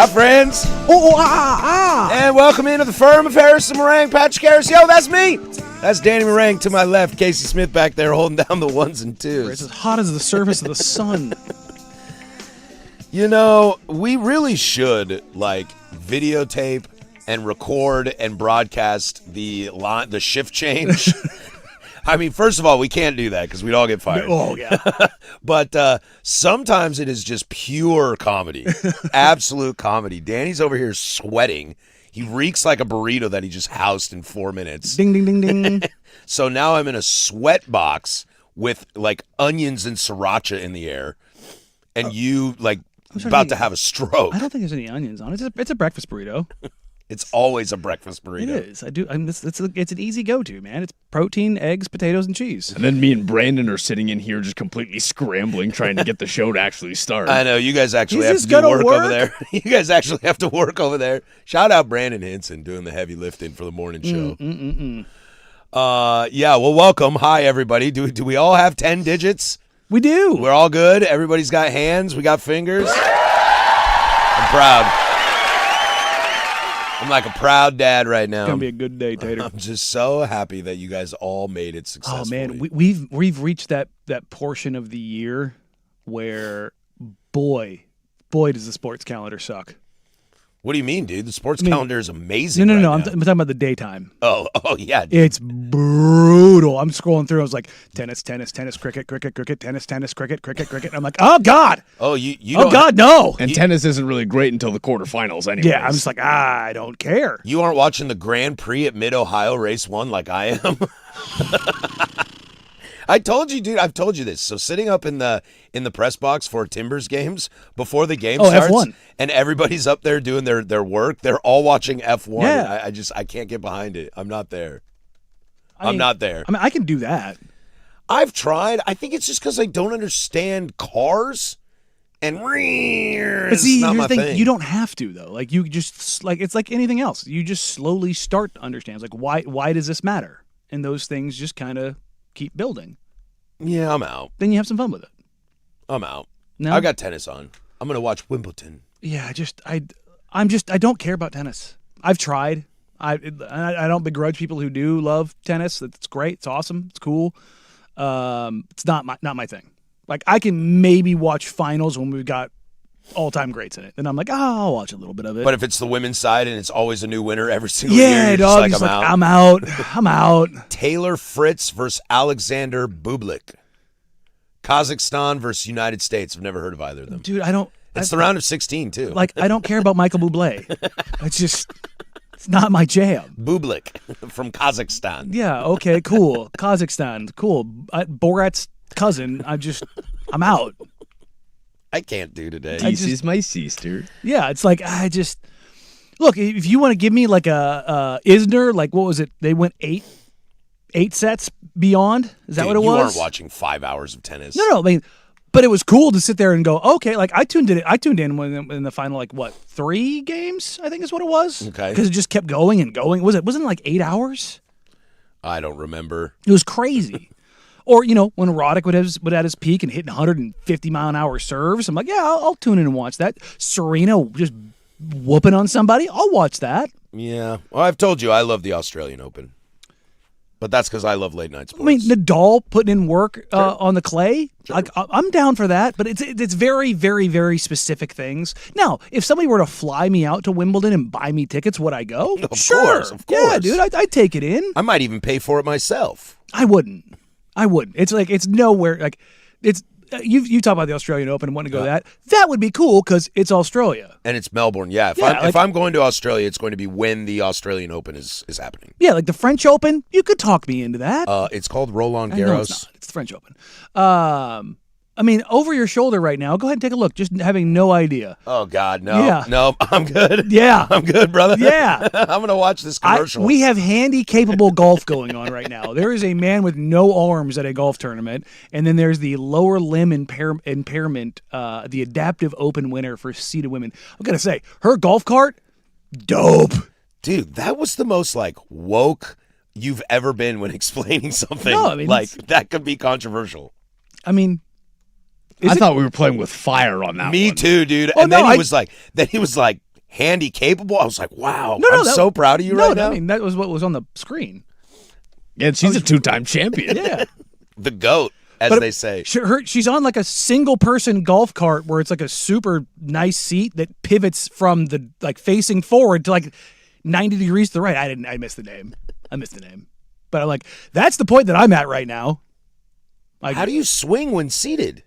Hi, friends. And welcome into the firm of Harris and Marang. Patrick Harris. Yo, that's me. That's Danny Marang to my left. Casey Smith back there holding down the ones and twos. It's as hot as the surface of the sun. You know, we really should, videotape and record and broadcast the shift change. I mean, first of all, we can't do that because we'd all get fired. Oh, yeah. But sometimes it is just pure comedy, absolute comedy. Danny's over here sweating. He reeks like a burrito that he just housed in 4 minutes. Ding, ding, ding, ding. So now I'm in a sweat box with, onions and sriracha in the air, and you, about to have a stroke. I don't think there's any onions on it. It's a breakfast burrito. It's always a breakfast burrito. It is. It's an easy go-to, man. It's protein, eggs, potatoes, and cheese. And then me and Brandon are sitting in here just completely scrambling, trying to get the show to actually start. I know. You guys actually have to do work over there. You guys actually have to work over there. Shout out Brandon Henson doing the heavy lifting for the morning show. Yeah, well, welcome. Hi, everybody. Do we all have 10 digits? We do. We're all good. Everybody's got hands. We got fingers. I'm proud. I'm like a proud dad right now. It's going to be a good day, Tater. I'm just so happy that you guys all made it successfully. Oh, man. We've reached that portion of the year where, boy, does the sports calendar suck. What do you mean, dude? The sports calendar is amazing. No. Right I'm talking about the daytime. Oh, yeah. It's brutal. I'm scrolling through. I was like, tennis, cricket, tennis, cricket. I'm like, oh, God. Oh, you oh, God, no. And tennis isn't really great until the quarterfinals anyway. Yeah, I'm just like, I don't care. You aren't watching the Grand Prix at Mid-Ohio Race 1 like I am? I told you, dude. I've told you this. So sitting up in the press box for Timbers games before the game starts, F1. And everybody's up there doing their work. They're all watching F1. Yeah. I can't get behind it. I'm not there. I'm not there. I mean, I can do that. I've tried. I think it's just because I don't understand cars. And but see, not here's my the thing. thing. You don't have to though. Like you just it's like anything else. You just slowly start to understand. It's like why does this matter? And those things just kind of keep building. Yeah, I'm out. Then you have some fun with it. I'm out. No? I got tennis on. I'm gonna watch Wimbledon. Yeah, I don't care about tennis. I've tried. I don't begrudge people who do love tennis. It's great. It's awesome. It's cool. It's not my thing. Like I can maybe watch finals when we've got all-time greats in it. Then I'm like, I'll watch a little bit of it. But if it's the women's side and it's always a new winner every single yeah, year, you're dog, just like, I'm out. I'm out. Taylor Fritz versus Alexander Bublik. Kazakhstan versus United States. I've never heard of either of them. Dude, I don't. It's the round of 16, too. Like, I don't care about Michael Bublé. It's not my jam. Bublik from Kazakhstan. Yeah, okay, cool. Kazakhstan, cool. Borat's cousin, I'm out. I can't do today. This is my sister. Yeah, it's like, look, if you want to give me like a Isner, like, what was it? They went eight sets beyond? Is that what it was? You weren't watching 5 hours of tennis. No, I mean, but it was cool to sit there and go, okay, like I tuned in when in the final, 3 games, I think is what it was. Okay. Because it just kept going and going. Wasn't it like 8 hours? I don't remember. It was crazy. Or, when Roddick would at his peak and hitting 150-mile-an-hour serves, I'm like, yeah, I'll tune in and watch that. Serena just whooping on somebody, I'll watch that. Yeah. Well, I've told you I love the Australian Open. But that's because I love late night sports. I mean, Nadal putting in work on the clay. Sure. Like I'm down for that, but it's very, very, very specific things. Now, if somebody were to fly me out to Wimbledon and buy me tickets, would I go? Of course. Yeah, dude, I'd take it in. I might even pay for it myself. I wouldn't. It's like it's nowhere. Like it's you talk about the Australian Open and wanting to go to that would be cool because it's Australia and it's Melbourne. Yeah, if I'm going to Australia, it's going to be when the Australian Open is happening. Yeah, like the French Open, you could talk me into that. It's called Roland Garros. No, it's not. It's the French Open. I mean, over your shoulder right now. Go ahead and take a look. Just having no idea. Oh God, no. Yeah. No, I'm good. Yeah, I'm good, brother. Yeah, I'm gonna watch this commercial. We have handy-capable golf going on right now. There is a man with no arms at a golf tournament, and then there's the lower limb impairment, the adaptive open winner for seeded women. I'm gonna say her golf cart, dope. Dude, that was the most woke you've ever been when explaining something. No, I mean, that could be controversial. I mean. I thought we were playing with fire on that one. Me too, dude. Oh, and then he was like, handy capable. I was like, wow, No, I'm that- so proud of you right now. I mean, that was what was on the screen. Yeah, she's a 2-time champion. Yeah. The GOAT, as they say. She's on like a single person golf cart where it's like a super nice seat that pivots from the like facing forward to like 90 degrees to the right. I missed the name. But I'm like, that's the point that I'm at right now. Like, How do you swing when seated?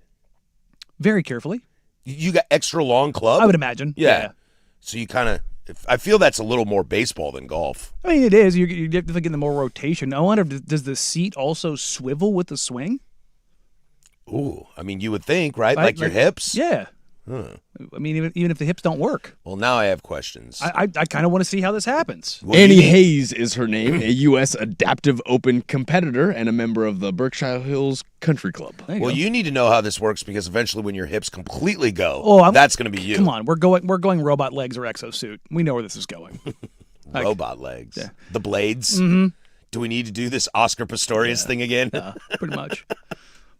very carefully, You got extra long club? I would imagine. Yeah. So you kind of, I feel that's a little more baseball than golf. I mean, it is. You're definitely getting the more rotation. I wonder, does the seat also swivel with the swing? Ooh, I mean, you would think, right? Like your hips? Yeah. I mean, even if the hips don't work, Well, now I have questions. I kind of want to see how this happens. Well, Annie you- Hayes is her name, a U.S. Adaptive Open competitor and a member of the Berkshire Hills Country Club. There you Well, go. you need to know how this works because eventually when your hips completely go, Oh, that's going to be you. Come on, we're going robot legs or exosuit. We know where this is going. Robot legs. The blades. Mm-hmm. Do we need to do this Oscar Pistorius thing again? Pretty much.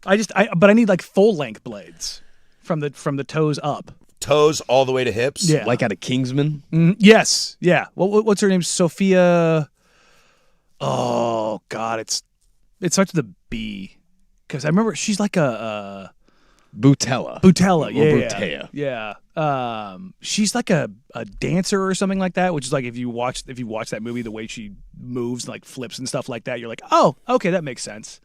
But I need like full length blades from the toes up. Toes all the way to hips? Yeah. Like out of Kingsman. Yes. Yeah. What's her name? Sophia. Oh God, it starts with a B. Because I remember she's like a Butella. Butella. Or Yeah. Butea. Yeah. She's like a dancer or something like that. Which is like if you watch that movie, the way she moves, like flips and stuff like that, you're like, oh, okay, that makes sense.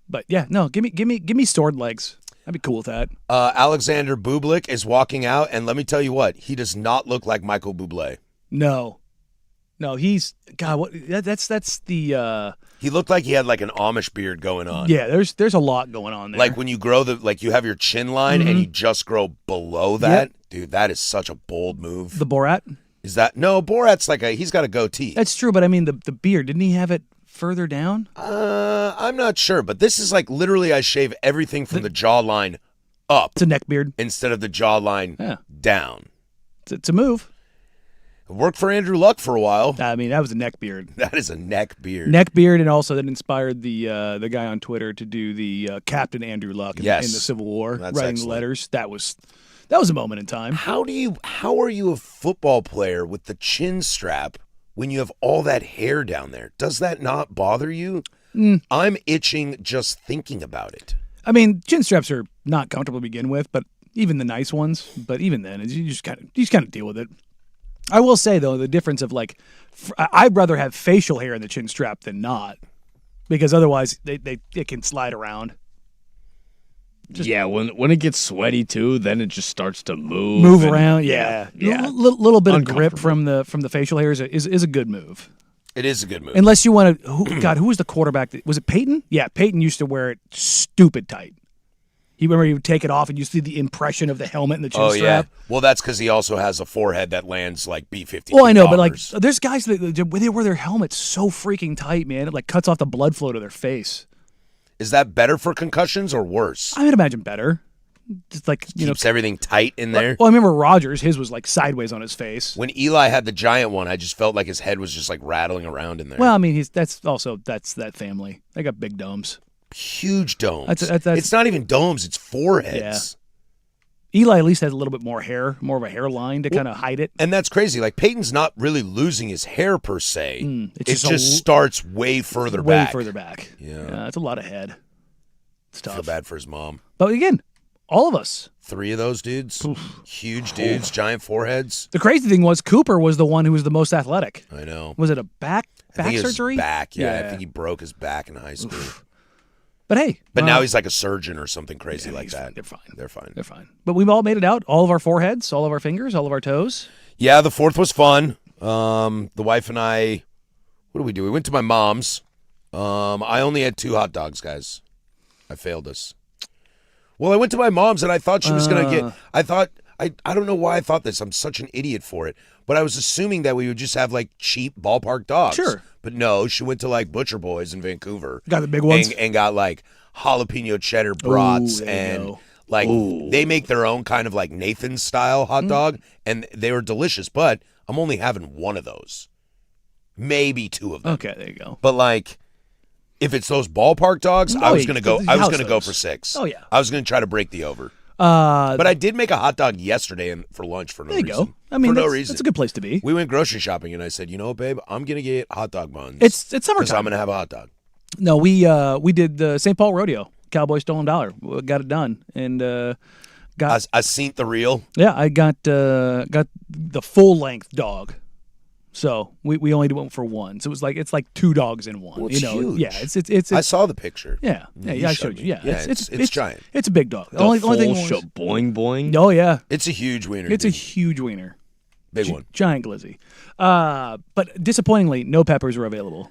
But yeah, no, give me sword legs. I'd be cool with that. Alexander Bublik is walking out, and let me tell you what, he does not look like Michael Bublé. No, he's God. What? That's the. He looked like he had like an Amish beard going on. Yeah, there's a lot going on there. Like when you grow you have your chin line and you just grow below that. Dude, that is such a bold move. the Borat. Is that no? Borat's like he's got a goatee. That's true, but I mean the beard. Didn't he have it further down? I'm not sure, but this is like literally I shave everything from the jawline up It's a neck beard. instead of the jawline Yeah. down. It's a move. It worked for Andrew Luck for a while. I mean, that was a neck beard. That is a neck beard. Neck beard, and also that inspired the guy on Twitter to do the Captain Andrew Luck in the Civil War, That's writing excellent. letters. That was a moment in time. How are you a football player with the chin strap when you have all that hair down there? Does that not bother you? I'm itching just thinking about it. I mean, chin straps are not comfortable to begin with, but even the nice ones. But even then, you just kind of deal with it. I will say though, the difference of like, I'd rather have facial hair in the chin strap than not, because otherwise it can slide around. Yeah, when it gets sweaty too, then it just starts to move. Move and- around, yeah. Yeah. Little bit of grip Uncomfortable. from the facial hair is a good move. It is a good move. Unless you want to, who was the quarterback? Was it Peyton? Yeah, Peyton used to wear it stupid tight. He would take it off and you see the impression of the helmet and the chin strap. Well, that's because he also has a forehead that lands like B-52 Well, I know, but like, bombers. there's guys that they wear their helmets so freaking tight, man. It like cuts off the blood flow to their face. Is that better for concussions or worse? I would imagine better. Just like Keeps everything tight in there. Well, I remember Rodgers. His was like sideways on his face. When Eli had the giant one, I just felt like his head was just like rattling around in there. Well, I mean, that's that family. They got big domes. Huge domes. That's- it's not even domes, it's foreheads. Eli at least has a little bit more hair, more of a hairline to kind of hide it. And that's crazy. Like Peyton's not really losing his hair per se. It's It just just starts way further way back. further back. Yeah. It's a lot of head. It's I feel tough. bad for his mom. But again, all of us. 3 of those dudes, huge dudes, giant foreheads. The crazy thing was Cooper was the one who was the most athletic. I know. Was it a back I think it was surgery? back. Yeah, I Yeah. think he broke his back in high school. But hey, But now he's like a surgeon or something crazy yeah, like he's that. fine. They're fine. They're fine. They're fine. But we've all made it out. All of our foreheads, all of our fingers, all of our toes. Yeah, the 4th was fun. The wife and I, what did we do? We went to my mom's. I only had 2 hot dogs, guys. I failed us. Well, I went to my mom's and I thought she was going to get, I don't know why I thought this. I'm such an idiot for it. But I was assuming that we would just have like cheap ballpark dogs. Sure. But no, she went to like Butcher Boys in Vancouver. Got the big ones? And got like jalapeno cheddar brats there you and go. like they make their own kind of like Nathan style hot dog and they were delicious, but I'm only having 1 of those. Maybe 2 of them. Okay, there you go. But like if it's those ballpark dogs, I was yeah, going to go the I was house going to go dogs. for 6. Oh, yeah. I was going to try to break the over. But I did make a hot dog yesterday for lunch for no There you reason. go. I mean, for no that's, reason. that's a good place to be. We went grocery shopping, and I said, you know what, babe? I'm going to get hot dog buns. It's Because summertime. I'm going to have a hot dog. No, we did the St. Paul Rodeo, Cowboy Stolen Dollar. We got it done, and I seen the reel. yeah, I got the full length dog. So we only went for one. So it's like 2 dogs in one. Well, it's huge. Yeah, it's I saw the picture. yeah, I showed you. Yeah, it's giant. It's a big dog. The The only full thing was, boing boing. oh yeah, It's a huge wiener. it's a dude. huge wiener, big one. giant glizzy. But disappointingly, no peppers were available.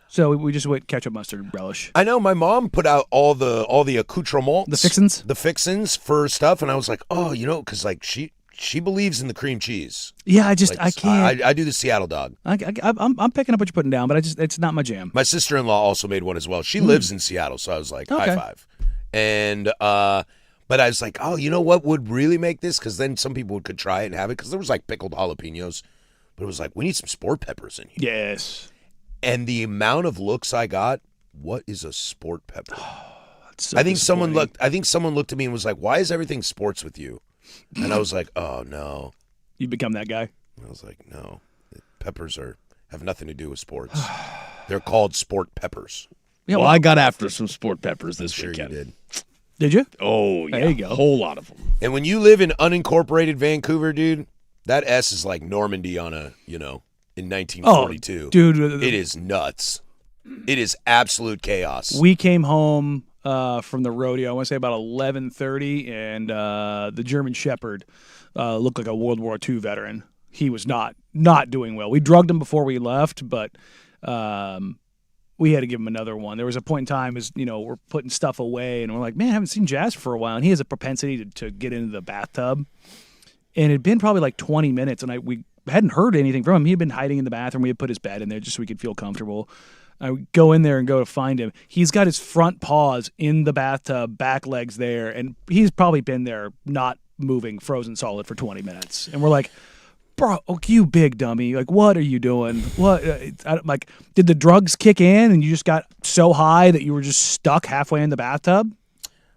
So we just went ketchup, mustard, relish. I know my mom put out all the accoutrements, The fixins? for stuff, and I was like, oh, because like she believes in the cream cheese. Yeah, I Like, can't. I do the Seattle dog. I'm picking up what you're putting down, but it's not my jam. My sister-in-law also made one as well. She lives in Seattle, so I was like, Okay. high five. And but I was like, oh, you know what would really make this? Because then some people could try it and have it. Because there was like pickled jalapenos, but it was like we need some sport peppers in here. Yes. And the amount of looks I got, what is a sport pepper? It's so I think someone disappointing. looked at me and was like, why is everything sports with you? And I was like, oh no. You become that guy. I was like, no, peppers have nothing to do with sports. They're called sport peppers. Yeah, Well, I got after some sport peppers this Sure weekend. you did. Did you? Oh, yeah. There you go. A whole lot of them. And when you live in unincorporated Vancouver, dude, that S is like Normandy in 1942. Dude, It is nuts. It is absolute chaos. we came home from the rodeo. I want to say about 11:30, and the German Shepherd looked like a World War II veteran. He was not doing well. We drugged him before we left, but we had to give him another one. There was a point in time as we're putting stuff away, and we're like, man, I haven't seen Jasper for a while, and he has a propensity to get into the bathtub. And it had been probably like 20 minutes, and we hadn't heard anything from him. He had been hiding in the bathroom. We had put his bed in there just so we could feel comfortable. I would go in there and go to find him. He's got his front paws in the bathtub, back legs there, and he's probably been there not moving, frozen solid for 20 minutes. And we're like, bro, you big dummy. Like, what are you doing? What? Like, did the drugs kick in and you just got so high that you were just stuck halfway in the bathtub?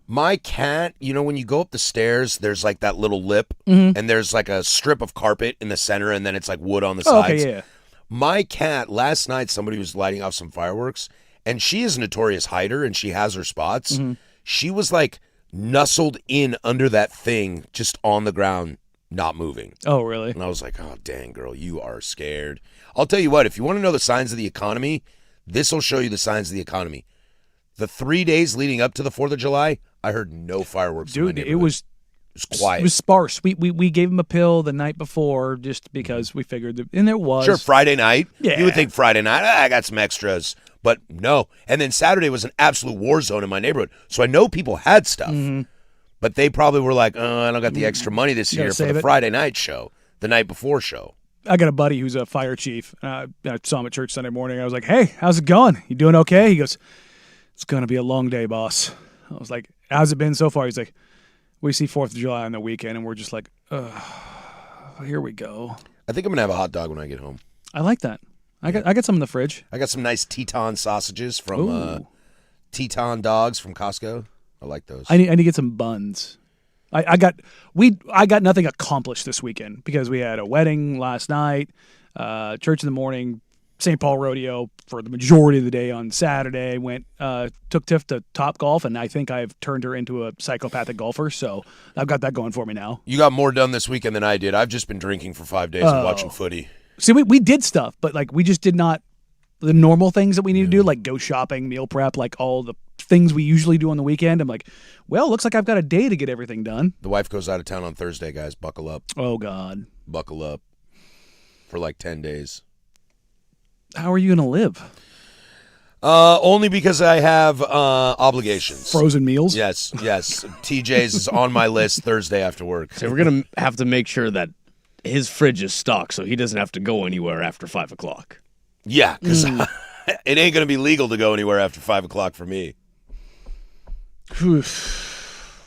My cat, when you go up the stairs, there's like that little lip, and there's like a strip of carpet in the center, and then it's like wood on the Oh, sides. okay, yeah. My cat, last night, somebody was lighting off some fireworks, and she is a notorious hider, and she has her spots. She was like nuzzled in under that thing, just on the ground, not moving. Oh, really? And I was like, oh, dang, girl, you are scared. I'll tell you what, if you want to know the signs of the economy, this will show you the signs of the economy. The 3 days leading up to the 4th of July, I heard no fireworks in my Dude, neighborhood. it was quiet. It was sparse. We gave him a pill the night before just because we figured that, and there was. Sure, Friday night. Yeah. You would think Friday night, I got some extras. But no. And then Saturday was an absolute war zone in my neighborhood. So I know people had stuff. But they probably were like, oh, I don't got the extra money this You gotta year for save the it. Friday night show, the night before show. I got a buddy who's a fire chief. I saw him at church Sunday morning. I was like, hey, how's it going? You doing okay? He goes, it's going to be a long day, boss. I was like, how's it been so far? He's like, we see 4th of July on the weekend, and we're just like, here we go. I think I'm going to have a hot dog when I get home. I like that. I got some in the fridge. I got some nice Teton sausages from Ooh. Teton Dogs from Costco. I like those. I need to get some buns. I got nothing accomplished this weekend because we had a wedding last night, church in the morning, St. Paul Rodeo for the majority of the day on Saturday. Took Tiff to Top Golf, and I think I've turned her into a psychopathic golfer. So I've got that going for me now. You got more done this weekend than I did. I've just been drinking for 5 days and watching footy. See, we did stuff, but like we just did not the normal things that we need to do, like go shopping, meal prep, like all the things we usually do on the weekend. I'm like, well, looks like I've got a day to get everything done. The wife goes out of town on Thursday, guys. Buckle up. Oh God, Buckle up. For like 10 days. how are you gonna live? Only because I have obligations. Frozen meals? Yes. TJ's is on my list Thursday after work. So we're going to have to make sure that his fridge is stocked so he doesn't have to go anywhere after 5 o'clock. Yeah, because it ain't going to be legal to go anywhere after 5 o'clock for me.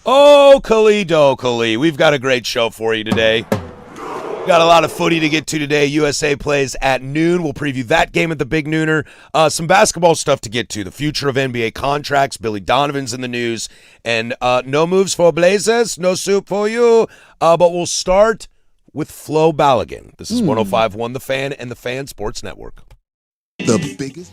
Oh, Kali, we've got a great show for you today. Got a lot of footy to get to today. USA plays at noon. We'll preview that game at the Big Nooner. Some basketball stuff to get to. The future of NBA contracts. Billy Donovan's in the news. And no moves for Blazers. No soup for you. But we'll start with Flo Balogun. This is 105.1 The Fan and the Fan Sports Network. The biggest...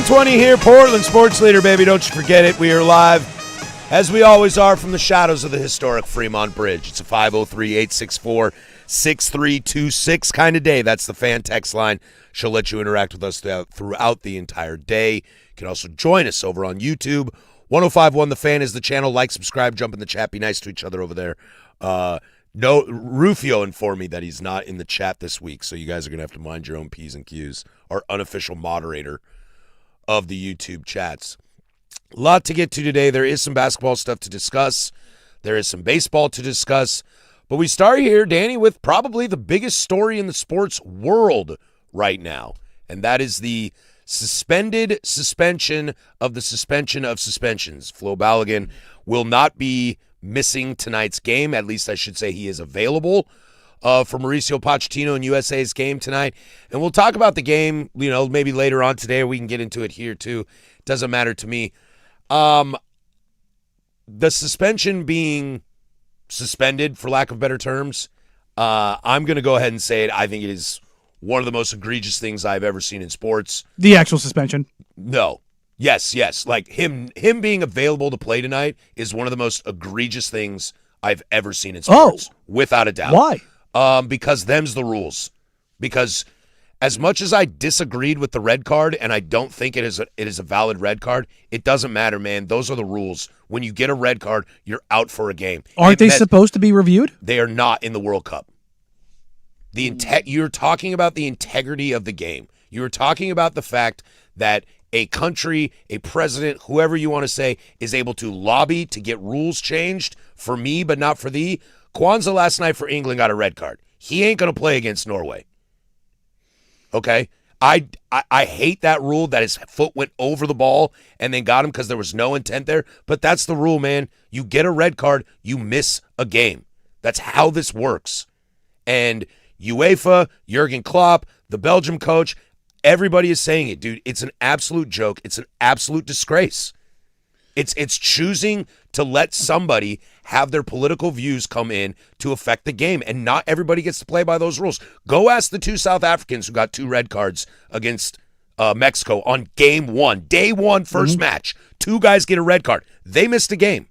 .20 here, Portland Sports Leader, baby. Don't you forget it. We are live, as we always are, from the shadows of the historic Fremont Bridge. It's a 503-864-6326 kind of day. That's the fan text line. She'll let you interact with us throughout the entire day. You can also join us over on YouTube. 105.1 The Fan is the channel. Like, subscribe, jump in the chat. Be nice to each other over there. No, Rufio informed me that he's not in the chat this week, so you guys are going to have to mind your own P's and Q's. Our unofficial moderator of the YouTube chats. A lot to get to today. There is some basketball stuff to discuss. There is some baseball to discuss. But we start here, Danny, with probably the biggest story in the sports world right now, and that is the suspension of the suspension of suspensions. Flo Balogun will not be missing tonight's game. At least I should say he is available for Mauricio Pochettino and USA's game tonight. And we'll talk about the game, maybe later on today, or we can get into it here too. Doesn't matter to me. The suspension being suspended, for lack of better terms, I'm going to go ahead and say it. I think it is one of the most egregious things I've ever seen in sports. The actual suspension? No. Yes. Like him being available to play tonight is one of the most egregious things I've ever seen in sports. Without a doubt. Why? Because them's the rules. Because as much as I disagreed with the red card, and I don't think it is a valid red card, it doesn't matter, man. Those are the rules. When you get a red card, you're out for a game. Aren't they supposed to be reviewed? They are not in the World Cup. You're talking about the integrity of the game. You're talking about the fact that a country, a president, whoever you want to say, is able to lobby to get rules changed for me but not for thee. Kwanzaa last night for England got a red card. He ain't going to play against Norway. Okay? I hate that rule that his foot went over the ball and then got him because there was no intent there. But that's the rule, man. You get a red card, you miss a game. That's how this works. And UEFA, Jurgen Klopp, the Belgium coach, everybody is saying it, dude. It's an absolute joke. It's an absolute disgrace. It's choosing to let somebody have their political views come in to affect the game, and not everybody gets to play by those rules. Go ask the two South Africans who got 2 red cards against Mexico on game 1. Day 1, first match. 2 guys get a red card. They missed a game.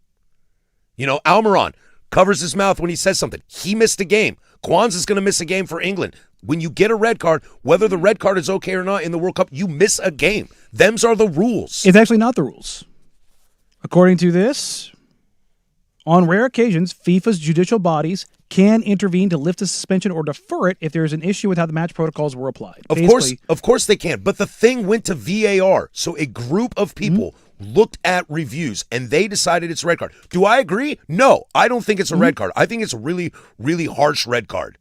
Almiron covers his mouth when he says something. He missed a game. Kwanzaa's going to miss a game for England. When you get a red card, whether the red card is okay or not in the World Cup, you miss a game. Them's are the rules. It's actually not the rules. According to this, on rare occasions, FIFA's judicial bodies can intervene to lift a suspension or defer it if there is an issue with how the match protocols were applied. Of course they can. But the thing went to VAR. So a group of people looked at reviews and they decided it's a red card. Do I agree? No, I don't think it's a red card. I think it's a really, really harsh red card.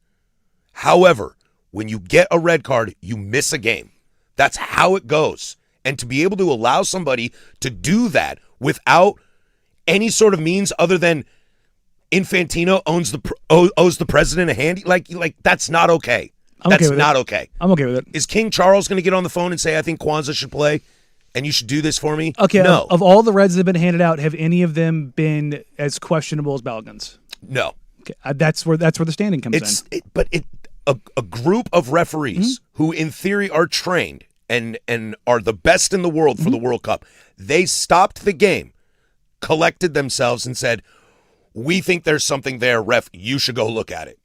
However, when you get a red card, you miss a game. That's how it goes. And to be able to allow somebody to do that without any sort of means other than Infantino owes the president a handy, like that's not okay. That's not okay. I'm okay with it. Is King Charles going to get on the phone and say, I think Kwanzaa should play and you should do this for me? Okay, no. Of all the reds that have been handed out, have any of them been as questionable as Balogun's? No. Okay, that's where the standing comes in. A group of referees who in theory are trained and are the best in the world for the World Cup. They stopped the game, collected themselves, and said, we think there's something there, ref. You should go look at it.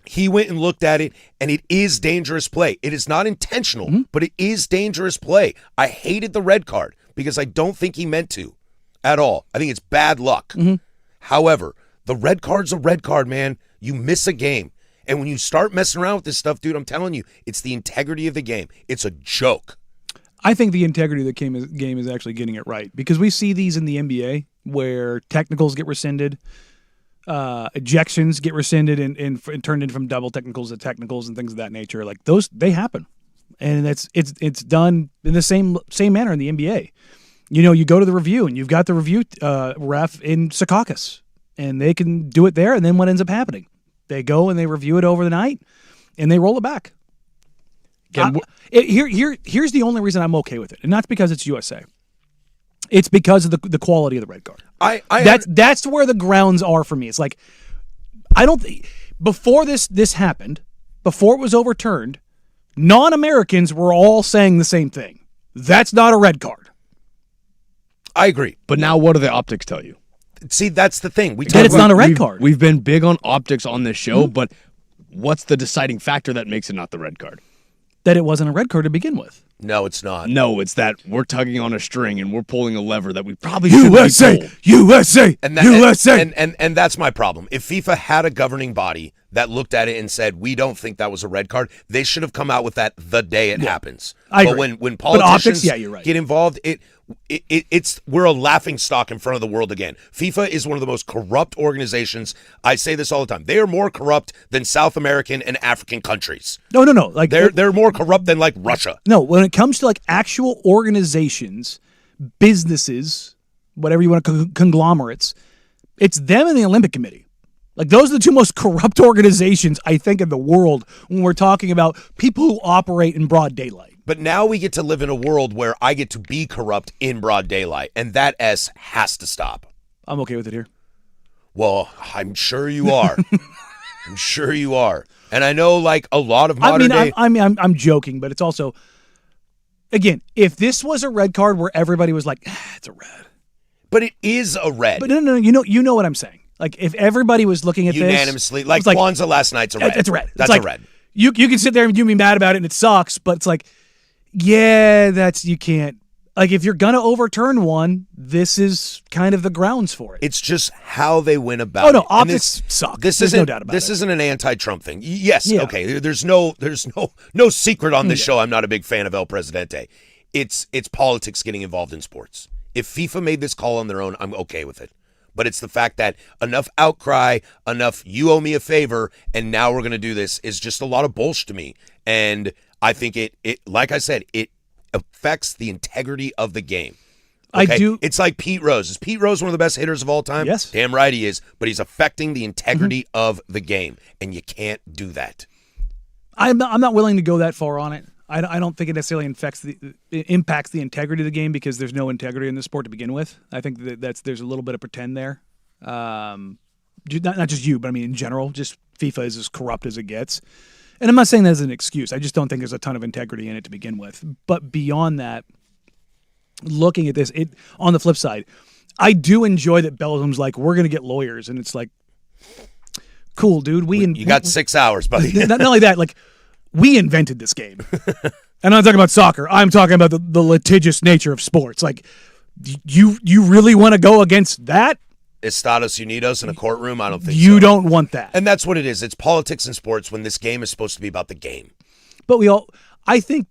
He went and looked at it, and it is dangerous play. It is not intentional, but it is dangerous play. I hated the red card because I don't think he meant to at all. I think it's bad luck. However, the red card's a red card, man. You miss a game. And when you start messing around with this stuff, dude, I'm telling you, it's the integrity of the game. It's a joke. I think the integrity of the game is actually getting it right, because we see these in the NBA where technicals get rescinded, ejections get rescinded and turned in from double technicals to technicals and things of that nature. Like those, they happen, and it's done in the same manner in the NBA. You go to the review and you've got the review ref in Secaucus, and they can do it there. And then what ends up happening? They go and they review it over the night, and they roll it back. Here's the only reason I'm okay with it, and that's because it's USA. It's because of the quality of the red card. That's where the grounds are for me. It's like I don't before this happened, before it was overturned, non-Americans were all saying the same thing. That's not a red card. I agree, but now what do the optics tell you? See, that's the thing. It's not a red card. We've been big on optics on this show, but what's the deciding factor that makes it not the red card? that it wasn't a red card to begin with. No, it's not. No, it's that we're tugging on a string and we're pulling a lever that we probably shouldn't be pulled. USA, And and that's my problem. If FIFA had a governing body that looked at it and said, we don't think that was a red card, they should have come out with that the day it happens. I but agree. when politicians you're right. get involved, it's we're a laughing stock in front of the world again. FIFA is one of the most corrupt organizations. I say this all the time. They are more corrupt than South American and African countries. No. Like They're more corrupt than like Russia. No, when it comes to like actual organizations, businesses, whatever you want to conglomerates, it's them and the Olympic Committee. Like those are the two most corrupt organizations I think in the world when we're talking about people who operate in broad daylight. But now we get to live in a world where I get to be corrupt in broad daylight, and that S has to stop. I'm okay with it here. Well, I'm sure you are. I'm sure you are. And I know like a lot of modern day... I'm joking, but it's also, again, if this was a red card where everybody was like, it's a red. But it is a red. But no, you know what I'm saying. Like if everybody was looking at unanimously, this, like Kwanzaa last night's a red. It's a red. That's like, a red. You can sit there and you be mad about it and it sucks, but it's like, yeah, you can't. Like if you're gonna overturn one, this is kind of the grounds for it. It's just how they went about it. Oh no, optics suck. There's no doubt about it. This isn't an anti-Trump thing. Yes, Yeah. okay. There's no secret on this show. I'm not a big fan of El Presidente. It's politics getting involved in sports. If FIFA made this call on their own, I'm okay with it. But it's the fact that enough outcry, enough you owe me a favor, and now we're going to do this is just a lot of bullshit to me. And I think it like I said, it affects the integrity of the game. Okay? I do. It's like Pete Rose. Is Pete Rose one of the best hitters of all time? Yes. Damn right he is. But he's affecting the integrity of the game, and you can't do that. I'm not willing to go that far on it. I don't think it necessarily impacts the integrity of the game because there's no integrity in the sport to begin with. I think there's a little bit of pretend there. Not just you, but I mean in general, just FIFA is as corrupt as it gets. And I'm not saying that as an excuse. I just don't think there's a ton of integrity in it to begin with. But beyond that, looking at this, on the flip side, I do enjoy that Belgium's like, we're going to get lawyers. And it's like, cool, dude. You got 6 hours, buddy. Not only that, like, we invented this game. And I'm not talking about soccer. I'm talking about the litigious nature of sports. Like, you really want to go against that? Estados Unidos in a courtroom? I don't think so. You don't want that. And that's what it is. It's politics and sports when this game is supposed to be about the game. But I think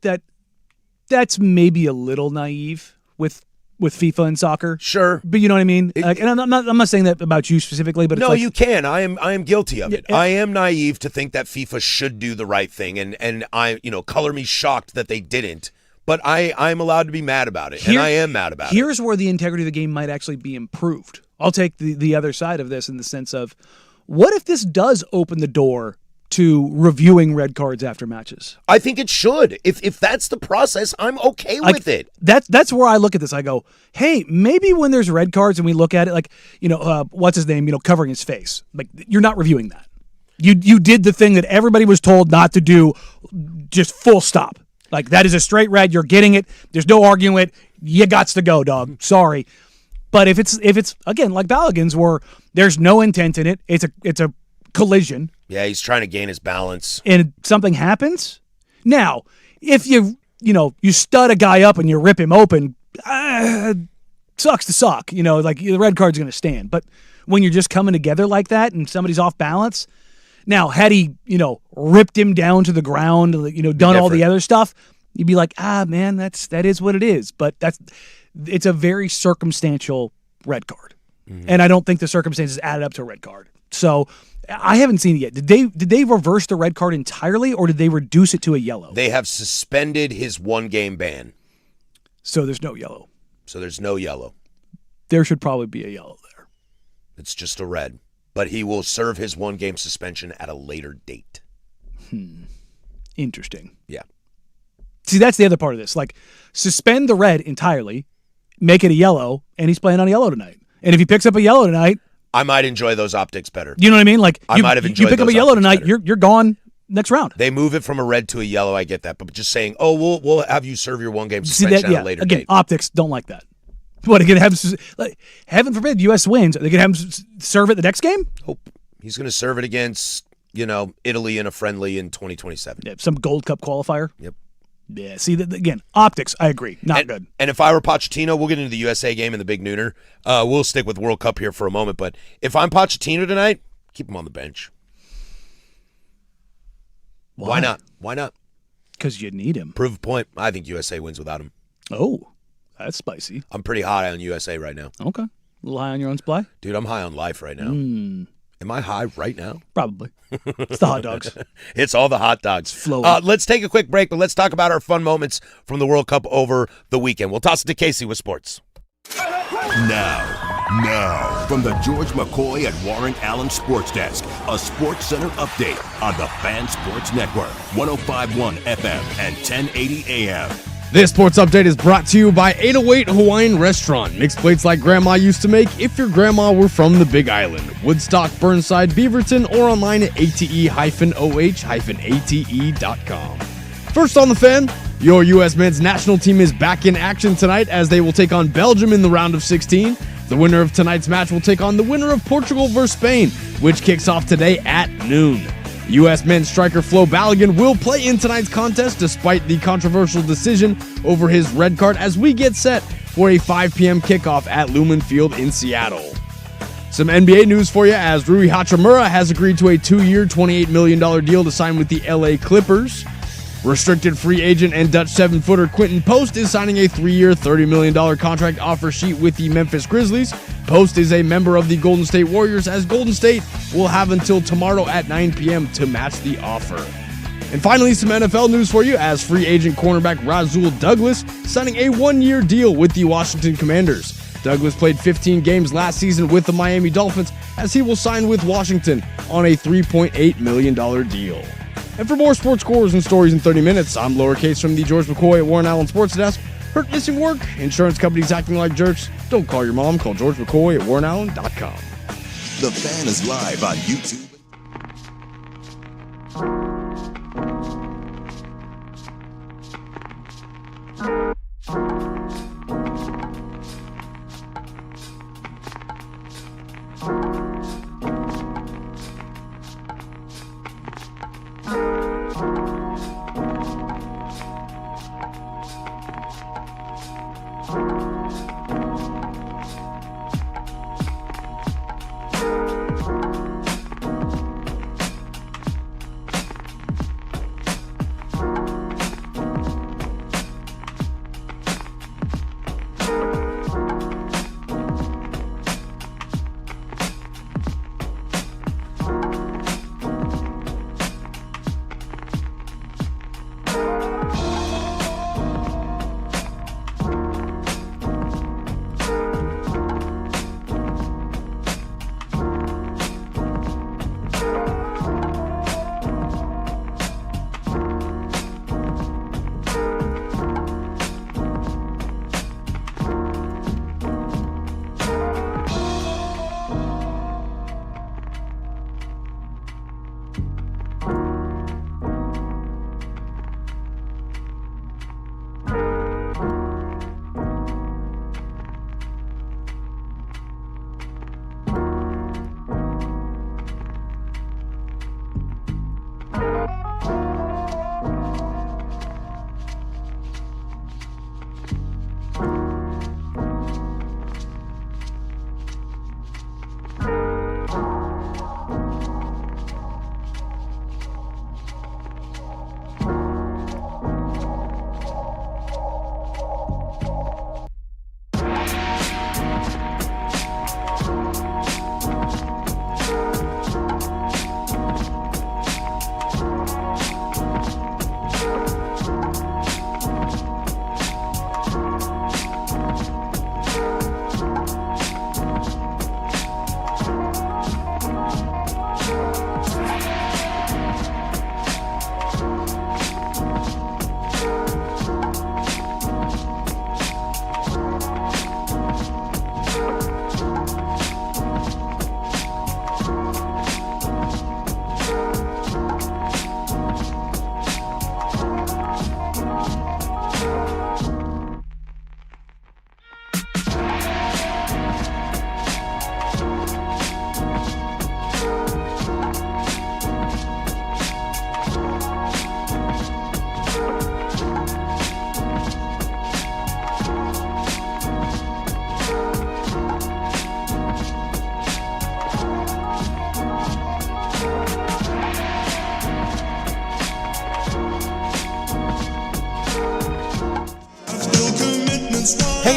that's maybe a little naive with FIFA and soccer. Sure. But you know what I mean? And I'm not saying that about you specifically, but no, it's like, you can. I am guilty of it. Yeah. I am naive to think that FIFA should do the right thing, and I, color me shocked that they didn't. But I'm allowed to be mad about it, and I am mad about it. Here's where the integrity of the game might actually be improved. I'll take the other side of this in the sense of, what if this does open the door to reviewing red cards after matches? I think it should. If that's the process, I'm okay with it. That's where I look at this. I go, hey, maybe when there's red cards and we look at it, like, what's his name, covering his face. Like, you're not reviewing that. You did the thing that everybody was told not to do, just full stop. Like, that is a straight red. You're getting it. There's no arguing it. You gots to go, dog. Sorry. But if it's again like Balogun's, where there's no intent in it, it's a collision. Yeah, he's trying to gain his balance. And something happens. Now, if you stud a guy up and you rip him open, sucks to suck. Like the red card's going to stand. But when you're just coming together like that and somebody's off balance, now had he ripped him down to the ground, done all the other stuff, you'd be like, man, that is what it is. But it's a very circumstantial red card. Mm-hmm. And I don't think the circumstances added up to a red card. So I haven't seen it yet. Did they reverse the red card entirely, or did they reduce it to a yellow? They have suspended his 1-game ban. So there's no yellow. There should probably be a yellow there. It's just a red. But he will serve his 1-game suspension at a later date. Interesting. Yeah. See, that's the other part of this. Like, suspend the red entirely, make it a yellow, and he's playing on a yellow tonight. And if he picks up a yellow tonight, I might enjoy those optics better. You know what I mean? Like, I might have enjoyed you pick up a those yellow optics tonight, better. you're gone next round. They move it from a red to a yellow. I get that, but just saying, we'll have you serve your 1-game suspension at a later date. Optics don't like that. What, are going to have, like, heaven forbid, U.S. wins. Are they going to have him serve it the next game? Hope he's going to serve it against, Italy in a friendly in 2027. Yeah, some Gold Cup qualifier. Yep. Yeah, see, again, optics, I agree. Not good. And if I were Pochettino, we'll get into the USA game and the big nooner. We'll stick with World Cup here for a moment. But if I'm Pochettino tonight, keep him on the bench. Why not? Why not? Because you need him. Prove a point. I think USA wins without him. Oh, that's spicy. I'm pretty hot on USA right now. Okay. A little high on your own supply? Dude, I'm high on life right now. Am I high right now? Probably. It's the hot dogs. It's all the hot dogs. Flowing. Let's take a quick break, but let's talk about our fun moments from the World Cup over the weekend. We'll toss it to Casey with sports. Now, from the George McCoy at Warren Allen Sports Desk, a Sports Center update on the Fan Sports Network, 105.1 FM and 1080 AM. This sports update is brought to you by 808 Hawaiian Restaurant. Mixed plates like Grandma used to make if your grandma were from the Big Island. Woodstock, Burnside, Beaverton, or online at ate-oh-ate.com. First on the Fan, your U.S. men's national team is back in action tonight as they will take on Belgium in the round of 16. The winner of tonight's match will take on the winner of Portugal versus Spain, which kicks off today at noon. U.S. men's striker Flo Balogun will play in tonight's contest despite the controversial decision over his red card as we get set for a 5 p.m. kickoff at Lumen Field in Seattle. Some NBA news for you as Rui Hachimura has agreed to a 2-year, $28 million deal to sign with the LA Clippers. Restricted free agent and Dutch 7-footer Quentin Post is signing a 3-year, $30 million contract offer sheet with the Memphis Grizzlies. Post is a member of the Golden State Warriors as Golden State will have until tomorrow at 9 p.m. to match the offer. And finally, some NFL news for you as free agent cornerback Rasul Douglas signing a 1-year deal with the Washington Commanders. Douglas played 15 games last season with the Miami Dolphins as he will sign with Washington on a $3.8 million deal. And for more sports scores and stories in 30 minutes, I'm Lowercase from the George McCoy at Warren Allen Sports Desk. Hurt, missing work, insurance companies acting like jerks. Don't call your mom, call George McCoy at warrenallen.com. The Fan is live on YouTube.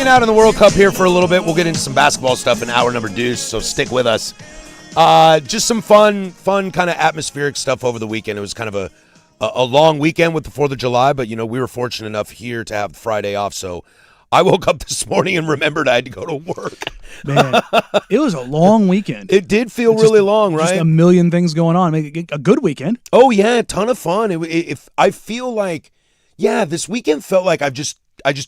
out in the World Cup here for a little bit. We'll get into some basketball stuff in hour number deuce, so stick with us. Just some fun kind of atmospheric stuff over the weekend. It was kind of a long weekend with the 4th of July, but, we were fortunate enough here to have Friday off, so I woke up this morning and remembered I had to go to work. Man, it was a long weekend. It did feel really long, right? Just a million things going on. I mean, a good weekend. Oh, yeah, a ton of fun. I feel like, this weekend felt like I just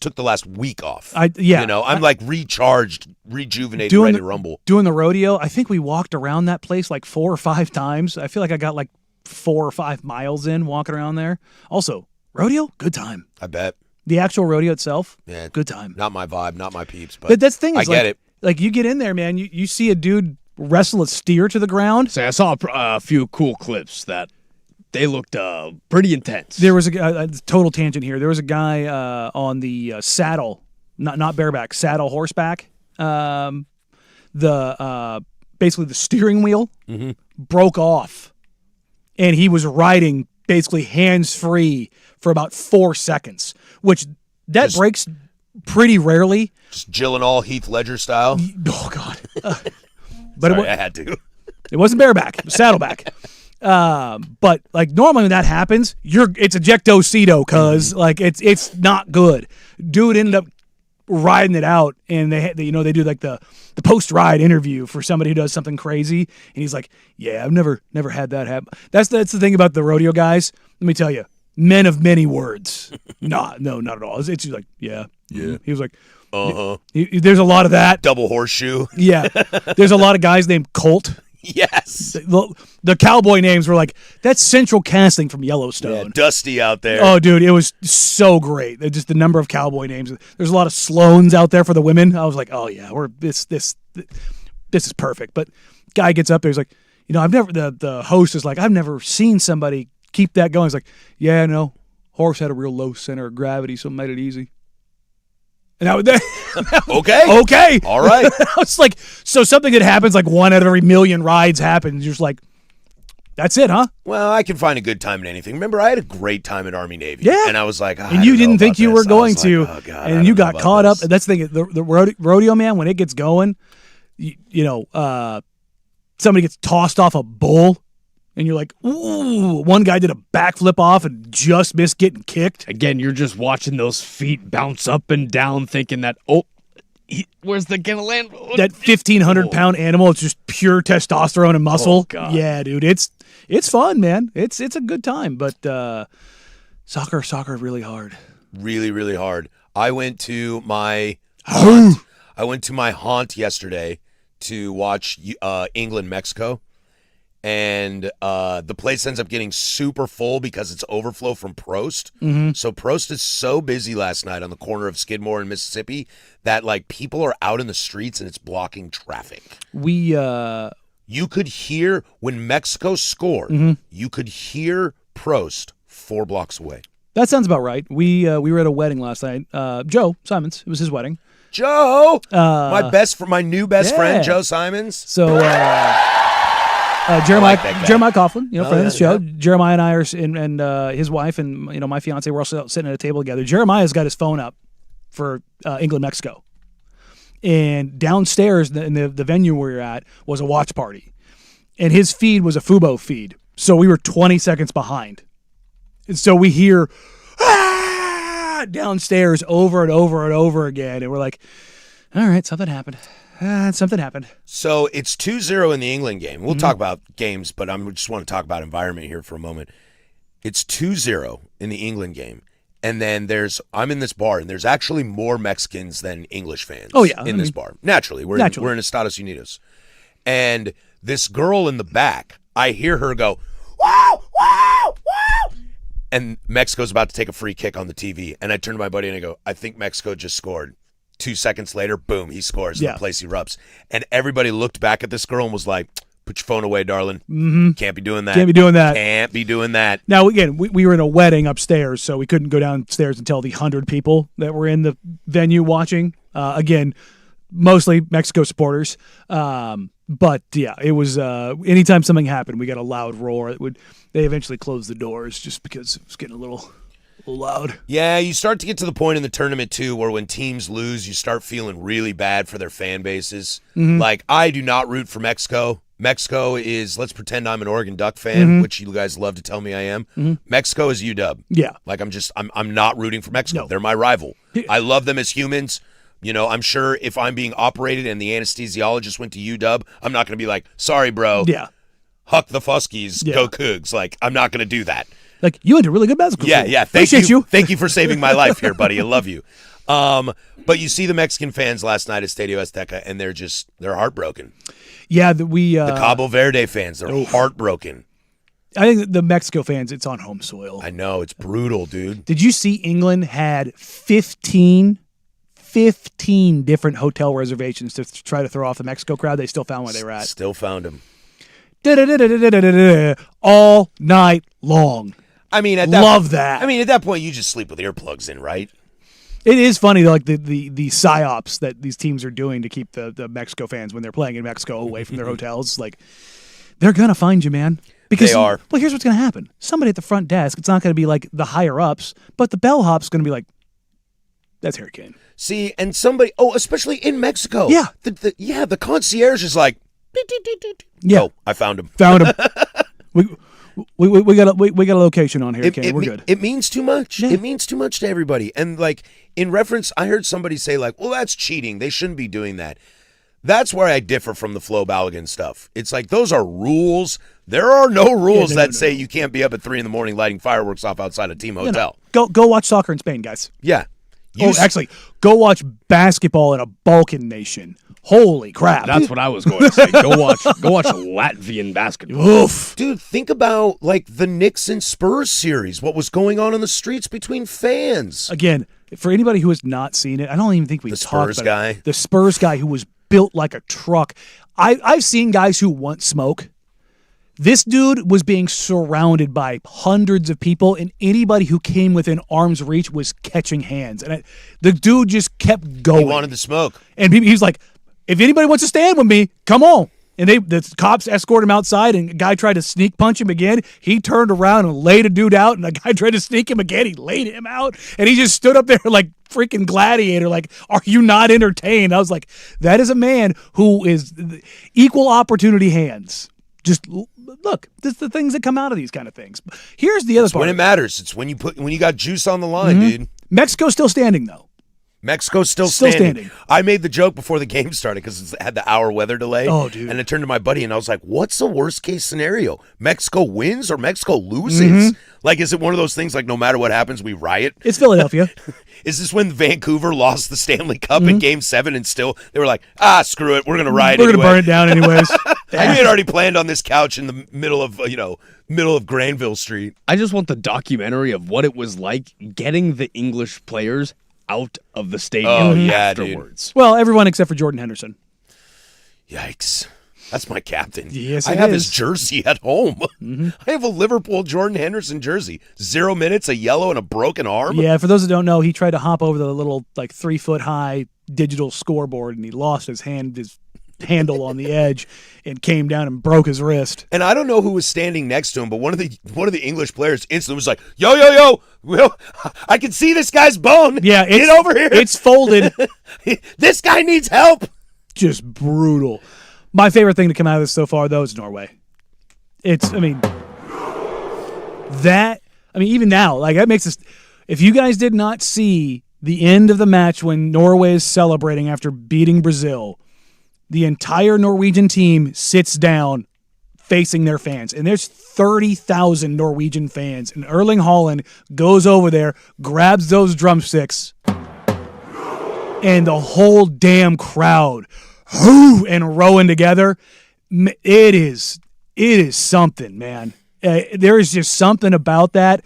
took the last week off. I'm like recharged, rejuvenated, ready to rumble. Doing the rodeo, I think we walked around that place like 4 or 5 times. I feel like I got like 4 or 5 miles in walking around there. Also, rodeo, good time. I bet. The actual rodeo itself, yeah, good time. Not my vibe, not my peeps. But that's the thing. I get it. Like you get in there, man, you see a dude wrestle a steer to the ground. Say, I saw a few cool clips that they looked pretty intense. There was a total tangent here. There was a guy on the saddle, not bareback, saddle horseback. Basically the steering wheel broke off, and he was riding basically hands free for about 4 seconds, which breaks pretty rarely. Just Gyllenhaal, Heath Ledger style. Oh God! But Sorry, I had to. It wasn't bareback, it was saddleback. But like normally when that happens, it's ejectocito, cuz like it's not good. Dude ended up riding it out, and they do like the post ride interview for somebody who does something crazy, and he's like, "Yeah, I've never had that happen." That's the thing about the rodeo guys. Let me tell you, men of many words. No, not at all. It's just like, yeah. He was like, there's a lot of that. Double horseshoe. Yeah, there's a lot of guys named Colt. Yes. The cowboy names were like, that's Central Casting from Yellowstone. Yeah, Dusty out there. Oh, dude, it was so great. Just the number of cowboy names. There's a lot of Sloans out there for the women. I was like, oh yeah, this is perfect. But guy gets up there, he's like, the host is like, I've never seen somebody keep that going. He's like, yeah, no, horse had a real low center of gravity, so it made it easy. And okay. All right. I was like, so something that happens like 1 out of every million rides happens. You're just like, that's it, huh? Well, I can find a good time in anything. Remember, I had a great time at Army Navy. Yeah. And I was like, and you didn't think you were going to. Like, oh, God, and you got caught up. That's the thing. The rodeo, man, when it gets going, somebody gets tossed off a bull. And you're like, ooh, one guy did a backflip off and just missed getting kicked. Again, you're just watching those feet bounce up and down thinking that, where's the gonna land? That 1,500-pound animal, it's just pure testosterone and muscle. Oh, God. Yeah, dude, it's fun, man. It's a good time, but soccer really hard. Really, really hard. I went to my haunt yesterday to watch England-Mexico. And the place ends up getting super full because it's overflow from Prost. Mm-hmm. So Prost is so busy last night on the corner of Skidmore and Mississippi that like people are out in the streets and it's blocking traffic. You could hear when Mexico scored. Mm-hmm. You could hear Prost 4 blocks away. That sounds about right. We were at a wedding last night. Joe Simons, it was his wedding. Joe, my new best friend, Joe Simons. So. Jeremiah Coughlin, friend of the show. Yeah. Jeremiah and I and his wife and my fiance were also sitting at a table together. Jeremiah's got his phone up for England Mexico, and downstairs in the venue we were at was a watch party, and his feed was a Fubo feed, so we were 20 seconds behind, and so we hear downstairs over and over and over again, and we're like, all right, something happened. Something happened. So it's 2-0 in the England game. We'll talk about games, but I just want to talk about environment here for a moment. It's 2-0 in the England game. And then I'm in this bar, and there's actually more Mexicans than English fans in this bar. Naturally. We're in Estados Unidos. And this girl in the back, I hear her go, wow, wow, wow. And Mexico's about to take a free kick on the TV. And I turn to my buddy and I go, I think Mexico just scored. 2 seconds later, boom, he scores, and the place erupts. And everybody looked back at this girl and was like, put your phone away, darling. Mm-hmm. Can't be doing that. Can't be doing that. Can't be doing that. Now, again, we were in a wedding upstairs, so we couldn't go downstairs and tell the 100 people that were in the venue watching. Again, mostly Mexico supporters. But, yeah, it was anytime something happened, we got a loud roar. They eventually closed the doors just because it was getting a little loud. Yeah, you start to get to the point in the tournament, too, where when teams lose, you start feeling really bad for their fan bases. Like, I do not root for Mexico. Mexico is, let's pretend I'm an Oregon Duck fan, which you guys love to tell me I am. Mexico is UW. Yeah. Like, I'm not rooting for Mexico. No. They're my rival. I love them as humans. You know, I'm sure if I'm being operated and the anesthesiologist went to UW, I'm not going to be like, sorry, bro. Yeah. Huck the Fuskies, Yeah. go Cougs. Like, I'm not going to do that. Like, you went to really good basketball Yeah, school. yeah. Appreciate you. Thank you for saving my life here, buddy. I love you. But you see the Mexican fans last night at Estadio Azteca, and they're heartbroken. Yeah, The Cabo Verde fans, they're heartbroken. I think the Mexico fans, it's on home soil. I know, it's brutal, dude. Did you see England had 15 different hotel reservations to try to throw off the Mexico crowd? They still found where they were at. Still found him. All night long. I mean, Love that. I mean, at that point, you just sleep with earplugs in, right? It is funny, like the psyops that these teams are doing to keep the Mexico fans when they're playing in Mexico away from their hotels. Like, they're gonna find you, man. Because They are. Well, here's what's gonna happen. Somebody at the front desk. It's not gonna be like the higher ups, but the bellhop's gonna be like, "That's Harry Kane." See, and somebody, especially in Mexico. Yeah. The concierge is like, Yeah. oh, I found him. Found him. we got a location on Harry Kane. We're good. It means too much. Yeah. It means too much to everybody. And like in reference, I heard somebody say like, well, that's cheating. They shouldn't be doing that. That's where I differ from the Flo Balogun stuff. It's like those are rules. There are no rules that say you can't be up at 3 a.m. lighting fireworks off outside a team hotel. Go watch soccer in Spain, guys. Yeah. Actually, go watch basketball in a Balkan nation. Holy crap! That's what I was going to say. Go watch Latvian basketball. Oof. Dude, think about like the Knicks and Spurs series. What was going on in the streets between fans? Again, for anybody who has not seen it, I don't even think we The talked Spurs about guy? it. The Spurs guy who was built like a truck. I've seen guys who want smoke. This dude was being surrounded by hundreds of people, and anybody who came within arm's reach was catching hands. And the dude just kept going. He wanted to smoke. And he was like, if anybody wants to stand with me, come on. And the cops escorted him outside, and a guy tried to sneak punch him again. He turned around and laid a dude out, and the guy tried to sneak him again. He laid him out, and he just stood up there like freaking gladiator, like, are you not entertained? I was like, that is a man who is equal opportunity hands. Just look, this is the things that come out of these kind of things. Here's the other part. When it matters, it's when you got juice on the line, dude. Mexico's still standing, though. Mexico's still standing. I made the joke before the game started because it had the hour weather delay. Oh, dude. And I turned to my buddy and I was like, what's the worst case scenario? Mexico wins or Mexico loses? Like, is it one of those things like no matter what happens, we riot? It's Philadelphia. Is this when Vancouver lost the Stanley Cup in Game 7 and still they were like, screw it, we're going to riot We're anyway. going to burn it down anyways. We had already planned on this couch in the middle of Granville Street. I just want the documentary of what it was like getting the English players out of the stadium Oh, yeah, dude. afterwards. Well, everyone except for Jordan Henderson. Yikes. That's my captain. Yes, I it have is. his jersey at home. I have a Liverpool Jordan Henderson jersey. 0 minutes, a yellow, and a broken arm. Yeah, for those that don't know, he tried to hop over the little 3-foot-high digital scoreboard, and he lost his handle on the edge and came down and broke his wrist. And I don't know who was standing next to him, but one of the English players instantly was like, yo, Will, I can see this guy's bone. Yeah, get over here. It's folded. This guy needs help. Just brutal. My favorite thing to come out of this so far, though, is Norway. Even now, that makes us. If you guys did not see the end of the match when Norway is celebrating after beating Brazil, the entire Norwegian team sits down facing their fans. And there's 30,000 Norwegian fans. And Erling Haaland goes over there, grabs those drumsticks, and the whole damn crowd and rowing together. It is something, man. There is just something about that.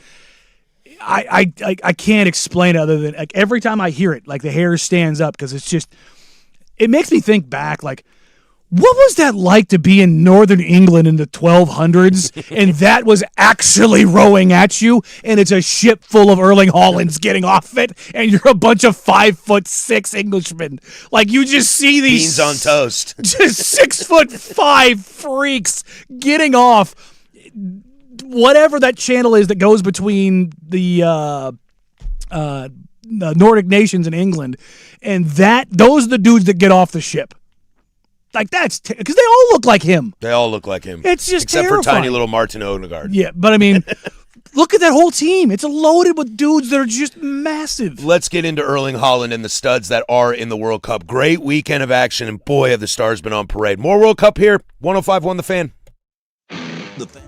I can't explain it other than every time I hear it, the hair stands up because it makes me think back, what was that like to be in northern England in the 1200s and that was actually rowing at you and it's a ship full of Erling Haalands getting off it and you're a bunch of 5'6" Englishmen. You just see these Beans on toast. just 6'5" freaks getting off whatever that channel is that goes between the the Nordic nations in England, and those are the dudes that get off the ship. Like that's because they all look like him. They all look like him. It's just except terrifying. for tiny little Martin Odegaard. Yeah, but I mean, look at that whole team. It's loaded with dudes that are just massive. Let's get into Erling Haaland and the studs that are in the World Cup. Great weekend of action, and boy, have the stars been on parade. More World Cup here. 105.1 The Fan. The Fan.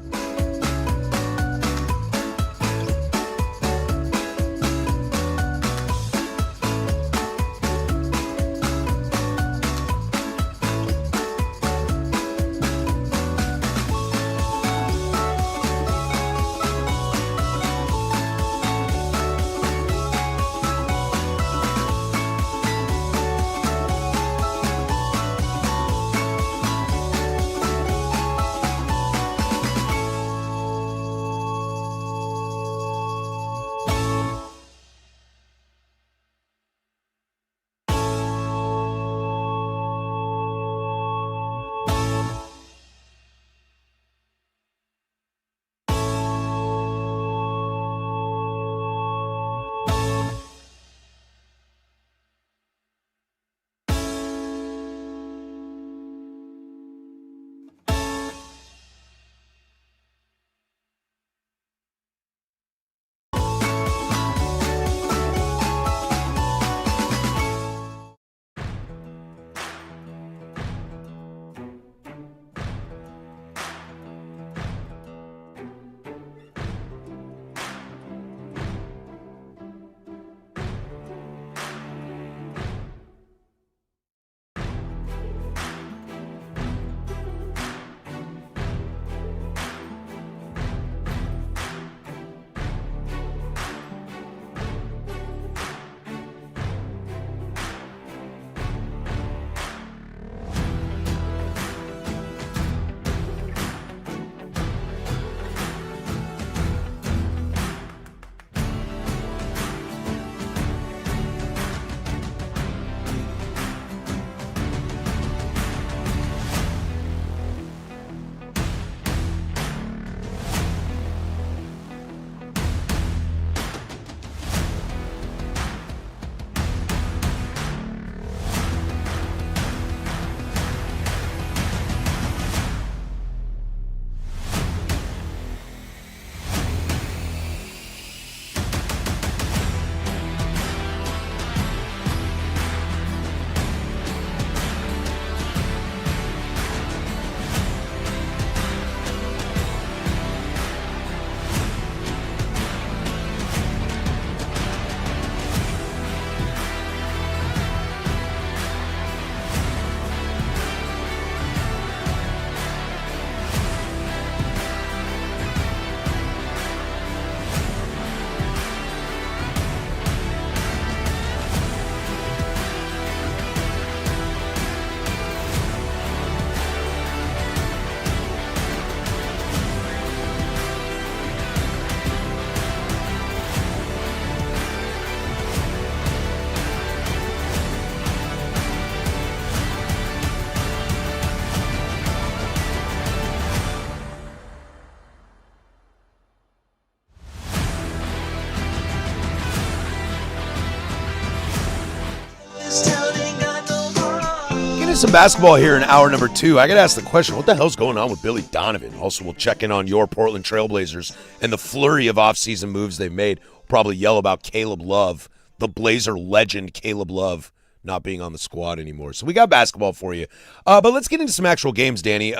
Some basketball here in hour number 2. I got to ask the question, what the hell's going on with Billy Donovan? Also, we'll check in on your Portland Trailblazers and the flurry of offseason moves they've made. We'll probably yell about Caleb Love, the Blazer legend Caleb Love, not being on the squad anymore. So we got basketball for you. But let's get into some actual games, Danny.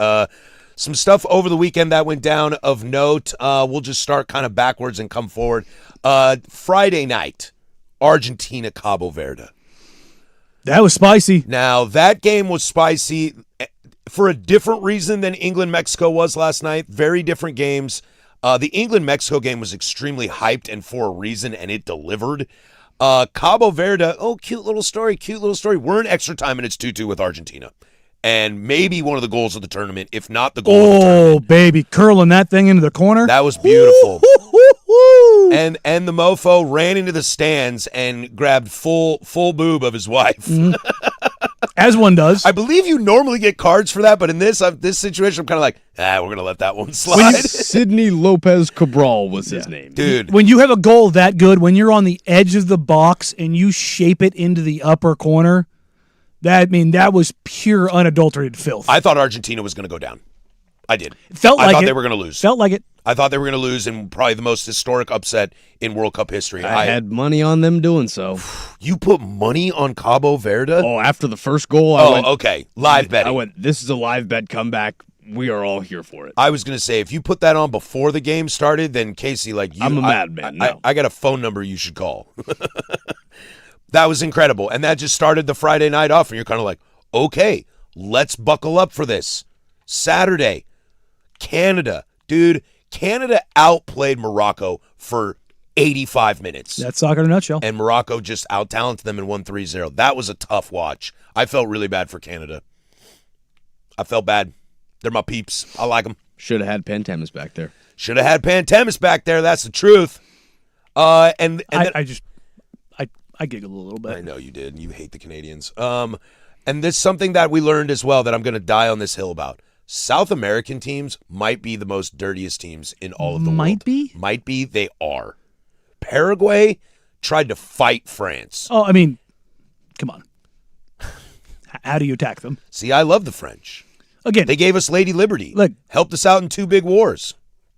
Some stuff over the weekend that went down of note. We'll just start kind of backwards and come forward. Friday night, Argentina, Cabo Verde. That was spicy. Now, that game was spicy for a different reason than England-Mexico was last night. Very different games. The England-Mexico game was extremely hyped and for a reason, and it delivered. Cabo Verde, cute little story. We're in extra time, and it's 2-2 with Argentina. And maybe one of the goals of the tournament, if not the goal of the tournament. Oh, baby, curling that thing into the corner. That was beautiful. And the mofo ran into the stands and grabbed full boob of his wife. As one does. I believe you normally get cards for that, but in this situation, I'm kind of like, we're going to let that one slide. Sidney Lopez Cabral was his name. Dude. When you have a goal that good, when you're on the edge of the box and you shape it into the upper corner, that was pure unadulterated filth. I thought Argentina was going to go down. I did. I thought they were going to lose. Felt like it. I thought they were going to lose in probably the most historic upset in World Cup history. I had money on them doing so. You put money on Cabo Verde? Oh, after the first goal, okay. Live betting. I went, this is a live bet comeback. We are all here for it. I was going to say, if you put that on before the game started, then Casey, I'm a madman. I got a phone number you should call. That was incredible. And that just started the Friday night off, and you're kind of like, okay, let's buckle up for this. Saturday, Canada. Dude, Canada outplayed Morocco for 85 minutes. That's soccer in a nutshell. And Morocco just out-talented them and won 3-0. That was a tough watch. I felt really bad for Canada. I felt bad. They're my peeps. I like them. Should have had Pantemis back there. Should have had Pantemis back there. That's the truth. And I giggled a little bit. I know you did. You hate the Canadians. And there's something that we learned as well that I'm going to die on this hill about. South American teams might be the most dirtiest teams in all of the world. Might be? Might be. They are. Paraguay tried to fight France. Oh, I mean, come on. How do you attack them? See, I love the French. Again, They gave us Lady Liberty. Look. Helped us out in 2 big wars.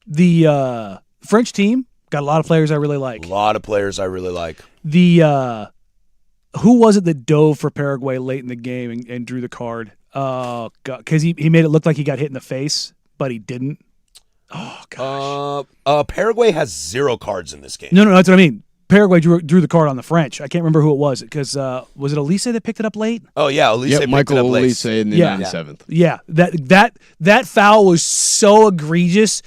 the French team got a lot of players I really like. A lot of players I really like. The who was it that dove for Paraguay late in the game and drew the card? Oh, God, because he made it look like he got hit in the face, but he didn't. Oh, gosh. Paraguay has 0 cards in this game. No, that's what I mean. Paraguay drew the card on the French. I can't remember who it was because was it Elise that picked it up late? Oh yeah, Elise picked Michael it up late. Elise in the 97th. Yeah, that foul was so egregious.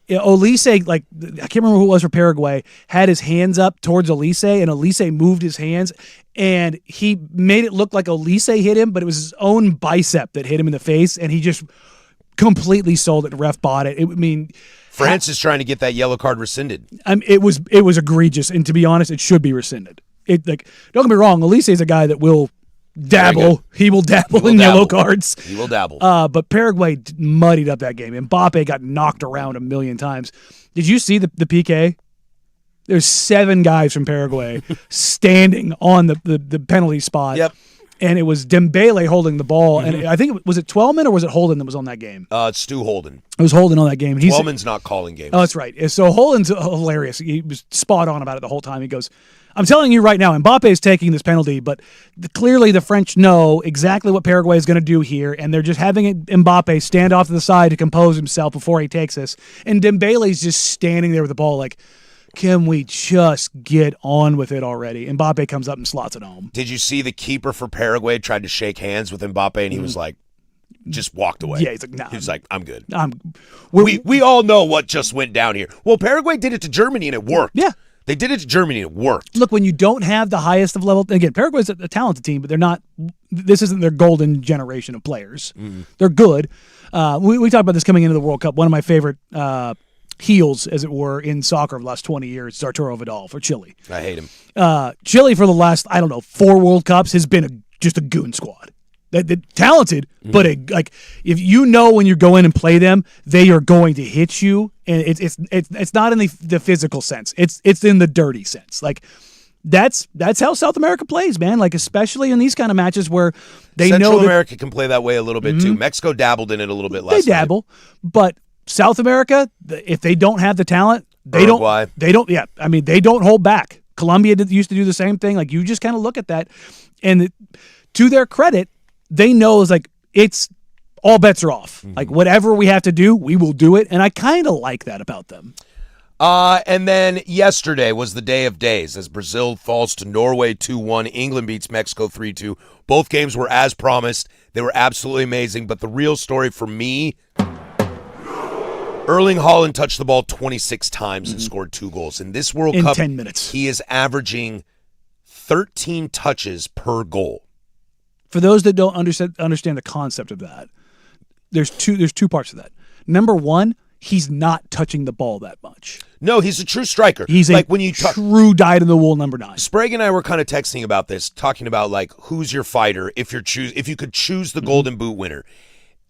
Elise, like I can't remember who it was for Paraguay, had his hands up towards Elise, and Elise moved his hands, and he made it look like Elise hit him, but it was his own bicep that hit him in the face, and he just completely sold it. The ref bought it. France is trying to get that yellow card rescinded. It was egregious, and to be honest, it should be rescinded. Don't get me wrong, Elise is a guy that will dabble. He will dabble in yellow cards. He will dabble. But Paraguay muddied up that game. Mbappe got knocked around a million times. Did you see the PK? There's 7 guys from Paraguay standing on the penalty spot. Yep. And it was Dembele holding the ball. Mm-hmm. And I think, was it Twellman or was it Holden that was on that game? It's Stu Holden. It was Holden on that game. Twellman's not calling games. Oh, that's right. So Holden's hilarious. He was spot on about it the whole time. He goes, I'm telling you right now, Mbappe is taking this penalty, but clearly the French know exactly what Paraguay is going to do here, and they're just having Mbappe stand off to the side to compose himself before he takes this. And Dembele's just standing there with the ball like, can we just get on with it already? Mbappe comes up and slots it home. Did you see the keeper for Paraguay tried to shake hands with Mbappe, and he was like, just walked away. Yeah, he's like, nah. He was like, I'm good. We all know what just went down here. Well, Paraguay did it to Germany, and it worked. Yeah. They did it to Germany, and it worked. Look, when you don't have the highest of level, again, Paraguay's a talented team, but they're not. This isn't their golden generation of players. Mm-hmm. They're good. We talked about this coming into the World Cup. One of my favorite heels, as it were, in soccer of the last 20 years is Arturo Vidal for Chile. I hate him. Chile for the last, 4 World Cups has been just a goon squad. They're talented, but if you know when you go in and play them, they are going to hit you, and it's not in the physical sense. It's in the dirty sense. Like that's how South America plays, man. Like especially in these kind of matches where they Central know America can play that way a little bit too. Mexico dabbled in it a little bit last They dabble, but South America, if they don't have the talent, Uruguay. They don't. Yeah, I mean they don't hold back. Colombia used to do the same thing. Like you just kind of look at that, and to their credit, they know it's all bets are off. Mm-hmm. Like whatever we have to do, we will do it, and I kind of like that about them. And then yesterday was the day of days as Brazil falls to Norway 2-1. England beats Mexico 3-2. Both games were as promised. They were absolutely amazing. But the real story for me, Erling Haaland touched the ball 26 times and scored 2 goals. In this World Cup, 10 minutes. He is averaging 13 touches per goal. For those that don't understand the concept of that, there's two parts of that. Number one, he's not touching the ball that much. No, he's a true striker. He's like a when you true dyed-in-the-wool number 9. Sprague and I were kind of texting about this, talking about like who's your fighter if you could choose the Golden Boot winner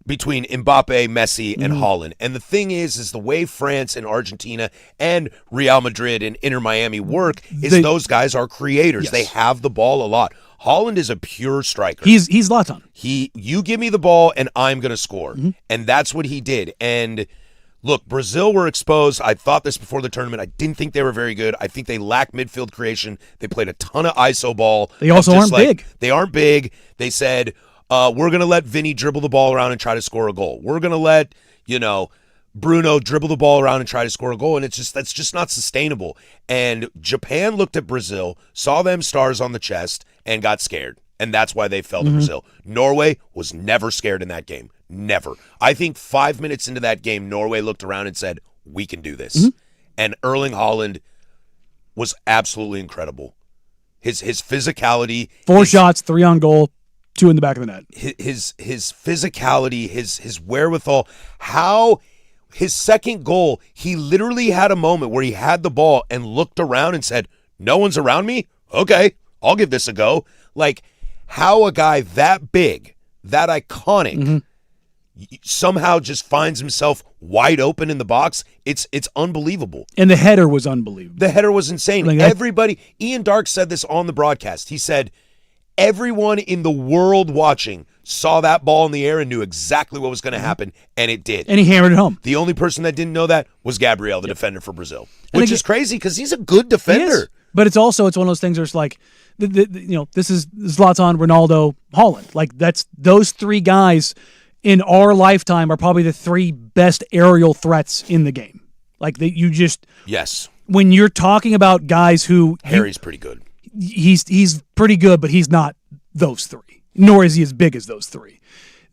between Mbappe, Messi, and Haaland. And the thing is the way France and Argentina and Real Madrid and Inter Miami work is those guys are creators. Yes. They have the ball a lot. Haaland is a pure striker. He's Zlatan. You give me the ball and I'm going to score. And that's what he did. And look, Brazil were exposed. I thought this before the tournament. I didn't think they were very good. I think they lack midfield creation. They played a ton of ISO ball. They also aren't big. They aren't big. They said, we're going to let Vinny dribble the ball around and try to score a goal. We're going to let, Bruno dribble the ball around and try to score a goal. And that's just not sustainable. And Japan looked at Brazil, saw them stars on the chest, and got scared. And that's why they fell to Brazil. Norway was never scared in that game. Never. I think 5 minutes into that game, Norway looked around and said, we can do this. And Erling Haaland was absolutely incredible. His physicality. 4 shots, 3 on goal, 2 in the back of the net. His physicality, his wherewithal, how his second goal, he literally had a moment where he had the ball and looked around and said, no one's around me? Okay, I'll give this a go. Like, how a guy that big, that iconic, somehow just finds himself wide open in the box. It's unbelievable. And the header was unbelievable. The header was insane. Like, everybody, Ian Dark said this on the broadcast. He said, everyone in the world watching saw that ball in the air and knew exactly what was going to happen, and it did. And he hammered it home. The only person that didn't know that was Gabriel, the defender for Brazil, which is crazy because he's a good defender. But it's one of those things where it's like, this is Zlatan, Ronaldo, Haaland. Like, that's those 3 guys in our lifetime are probably the 3 best aerial threats in the game. Like, Yes. When you're talking about guys who Harry's pretty good. He's pretty good, but he's not those 3. Nor is he as big as those 3.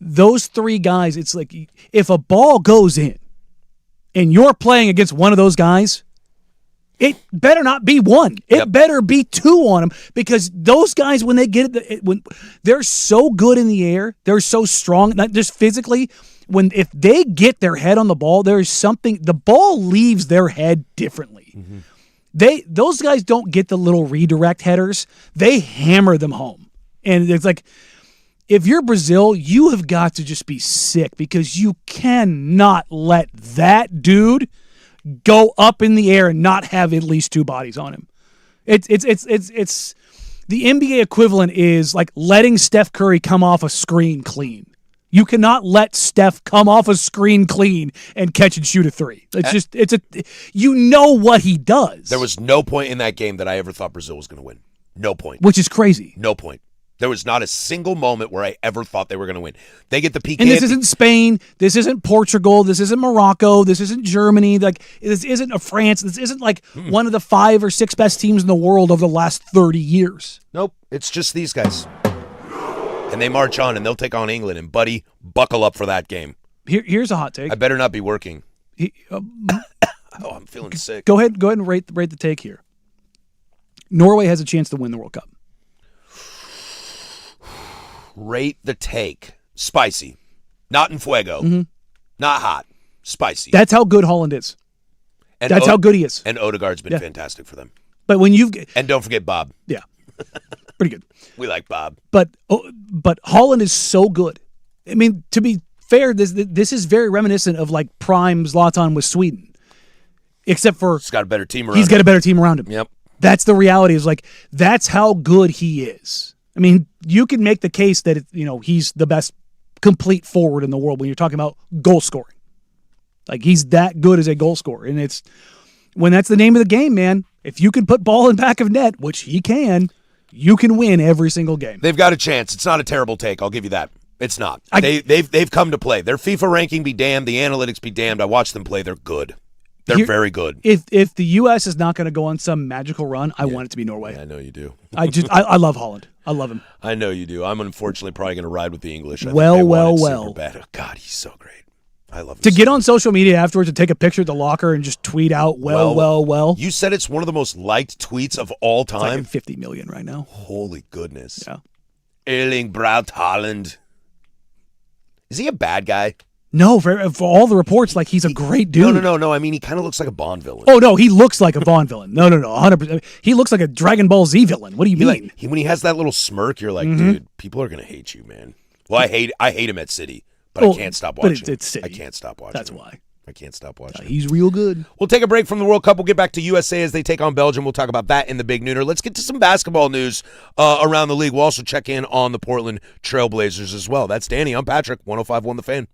Those 3 guys, it's like if a ball goes in and you're playing against one of those guys, it better not be 1. It better be 2 on them, because those guys, when they get it, when they're so good in the air, they're so strong, not just physically. If they get their head on the ball, there's something. The ball leaves their head differently. Those guys don't get the little redirect headers. They hammer them home, and it's like, if you're Brazil, you have got to just be sick, because you cannot let that dude go up in the air and not have at least 2 bodies on him. It's the NBA equivalent is like letting Steph Curry come off a screen clean. You cannot let Steph come off a screen clean and catch and shoot a 3. You know what he does. There was no point in that game that I ever thought Brazil was going to win. No point. Which is crazy. No point. There was not a single moment where I ever thought they were going to win. They get the PK. And this isn't Spain. This isn't Portugal. This isn't Morocco. This isn't Germany. Like, this isn't a France. This isn't like one of the 5 or 6 best teams in the world over the last 30 years. Nope. It's just these guys. And they march on, and they'll take on England. And, buddy, buckle up for that game. Here's a hot take. I better not be working. I'm feeling sick. Go ahead and rate the take here. Norway has a chance to win the World Cup. Rate the take. Spicy. Not en fuego. Not hot. Spicy. That's how good Haaland is. And That's how good he is. And Odegaard's been fantastic for them. But And don't forget Bob. Yeah. Pretty good. We like Bob. But Haaland is so good. I mean, to be fair, this is very reminiscent of like prime Zlatan with Sweden. Except for He's got a better team around him. He's got a better team around him. Yep. That's the reality, is like, that's how good he is. I mean, you can make the case that he's the best complete forward in the world when you're talking about goal scoring. Like, he's that good as a goal scorer. And it's when that's the name of the game, man. If you can put ball in back of net, which he can, you can win every single game. They've got a chance. It's not a terrible take. I'll give you that. It's not. They've come to play. Their FIFA ranking be damned. The analytics be damned. I watched them play. They're good. They're very good. If the U.S. is not going to go on some magical run, I want it to be Norway. Yeah, I know you do. I love Haaland. I love him. I know you do. I'm unfortunately probably going to ride with the English. Well. Super bad. Oh, God, he's so great. I love him. To get on social media afterwards and take a picture at the locker and just tweet out, well. You said it's one of the most liked tweets of all time. It's like 50 million right now. Holy goodness. Yeah. Erling Braut Haaland. Is he a bad guy? No, for all the reports, like he's a great dude. No. I mean, he kind of looks like a Bond villain. Oh no, he looks like a Bond villain. No, 100%. He looks like a Dragon Ball Z villain. What do you mean? When he has that little smirk, you're like, dude, people are gonna hate you, man. Well, I hate him at City, but I can't stop watching. But it's City. I can't stop watching. That's him. why. I can't stop watching. He's real good. We'll take a break from the World Cup. We'll get back to USA as they take on Belgium. We'll talk about that in the Big Nooner. Let's get to some basketball news around the league. We'll also check in on the Portland Trailblazers as well. That's Danny. I'm Patrick. 105.1 The Fan.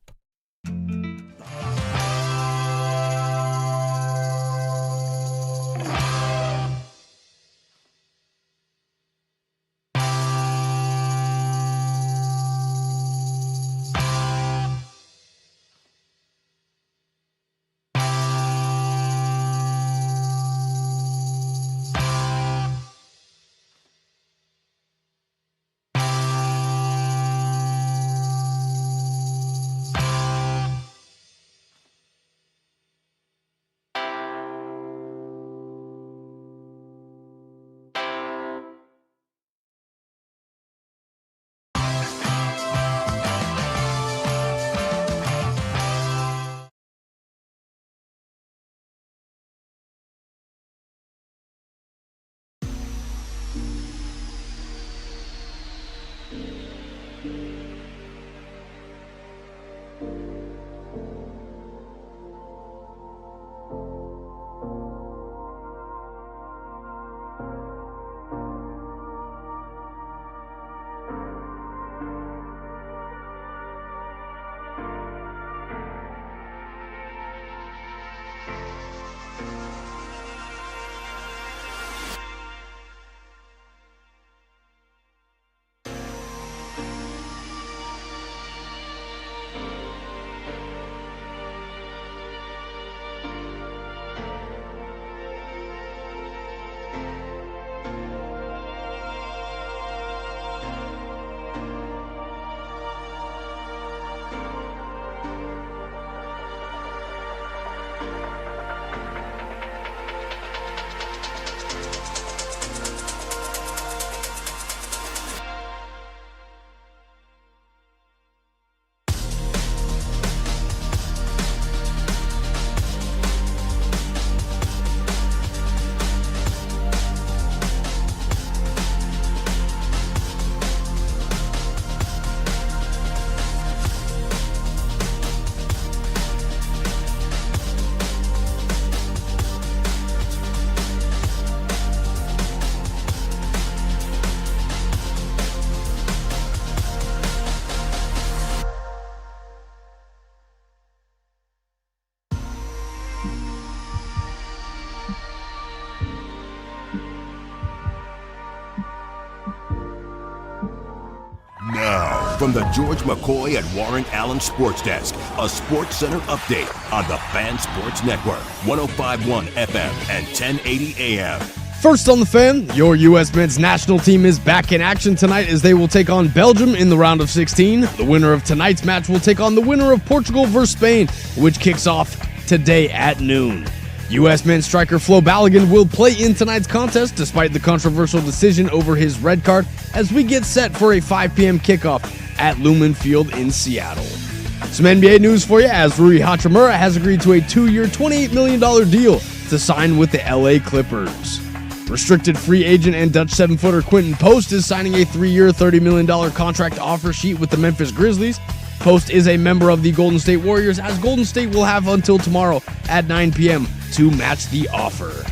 Now, from the George McCoy and Warren Allen Sports Desk, a Sports Center update on the Fan Sports Network, 105.1 FM and 1080 AM. First on the Fan, your U.S. men's national team is back in action tonight as they will take on Belgium in the round of 16. The winner of tonight's match will take on the winner of Portugal versus Spain, which kicks off today at noon. U.S. men's striker Flo Balogun will play in tonight's contest despite the controversial decision over his red card as we get set for a 5 p.m. kickoff at Lumen Field in Seattle. Some NBA news for you as Rui Hachimura has agreed to a 2-year, $28 million deal to sign with the LA Clippers. Restricted free agent and Dutch 7-footer Quentin Post is signing a 3-year, $30 million contract offer sheet with the Memphis Grizzlies. Post is a member of the Golden State Warriors, as Golden State will have until tomorrow at 9 p.m. to match the offer.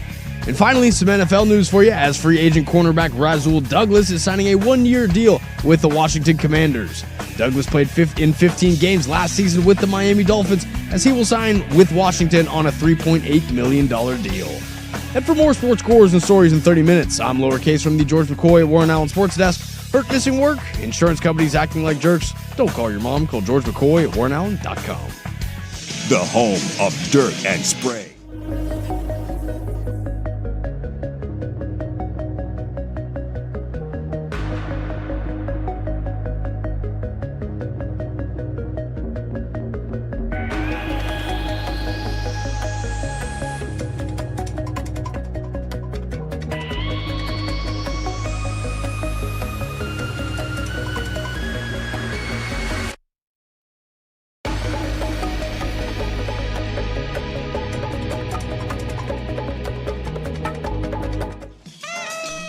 And finally, some NFL news for you as free agent cornerback Rasul Douglas is signing a 1-year deal with the Washington Commanders. Douglas played in 15 games last season with the Miami Dolphins, as he will sign with Washington on a $3.8 million deal. And for more sports scores and stories in 30 minutes, I'm lowercase from the George McCoy at Warren Allen Sports Desk. Hurt, missing work? Insurance companies acting like jerks? Don't call your mom. Call George McCoy at WarrenAllen.com. The home of dirt and spray.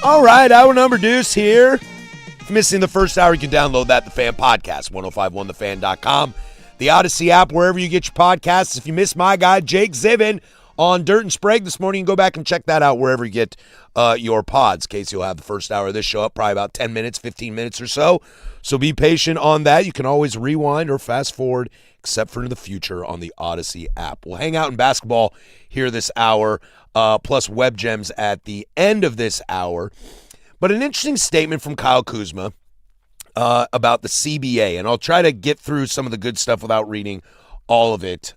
All right, hour number deuce here. If you're missing the first hour, you can download that, The Fan Podcast, 1051thefan.com, the Odyssey app, wherever you get your podcasts. If you miss my guy, Jake Zivin, on Dirt and Sprague this morning, you can go back and check that out wherever you get your pods. Casey will have the first hour of this show up, probably about 10 minutes, 15 minutes or so. So be patient on that. You can always rewind or fast forward, except for in the future on the Odyssey app. We'll hang out in basketball here this hour, plus web gems at the end of this hour. But an interesting statement from Kyle Kuzma about the CBA, and I'll try to get through some of the good stuff without reading all of it.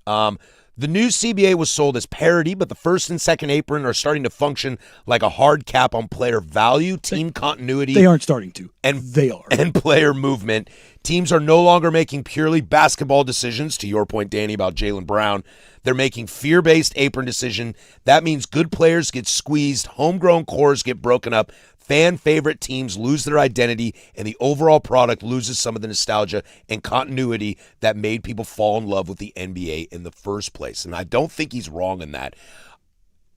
The new CBA was sold as parity, but the first and second apron are starting to function like a hard cap on player value, team continuity. They aren't starting to. And they are. And player movement. Teams are no longer making purely basketball decisions, to your point, Danny, about Jaylen Brown. They're making fear-based apron decision. That means good players get squeezed, homegrown cores get broken up, fan-favorite teams lose their identity, and the overall product loses some of the nostalgia and continuity that made people fall in love with the NBA in the first place. And I don't think he's wrong in that.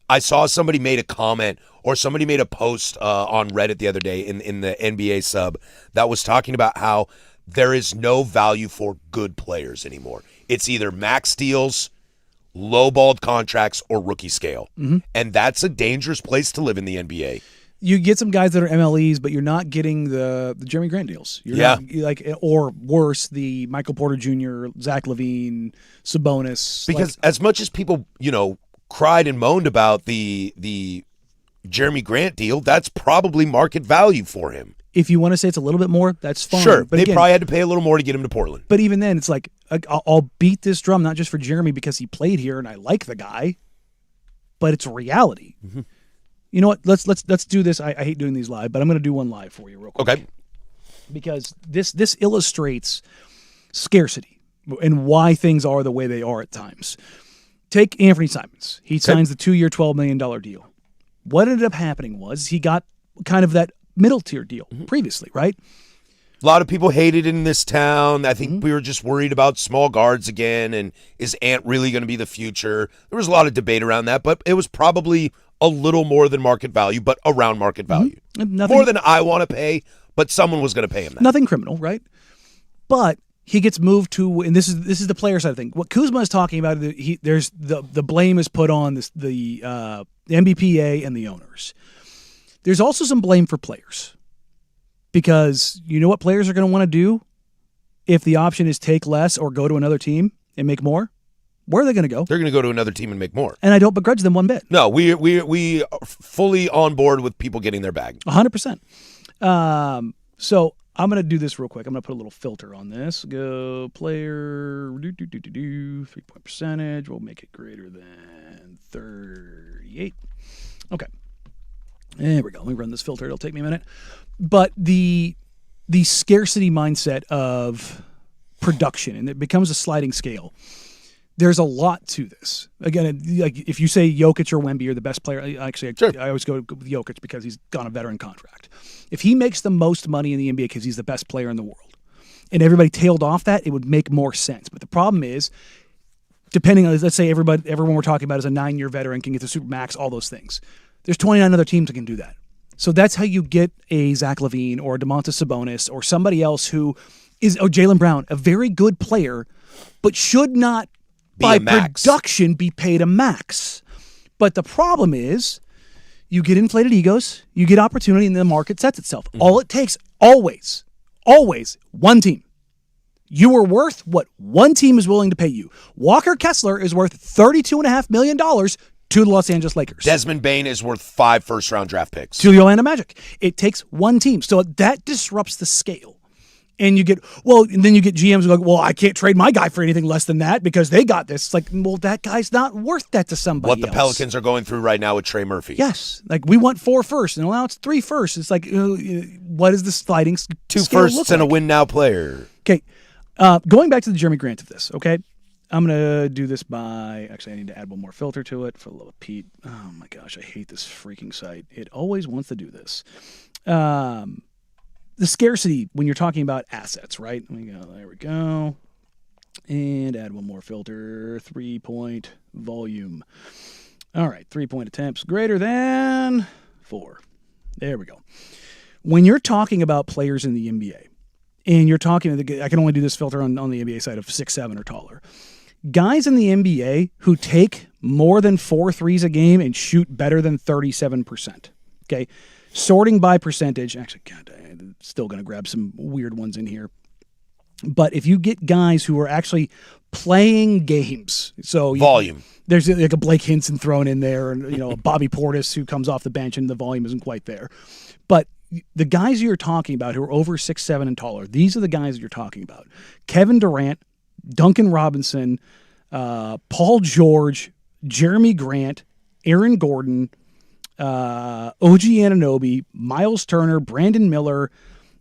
I saw somebody made a comment or somebody made a post on Reddit the other day in the NBA sub that was talking about how there is no value for good players anymore. It's either max deals, low-balled contracts, or rookie scale. Mm-hmm. And that's a dangerous place to live in the NBA. You get some guys that are MLEs, but you're not getting the Jeremy Grant deals. You're not, or worse, the Michael Porter Jr., Zach LaVine, Sabonis. Because as much as people, cried and moaned about the Jeremy Grant deal, that's probably market value for him. If you want to say it's a little bit more, that's fine. Sure, but they again, probably had to pay a little more to get him to Portland. But even then, it's like, I'll beat this drum, not just for Jeremy because he played here and I like the guy, but it's a reality. Mm-hmm. You know what? Let's do this. I hate doing these live, but I'm going to do one live for you real quick. Okay. Because this illustrates scarcity and why things are the way they are at times. Take Anthony Simons. He signs the 2-year, $12 million deal. What ended up happening was he got kind of that middle tier deal previously, right? A lot of people hated it in this town. I think we were just worried about small guards again, and is Ant really going to be the future? There was a lot of debate around that, but it was probably a little more than market value, but around market value. More than I want to pay, but someone was going to pay him that. Nothing criminal, right? But he gets moved to, and this is the player side of things. What Kuzma is talking about, there's the blame is put on the NBPA and the owners. There's also some blame for players, because you know what players are going to want to do if the option is take less or go to another team and make more? Where are they going to go? They're going to go to another team and make more. And I don't begrudge them one bit. No, we are fully on board with people getting their bag. 100%. So I'm going to do this real quick. I'm going to put a little filter on this. Go player, 3-point percentage. We'll make it greater than 38. Okay. There we go. Let me run this filter. It'll take me a minute. But the scarcity mindset of production, and it becomes a sliding scale. There's a lot to this. Again, like if you say Jokic or Wemby are the best player, actually, sure. I always go with Jokic because he's got a veteran contract. If he makes the most money in the NBA because he's the best player in the world, and everybody tailed off that, it would make more sense. But the problem is, depending on, let's say everyone we're talking about is a 9-year veteran, can get the Supermax, all those things. There's 29 other teams that can do that. So that's how you get a Zach LaVine or a Domantas Sabonis or somebody else who is, Jaylen Brown, a very good player, but should not by production be paid a max. But the problem is you get inflated egos, you get opportunity, and the market sets itself. Mm-hmm. All it takes, always, one team. You are worth what one team is willing to pay you. Walker Kessler is worth $32.5 million to the Los Angeles Lakers. Desmond Bane is worth 5 first-round draft picks. To the Orlando Magic. It takes one team. So that disrupts the scale. And you get, and then you get GMs who are like, well, I can't trade my guy for anything less than that because they got this. It's like, well, that guy's not worth that to somebody else. What the Pelicans are going through right now with Trey Murphy. Yes. Like, we want 4 firsts, and now it's 3 firsts. It's like, what is the sliding 2 scale firsts look and like? a win-now player. Okay. Going back to the Jeremy Grant of this, okay? I'm going to do this by, actually, I need to add one more filter to it for the love of Pete. Oh, my gosh, I hate this freaking site. It always wants to do this. The scarcity when you're talking about assets, right? There we go. And add one more filter, 3-point volume. All right, 3-point attempts greater than 4. There we go. When you're talking about players in the NBA, and you're talking, I can only do this filter on the NBA side of 6'7" or taller. Guys in the NBA who take more than 4 threes a game and shoot better than 37%. Okay, sorting by percentage. Actually, God, I'm still going to grab some weird ones in here. But if you get guys who are actually playing games, so Volume. There's like a Blake Hinson thrown in there, and a Bobby Portis who comes off the bench and the volume isn't quite there. But the guys you're talking about who are over 6'7" and taller, these are the guys you're talking about. Kevin Durant, Duncan Robinson, Paul George, Jeremy Grant, Aaron Gordon, OG Anunoby, Miles Turner, Brandon Miller,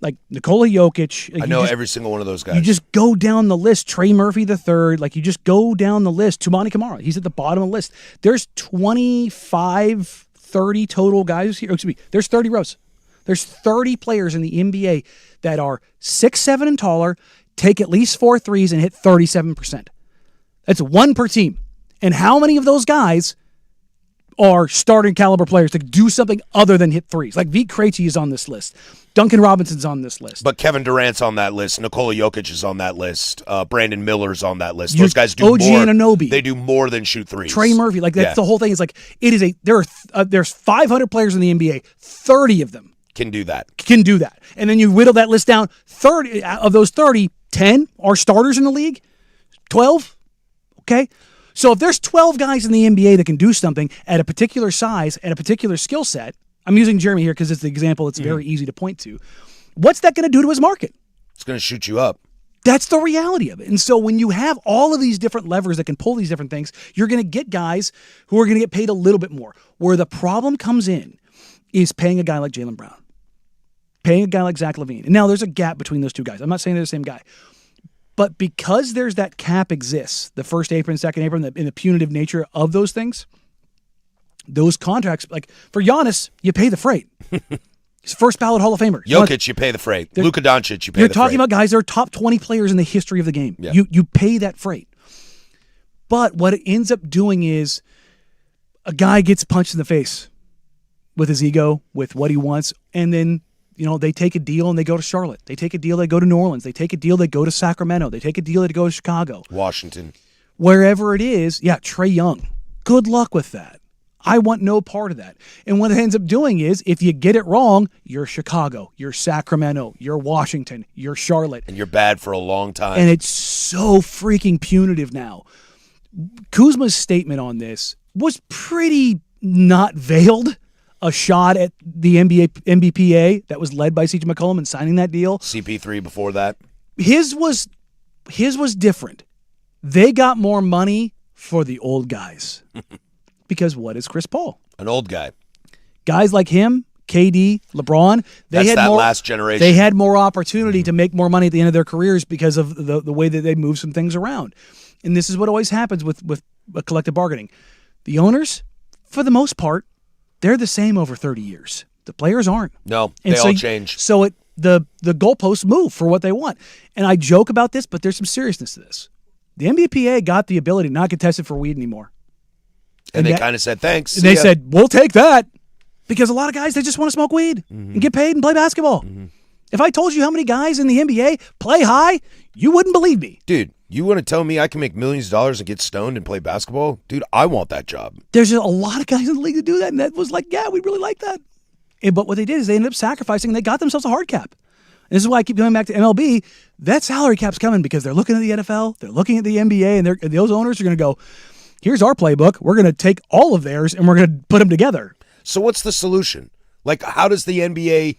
like Nikola Jokic. Like I know every single one of those guys. You just go down the list. Trey Murphy III. Like you just go down the list. Tumani Kamara. He's at the bottom of the list. There's 25, 30 total guys here. Excuse me. There's 30 rows. There's 30 players in the NBA that are 6'7" and taller, take at least 4 threes, and hit 37%. That's one per team. And how many of those guys are starting caliber players to do something other than hit threes? Like Vit Krejci is on this list. Duncan Robinson's on this list. But Kevin Durant's on that list. Nikola Jokic is on that list. Brandon Miller's on that list. Those guys do OG more. Anunoby. They do more than shoot threes. Trey Murphy. Like that's the whole thing. It's like there's 500 players in the NBA. 30 of them Can do that. can do that. And then you whittle that list down. 30 of those 30, 10 are starters in the league. 12. Okay. So if there's 12 guys in the NBA that can do something at a particular size and a particular skill set, I'm using Jeremy here because it's the example that's very easy to point to. What's that going to do to his market? It's going to shoot you up. That's the reality of it. And so when you have all of these different levers that can pull these different things, you're going to get guys who are going to get paid a little bit more. Where the problem comes in is paying a guy like Jaylen Brown, paying a guy like Zach LaVine. And now there's a gap between those two guys. I'm not saying they're the same guy. But because there's that cap exists, the first apron, second apron, in the punitive nature of those things, those contracts, like for Giannis, you pay the freight. He's first ballot Hall of Famer. Jokic, you pay the freight. Luka Doncic, you pay the freight. You're talking about guys that are top 20 players in the history of the game. Yeah. You pay that freight. But what it ends up doing is a guy gets punched in the face with his ego, with what he wants, and then they take a deal and they go to Charlotte. They take a deal, they go to New Orleans. They take a deal, they go to Sacramento. They take a deal, they go to Chicago. Washington. Wherever it is, Trae Young. Good luck with that. I want no part of that. And what it ends up doing is, if you get it wrong, you're Chicago, you're Sacramento, you're Washington, you're Charlotte. And you're bad for a long time. And it's so freaking punitive now. Kuzma's statement on this was pretty not veiled. A shot at the NBPA that was led by CJ McCollum and signing that deal. CP3 before that. His was different. They got more money for the old guys. Because what is Chris Paul? An old guy. Guys like him, KD, LeBron, That's that last generation. They had more opportunity to make more money at the end of their careers because of the way that they move some things around. And this is what always happens with collective bargaining. The owners, for the most part, they're the same over 30 years. The players aren't. No, they all change. So the goalposts move for what they want. And I joke about this, but there's some seriousness to this. The NBPA got the ability to not get tested for weed anymore. And they kind of said, thanks. And they said, we'll take that. Because a lot of guys, they just want to smoke weed and get paid and play basketball. If I told you how many guys in the NBA play high, you wouldn't believe me. Dude, you want to tell me I can make millions of dollars and get stoned and play basketball? Dude, I want that job. There's a lot of guys in the league that do that, and that was like, yeah, we really like that. But what they did is they ended up sacrificing, and they got themselves a hard cap. And this is why I keep going back to MLB. That salary cap's coming because they're looking at the NFL, they're looking at the NBA, and those owners are going to go, here's our playbook. We're going to take all of theirs, and we're going to put them together. So what's the solution? Like, how does the NBA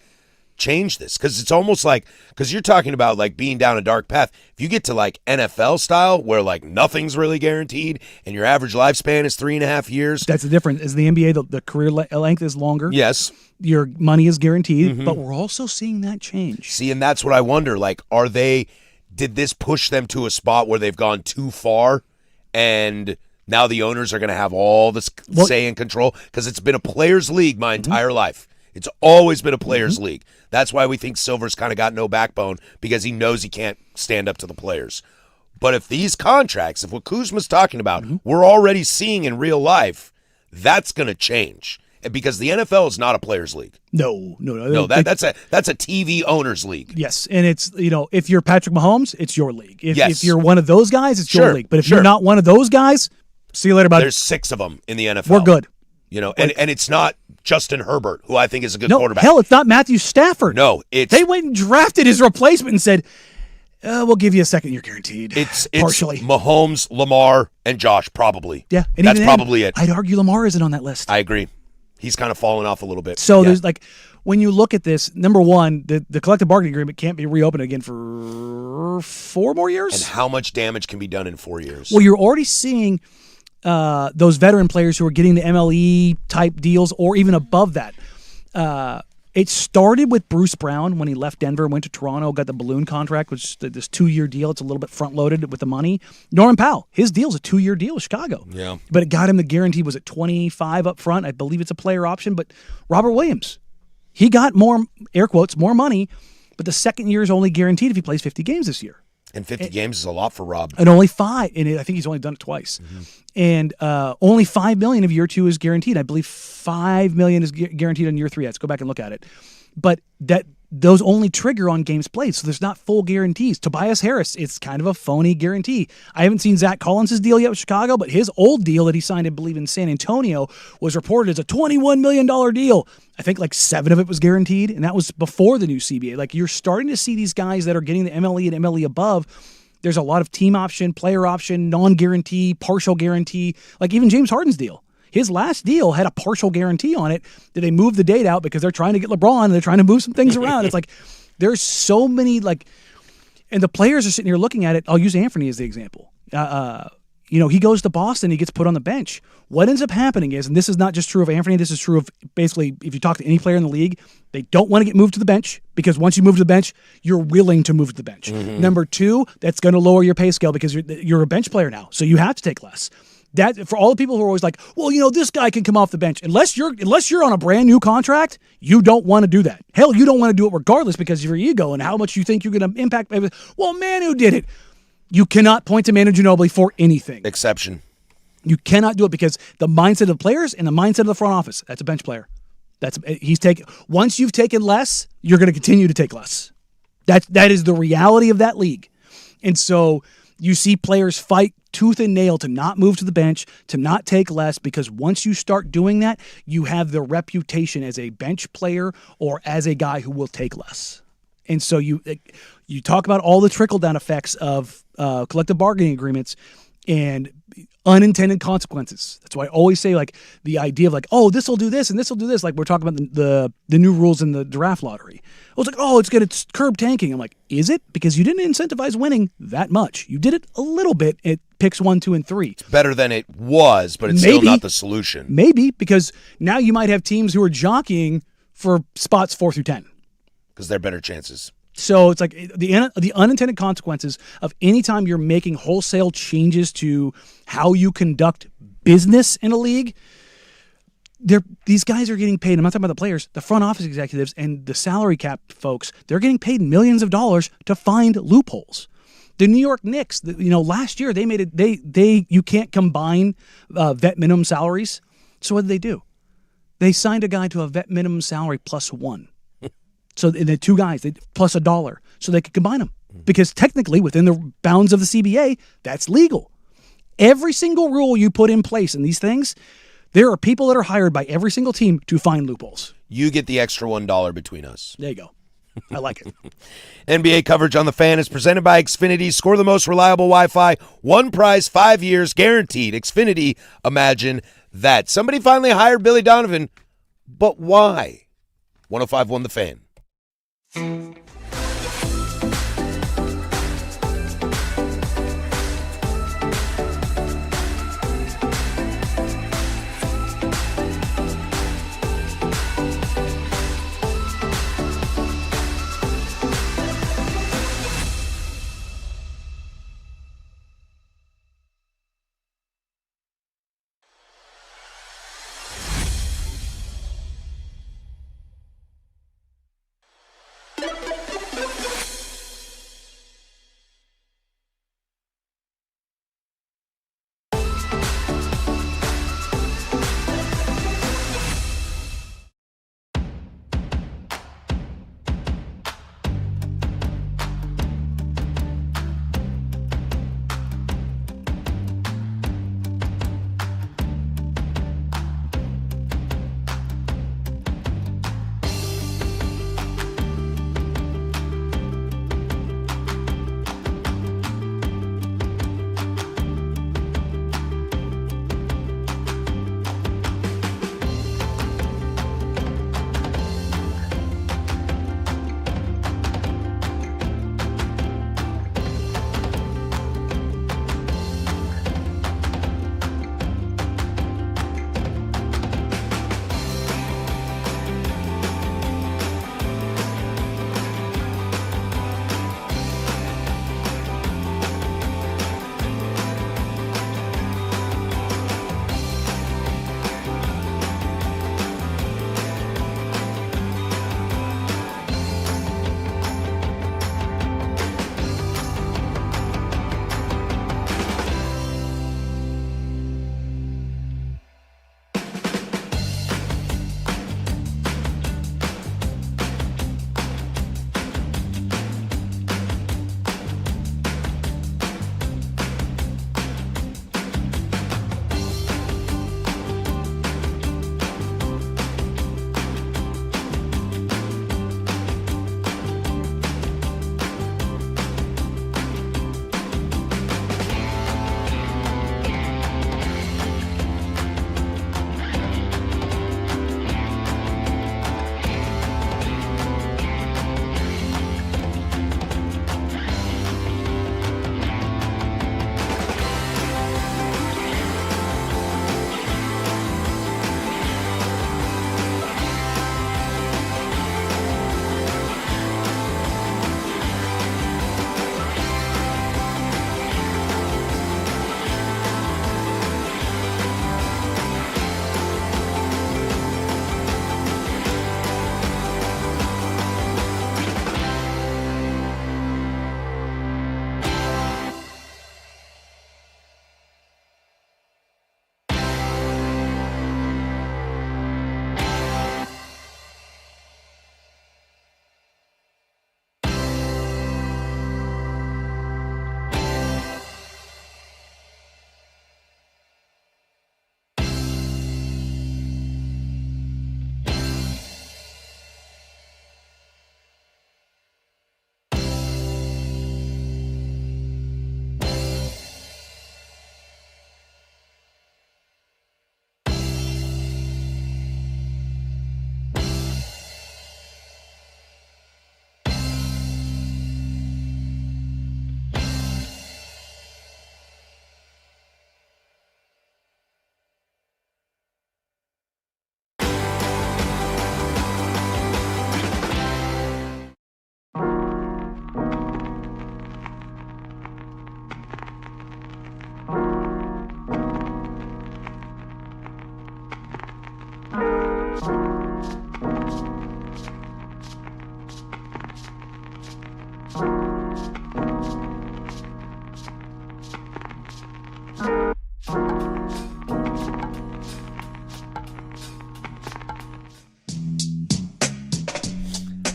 change this? Because it's almost like, because you're talking about like being down a dark path. If you get to like NFL style where like nothing's really guaranteed and your average lifespan is 3.5 years. That's the difference. Is the NBA, the career length is longer. Yes. Your money is guaranteed, but we're also seeing that change. See, and that's what I wonder. Like, did this push them to a spot where they've gone too far and now the owners are going to have all this say and control? Because it's been a players' league my entire life. It's always been a players' league. That's why we think Silver's kind of got no backbone, because he knows he can't stand up to the players. But if these contracts, if what Kuzma's talking about, we're already seeing in real life, that's going to change. because the NFL is not a players' league. No. No, that's a TV owners' league. Yes, and it's, if you're Patrick Mahomes, it's your league. Yes. If you're one of those guys, it's Sure, your league. But if sure. you're not one of those guys, see you later, bud. There's 6 of them in the NFL. We're good. And it's not Justin Herbert, who I think is a good No, quarterback. hell, it's not Matthew Stafford. No, it's They went and drafted his replacement and said, we'll give you a second year guaranteed. it's partially. Mahomes, Lamar, and Josh probably. Yeah, and that's even probably then, it. I'd argue Lamar isn't on that list. I agree. He's kind of fallen off a little bit. So Yeah. there's when you look at this, number one, the collective bargaining agreement can't be reopened again for 4 more years. And how much damage can be done in 4 years? Well, you're already seeing those veteran players who are getting the MLE type deals or even above that. It started with Bruce Brown when he left Denver, went to Toronto, got the balloon contract, which is this 2-year deal. It's a little bit front-loaded with the money. Norman Powell, his deal's a 2-year deal with Chicago. Yeah. But it got him the guarantee, was it 25 up front? I believe it's a player option. But Robert Williams, he got more, air quotes, more money, but the second year is only guaranteed if he plays 50 games this year. And 50 games is a lot for Rob. And only 5, and I think he's only done it twice. Mm-hmm. And only $5 million of year 2 is guaranteed. I believe $5 million is guaranteed on year 3. Let's go back and look at it. But those only trigger on games played, so there's not full guarantees. Tobias Harris, it's kind of a phony guarantee. I haven't seen Zach Collins' deal yet with Chicago, but his old deal that he signed, I believe, in San Antonio was reported as a $21 million deal. I think 7 of it was guaranteed, and that was before the new CBA. You're starting to see these guys that are getting the MLE and MLE above. There's a lot of team option, player option, non-guarantee, partial guarantee, even James Harden's deal. His last deal had a partial guarantee on it that they moved the date out because they're trying to get LeBron and they're trying to move some things around. It's there's so many, and the players are sitting here looking at it. I'll use Anthony as the example. He goes to Boston, he gets put on the bench. What ends up happening is, and this is not just true of Anthony, this is true of basically if you talk to any player in the league, they don't want to get moved to the bench because once you move to the bench, you're willing to move to the bench. Mm-hmm. Number 2, that's going to lower your pay scale because you're a bench player now, so you have to take less. That for all the people who are always like, well, this guy can come off the bench. Unless you're on a brand new contract, you don't want to do that. Hell, you don't want to do it regardless because of your ego and how much you think you're going to impact. Well, Manu did it. You cannot point to Manu Ginobili for anything. Exception. You cannot do it because the mindset of the players and the mindset of the front office. That's a bench player. Once you've taken less, you're going to continue to take less. That is the reality of that league. And so you see players fight tooth and nail to not move to the bench, to not take less, because once you start doing that, you have the reputation as a bench player or as a guy who will take less. And so you talk about all the trickle-down effects of collective bargaining agreements and unintended consequences. That's why I always say the idea of this will do this and this will do this. We're talking about the new rules in the draft lottery. It's going to curb tanking. I'm like, is it? Because you didn't incentivize winning that much. You did it a little bit at picks 1, 2, and 3. It's better than it was, but it's still not the solution. Maybe, because now you might have teams who are jockeying for spots 4 through 10. Because they're better chances. So it's the unintended consequences of any time you're making wholesale changes to how you conduct business in a league. These guys are getting paid. I'm not talking about the players, the front office executives and the salary cap folks. They're getting paid millions of dollars to find loopholes. The New York Knicks, last year they made it. You can't combine vet minimum salaries. So what did they do? They signed a guy to a vet minimum salary plus 1. So the 2 guys, plus $1, so they could combine them. Because technically, within the bounds of the CBA, that's legal. Every single rule you put in place in these things, there are people that are hired by every single team to find loopholes. You get the extra $1 between us. There you go. I like it. NBA coverage on The Fan is presented by Xfinity. Score the most reliable Wi-Fi. One price, 5 years, guaranteed. Xfinity, imagine that. Somebody finally hired Billy Donovan, but why? 105.1 The Fan.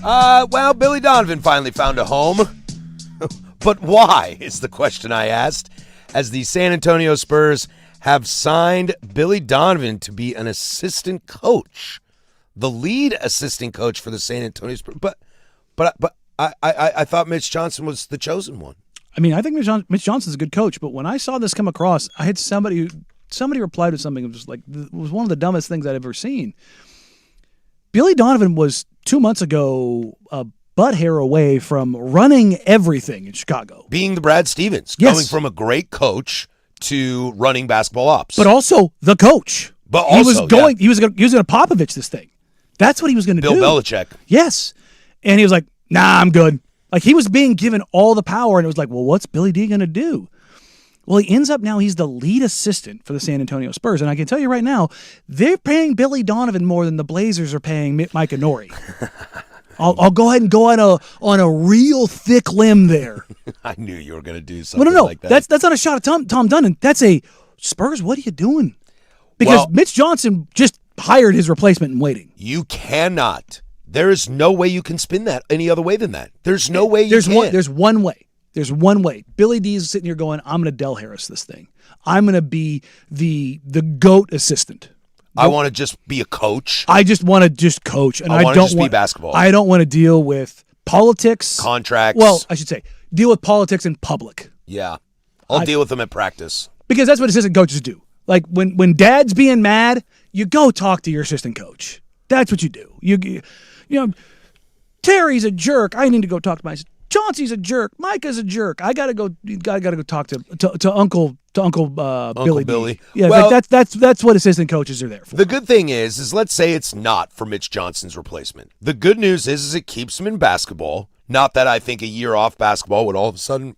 Well, Billy Donovan finally found a home. But why is the question I asked, as the San Antonio Spurs have signed Billy Donovan to be an assistant coach, the lead assistant coach for the San Antonio Spurs. But I thought Mitch Johnson was the chosen one. I mean, I think Mitch Johnson's a good coach, but when I saw this come across, I had somebody replied to something that was like, it was one of the dumbest things I'd ever seen. Billy Donovan was 2 months ago a butt hair away from running everything in Chicago. Being the Brad Stevens, Yes. going from a great coach to running basketball ops. But also the coach. But he also, was going he was going to Popovich this thing. That's what he was going to do. Bill Belichick. Yes. And he was like, "Nah, I'm good." Like, he was being given all the power, and it was like, well, what's Billy D going to do? Well, he ends up now, he's the lead assistant for the San Antonio Spurs. And I can tell you right now, they're paying Billy Donovan more than the Blazers are paying Mike Nori. I'll go ahead and go on a real thick limb there. I knew you were going to do something No. like that. That's not a shot at Tom Dunnan. That's a, Spurs, what are you doing? Because Well- Mitch Johnson just hired his replacement in waiting. You cannot. There is no way you can spin that any other way than that. There's no way you can. There's one way. There's one way. Billy D is sitting here going, I'm going to Del Harris this thing. I'm going to be the GOAT assistant. I want to just be a coach. I just want to just coach, and I I wanna don't just be want basketball. I don't want to deal with politics, Contracts. Well, I should say deal with politics in public, Yeah. I'll deal with them at practice. because that's what assistant coaches do. Like when Dad's being mad, you go talk to your assistant coach. That's what you do. You know, Terry's a jerk. I need to go talk to my. Chauncey's a jerk. Micah's a jerk. I gotta go. Gotta go talk to Uncle Billy. Billy. D. Yeah, Well- like that's what assistant coaches are there for. The good thing is let's say it's not for Mitch Johnson's replacement. The good news is it keeps him in basketball. Not that I think a year off basketball would all of a sudden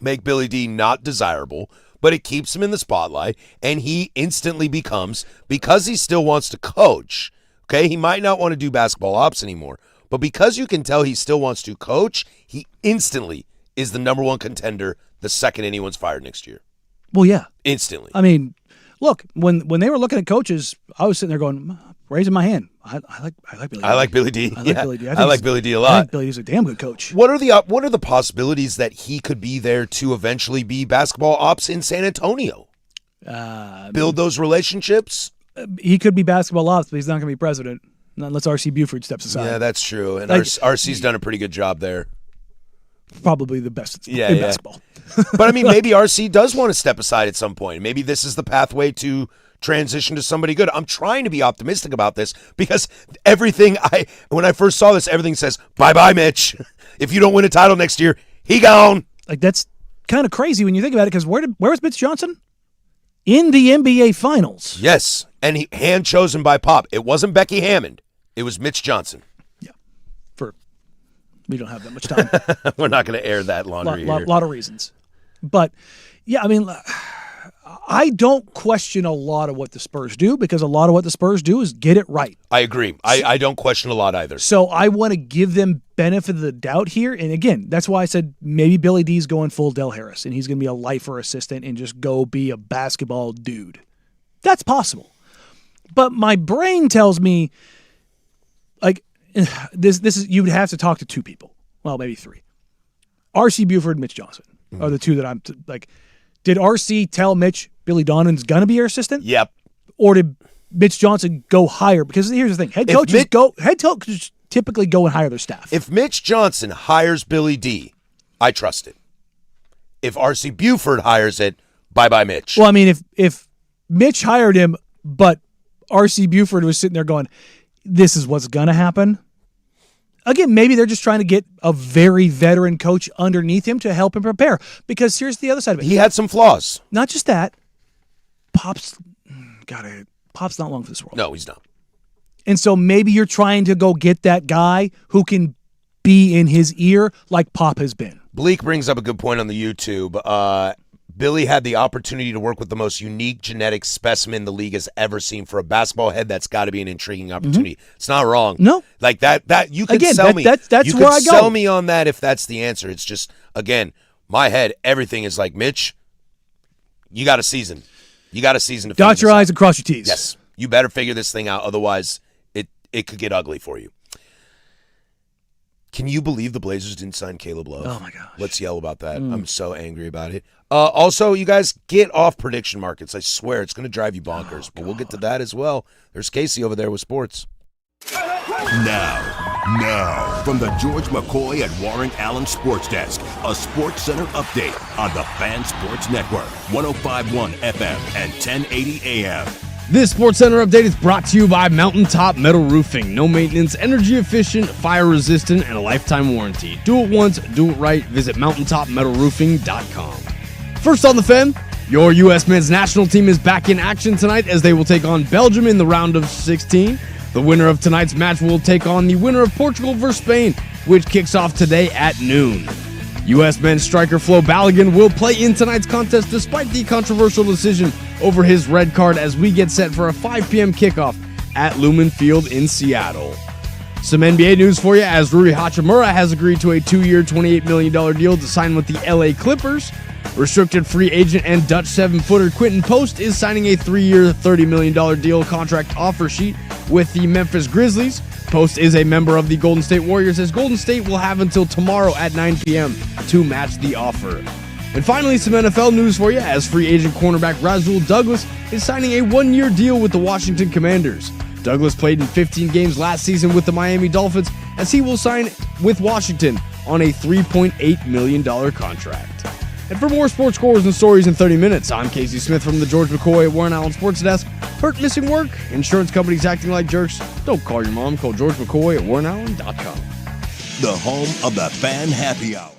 make Billy D not desirable, but it keeps him in the spotlight, and he instantly becomes, because he still wants to coach, okay, he might not want to do basketball ops anymore, but because you can tell he still wants to coach, he instantly is the number one contender the second anyone's fired next year. Well, yeah. Instantly. I mean, look, when they were looking at coaches, I was sitting there going, raising my hand. I like Billy D. I like Billy D. I like Yeah. Billy D. I like Billy D a I lot. think Billy D's a damn good coach. What are the possibilities that he could be there to eventually be basketball ops in San Antonio? Build those relationships? He could be basketball ops, but he's not going to be president unless R.C. Buford steps aside. Yeah, that's true. And Like- RC's done a pretty good job there. Probably the best Yeah, in yeah. basketball. But I mean, maybe RC does want to step aside at some point. Maybe this is the pathway to transition to somebody good. I'm trying to be optimistic about this because when I first saw this, everything says, bye-bye, Mitch. If you don't win a title next year, he gone. Like, that's kind of crazy when you think about it, because where was Mitch Johnson? In the NBA Finals. Yes, and he hand chosen by Pop. It wasn't Becky Hammond. It was Mitch Johnson. Yeah. We don't have that much time. We're not going to air that laundry here. lot of reasons. But, yeah, I mean, I don't question a lot of what the Spurs do, because a lot of what the Spurs do is get it right. I agree. I don't question a lot either. So I want to give them benefit of the doubt here. And again, that's why I said maybe Billy D's going full Del Harris, and he's going to be a lifer assistant and just go be a basketball dude. That's possible. But my brain tells me, like, this is, you would have to talk to two people. Well, maybe three. R.C. Buford and Mitch Johnson are the two that I'm like. Did R.C. tell Mitch Billy Donovan's going to be your assistant? Yep. Or did Mitch Johnson go higher? Because here's the thing: head coaches typically go and hire their staff. If Mitch Johnson hires Billy D, I trust it. If R.C. Buford hires it, bye-bye, Mitch. Well, I mean, if Mitch hired him, but R.C. Buford was sitting there going, "This is what's going to happen." Again, maybe they're just trying to get a very veteran coach underneath him to help him prepare. Because here's the other side of it. He had some flaws. Not just that. Pop's not long for this world. No, he's not. And so maybe you're trying to go get that guy who can be in his ear like Pop has been. Bleak brings up a good point on the YouTube. Billy had the opportunity to work with the most unique genetic specimen the league has ever seen. For a basketball head, that's got to be an intriguing opportunity. It's not wrong. No. Like that you could Again, sell me. that's you where could I go. sell me on that if that's the answer. It's just, again, my head, everything is like, Mitch, you got a season. You got a season to figure Dot your this out. I's and cross your T's. Yes. You better figure this thing out. Otherwise, it could get ugly for you. Can you believe the Blazers didn't sign Caleb Love? Oh, my gosh. Let's yell about that. I'm so angry about it. Also, you guys, get off prediction markets. I swear, it's going to drive you bonkers. But we'll get to that as well. There's Casey over there with sports. Now, from the George McCoy at Warren Allen Sports Desk, a Sports Center update on the Fan Sports Network, 105.1 FM and 1080 AM. This Sports Center update is brought to you by Mountaintop Metal Roofing. No maintenance, energy efficient, fire resistant, and a lifetime warranty. Do it once, do it right. Visit mountaintopmetalroofing.com. First on the Fan, your U.S. men's national team is back in action tonight as they will take on Belgium in the round of 16. The winner of tonight's match will take on the winner of Portugal versus Spain, which kicks off today at noon. U.S. men's striker Flo Balogun will play in tonight's contest despite the controversial decision over his red card as we get set for a 5 p.m. kickoff at Lumen Field in Seattle. Some NBA news for you as Rui Hachimura has agreed to a 2-year, $28 million deal to sign with the LA Clippers. Restricted free agent and Dutch 7-footer Quentin Post is signing a 3-year, $30 million deal contract offer sheet with the Memphis Grizzlies. Post is a member of the Golden State Warriors as Golden State will have until tomorrow at 9 p.m. to match the offer. And finally, some NFL news for you as free agent cornerback Rasul Douglas is signing a 1-year deal with the Washington Commanders. Douglas played in 15 games last season with the Miami Dolphins as he will sign with Washington on a $3.8 million contract. And for more sports scores and stories in 30 minutes, I'm Casey Smith from the George McCoy at Warren Allen Sports Desk. Hurt, missing work? Insurance companies acting like jerks? Don't call your mom. Call George McCoy at warrenallen.com. The home of the Fan Happy Hour.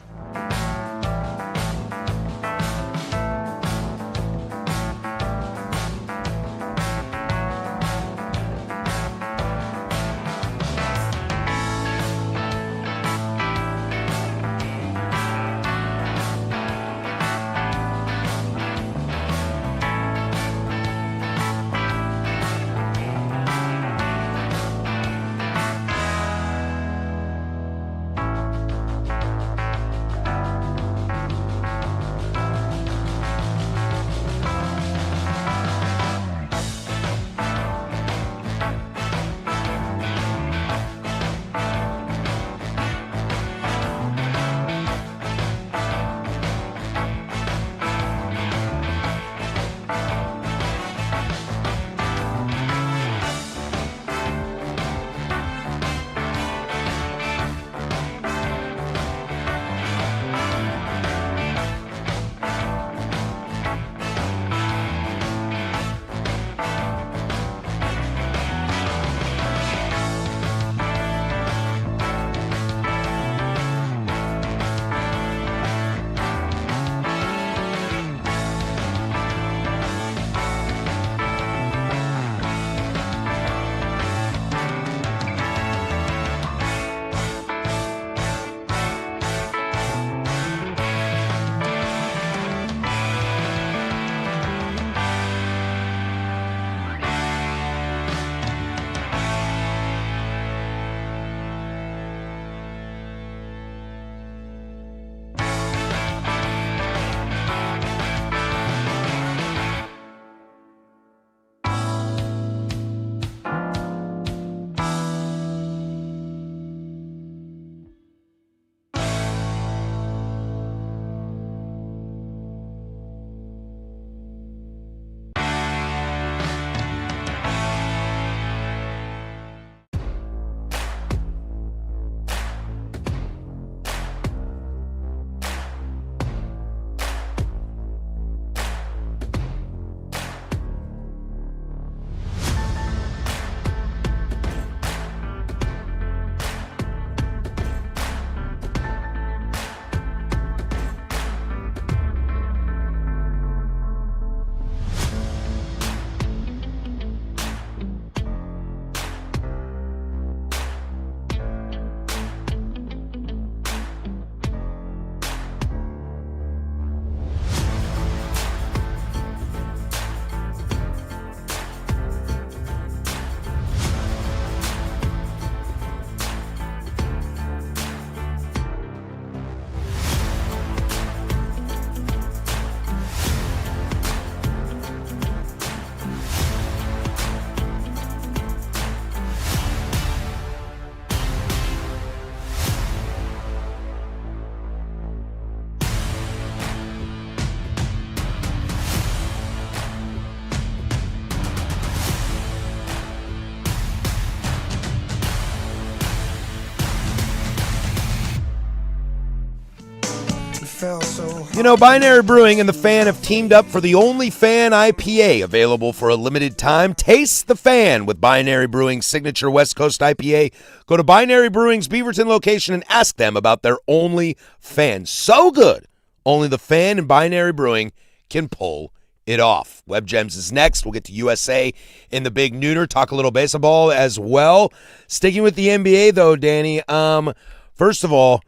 You know, Binary Brewing and The Fan have teamed up for the only Fan IPA available for a limited time. Taste The Fan with Binary Brewing's signature West Coast IPA. Go to Binary Brewing's Beaverton location and ask them about their only Fan. So good, only The Fan and Binary Brewing can pull it off. Web Gems is next. We'll get to USA in the big nooner, talk a little baseball as well. Sticking with the NBA, though, Danny, first of all,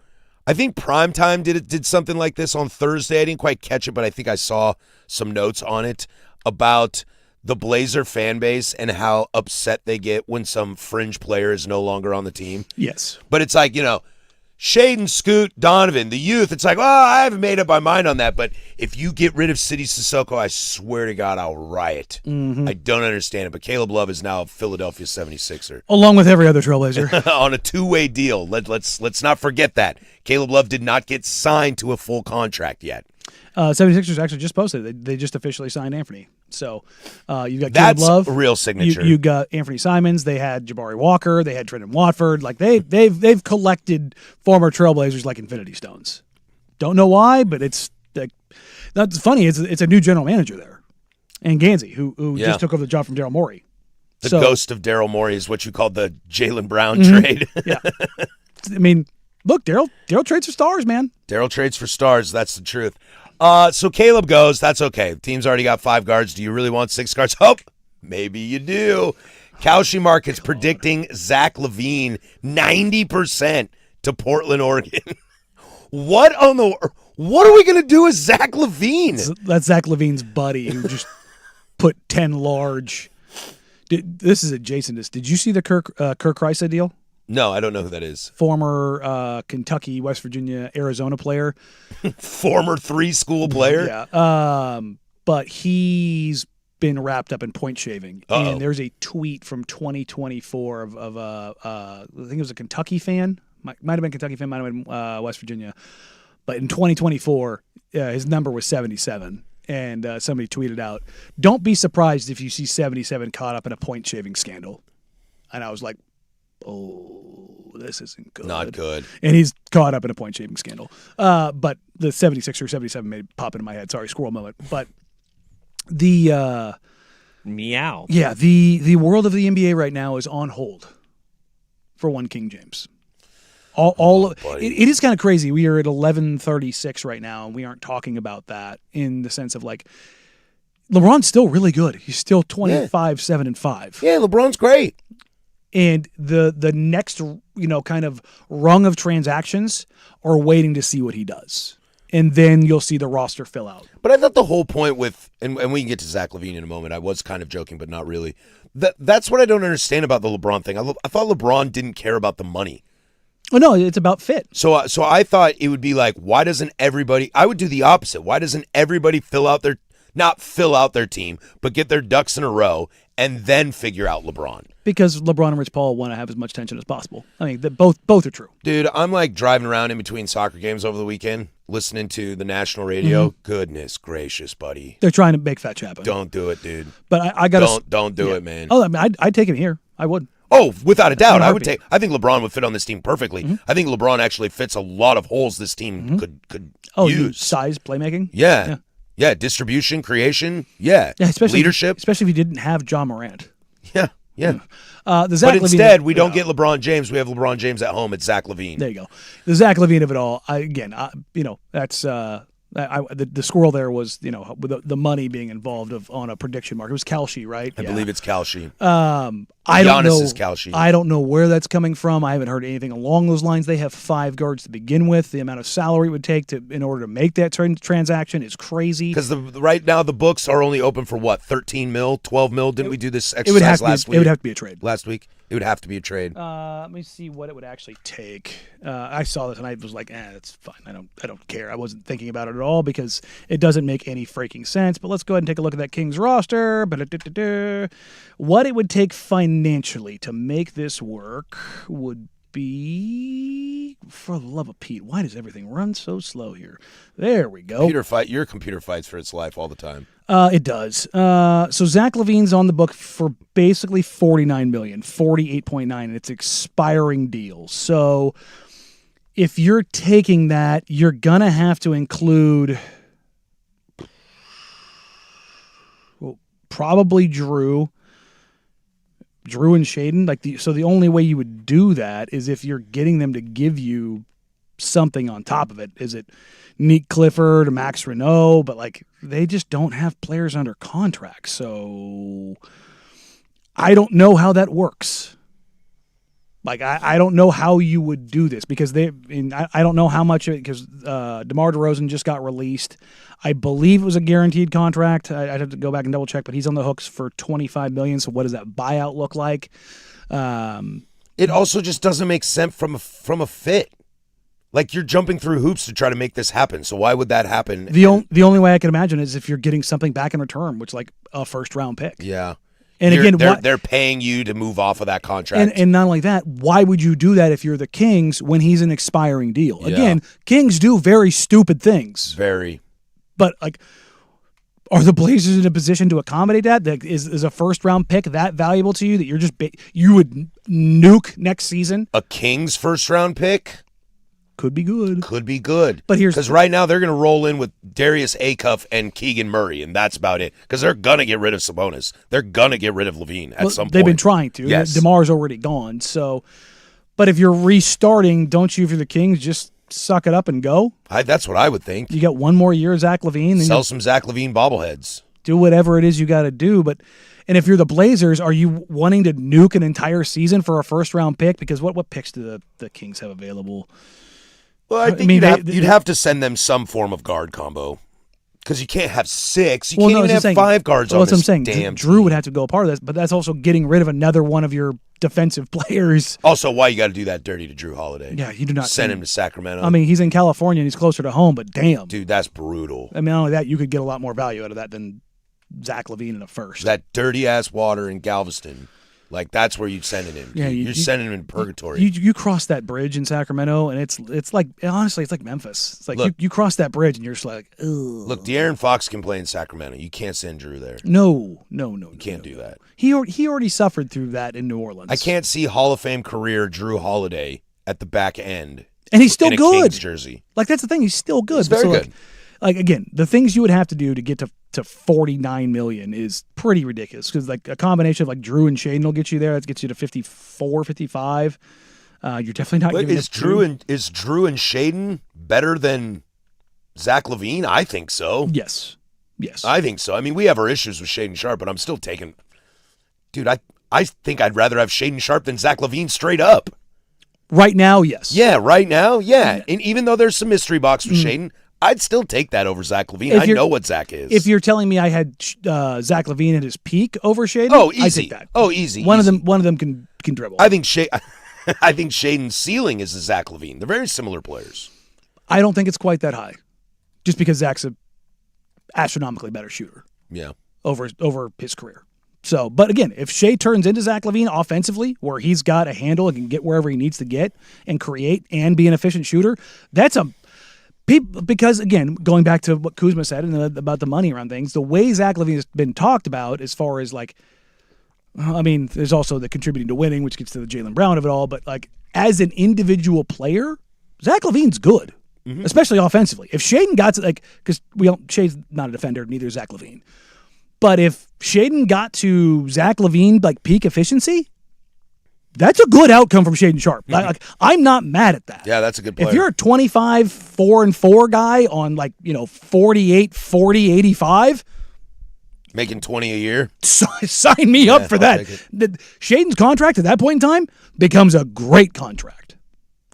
I think Primetime did something like this on Thursday. I didn't quite catch it, but I think I saw some notes on it about the Blazer fan base and how upset they get when some fringe player is no longer on the team. Yes. But it's like, Shaden, Scoot, Donovan, the youth, it's like, well, I haven't made up my mind on that, but if you get rid of City Sissoko, I swear to God, I'll riot. Mm-hmm. I don't understand it, but Caleb Love is now a Philadelphia 76er. Along with every other Trailblazer. On a two-way deal. Let's not forget that. Caleb Love did not get signed to a full contract yet. 76ers actually just posted. They just officially signed Anthony. So you've got That's Caleb Love. a real signature. You got Anthony Simons. They had Jabari Walker. They had Trenton Watford. Like they've collected former Trailblazers like Infinity Stones. Don't know why, but it's like that's funny. It's a new general manager there, and Gansey, who just took over the job from Daryl Morey. The ghost of Daryl Morey is what you called the Jaylen Brown trade. Yeah, I mean, look, Daryl trades for stars, man. Daryl trades for stars. That's the truth. So Caleb goes. That's okay. The team's already got 5 guards. Do you really want 6 guards? Oh, maybe you do. Kalshi Market's predicting Zach LaVine 90% to Portland, Oregon. What are we going to do with Zach LaVine? That's Zach LaVine's buddy who just put 10 large. This is adjacent. Did you see the Kirk Kreisa deal? No, I don't know who that is. Former Kentucky, West Virginia, Arizona player. Former 3-school player? Yeah. But he's been wrapped up in point shaving. Uh-oh. And there's a tweet from 2024 of I think it was a Kentucky fan. Might have been Kentucky fan, might have been West Virginia. But in 2024, his number was 77. And somebody tweeted out, "Don't be surprised if you see 77 caught up in a point shaving scandal." And I was like, oh, this isn't good. Not good. And he's caught up in a point shaving scandal. But the 76 or 77 may pop into my head. Sorry, squirrel moment. But the meow. Yeah, the world of the NBA right now is on hold for one King James. It is kind of crazy. We are at 11:36 right now, and we aren't talking about that in the sense of like LeBron's still really good. He's still 25, 7, and 5. Yeah, LeBron's great. And the next, kind of rung of transactions are waiting to see what he does. And then you'll see the roster fill out. But I thought the whole point with, and we can get to Zach LaVine in a moment. I was kind of joking, but not really. That's what I don't understand about the LeBron thing. I thought LeBron didn't care about the money. Oh, no, it's about fit. So I thought it would be like, why doesn't everybody, I would do the opposite. Why doesn't everybody not fill out their team, but get their ducks in a row and then figure out LeBron? Because LeBron and Rich Paul want to have as much tension as possible. I mean, both are true. Dude, I'm like driving around in between soccer games over the weekend, listening to the national radio. Mm-hmm. Goodness gracious, buddy. They're trying to make fetch happen. Don't do it, dude. But I got to... Don't do it, man. Oh, I mean, I'd take him here. I would. Oh, without a doubt. I think LeBron would fit on this team perfectly. Mm-hmm. I think LeBron actually fits a lot of holes this team could use. Size, playmaking? Yeah, distribution, creation. Yeah, especially leadership. Especially if he didn't have John Morant. Yeah. The Zach but instead, we don't get LeBron James. We have LeBron James at home. It's Zach LaVine. There you go. The Zach LaVine of it all. That's the squirrel there was with the money being involved on a prediction mark. It was Kalshi, right? I believe it's Kalshi. I don't know. Is Kalshi. I don't know where that's coming from. I haven't heard anything along those lines. They have 5 guards to begin with. The amount of salary it would take in order to make that transaction is crazy. Because right now the books are only open for what, 13 mil, 12 mil? Didn't we do this exercise last week? It would have to be a trade. Last week? It would have to be a trade. Let me see what it would actually take. I saw this and I was like, that's fine. I don't care. I wasn't thinking about it at all because it doesn't make any freaking sense. But let's go ahead and take a look at that Kings roster. What it would take financially to make this work would be, for the love of Pete, why does everything run so slow here? There we go. Your computer fights for its life all the time. It does. So Zach LaVine's on the book for basically $49 million, $48.9, and it's expiring deal. So if you're taking that, you're going to have to include probably Drew and Shaden. So the only way you would do that is if you're getting them to give you something on top of it. Is it Nick Clifford or Max Renault? But they just don't have players under contract. So I don't know how that works. I don't know how you would do this because I don't know how much of it, because DeMar DeRozan just got released. I believe it was a guaranteed contract. I'd have to go back and double check, but he's on the hooks for $25 million. So what does that buyout look like? It also just doesn't make sense from a fit. You're jumping through hoops to try to make this happen. So why would that happen? The only way I can imagine is if you're getting something back in return, which a first round pick. Yeah. And they're paying you to move off of that contract. And not only that, why would you do that if you're the Kings when he's an expiring deal? Yeah. Again, Kings do very stupid things. Very. But are the Blazers in a position to accommodate that? Is a first round pick that valuable to you that you would nuke next season? A Kings first round pick? Could be good. Could be good. But because right now they're going to roll in with Darius Acuff and Keegan Murray, and that's about it. Because they're going to get rid of Sabonis. They're going to get rid of Levine at some point. They've been trying to. Yes. DeMar's already gone. So, but if you're restarting, don't you, if you're the Kings, just suck it up and go? That's what I would think. You got one more year of Zach LaVine. Then sell some Zach LaVine bobbleheads. Do whatever it is you got to do. And if you're the Blazers, are you wanting to nuke an entire season for a first round pick? Because what picks do the Kings have available? Well, I think you'd have to send them some form of guard combo because you can't have 6. You can't even have 5 guards on this damn team. Drew would have to go a part of this, but that's also getting rid of another one of your defensive players. Also, why you got to do that dirty to Drew Holiday? Yeah, you do not send him to Sacramento. I mean, he's in California and he's closer to home, but damn, dude, that's brutal. I mean, not only that, you could get a lot more value out of that than Zach LaVine in a first. That dirty ass water in Galveston. That's where you'd send him. Yeah, you're sending him in purgatory. You cross that bridge in Sacramento, and it's honestly, it's like Memphis. It's you cross that bridge, and you're just like, ugh. Look, De'Aaron Fox can play in Sacramento. You can't send Drew there. No. You can't do that. He already suffered through that in New Orleans. I can't see Hall of Fame career Drew Holiday at the back end. And he's still in a good. Kings jersey. That's the thing. He's still good. He's very good. Again, the things you would have to do to get to $49 million is pretty ridiculous because a combination of Drew and Shaden will get you there. That gets you to 54, 55. You're definitely not. But is Drew and Shaden better than Zach LaVine? I think so. Yes. I think so. I mean, we have our issues with Shaden Sharp, but I'm still taking. Dude, I think I'd rather have Shaden Sharp than Zach LaVine straight up. Right now, yes. Yeah, right now, yeah. And even though there's some mystery box with Shaden, I'd still take that over Zach LaVine. I know what Zach is. If you're telling me I had Zach LaVine at his peak over Shaden, oh, easy. I take that. Oh, easy. One of them can dribble. I think Shaden's ceiling is the Zach LaVine. They're very similar players. I don't think it's quite that high, just because Zach's a astronomically better shooter. Yeah. Over his career. So, but again, if Shea turns into Zach LaVine offensively, where he's got a handle and can get wherever he needs to get and create and be an efficient shooter, that's because, again, going back to what Kuzma said about the money around things, the way Zach LaVine has been talked about as far as there's also the contributing to winning, which gets to the Jaylen Brown of it all, but as an individual player, Zach LaVine's good, especially offensively. If Shaden got to, because Shea's not a defender, neither is Zach LaVine. But if Shaden got to Zach LaVine, peak efficiency, that's a good outcome from Shaden Sharp. I'm not mad at that. Yeah, that's a good player. If you're a 25, 4-4 guy on 48, 40, 85, making 20 a year, sign me up for that. Shaden's contract at that point in time becomes a great contract.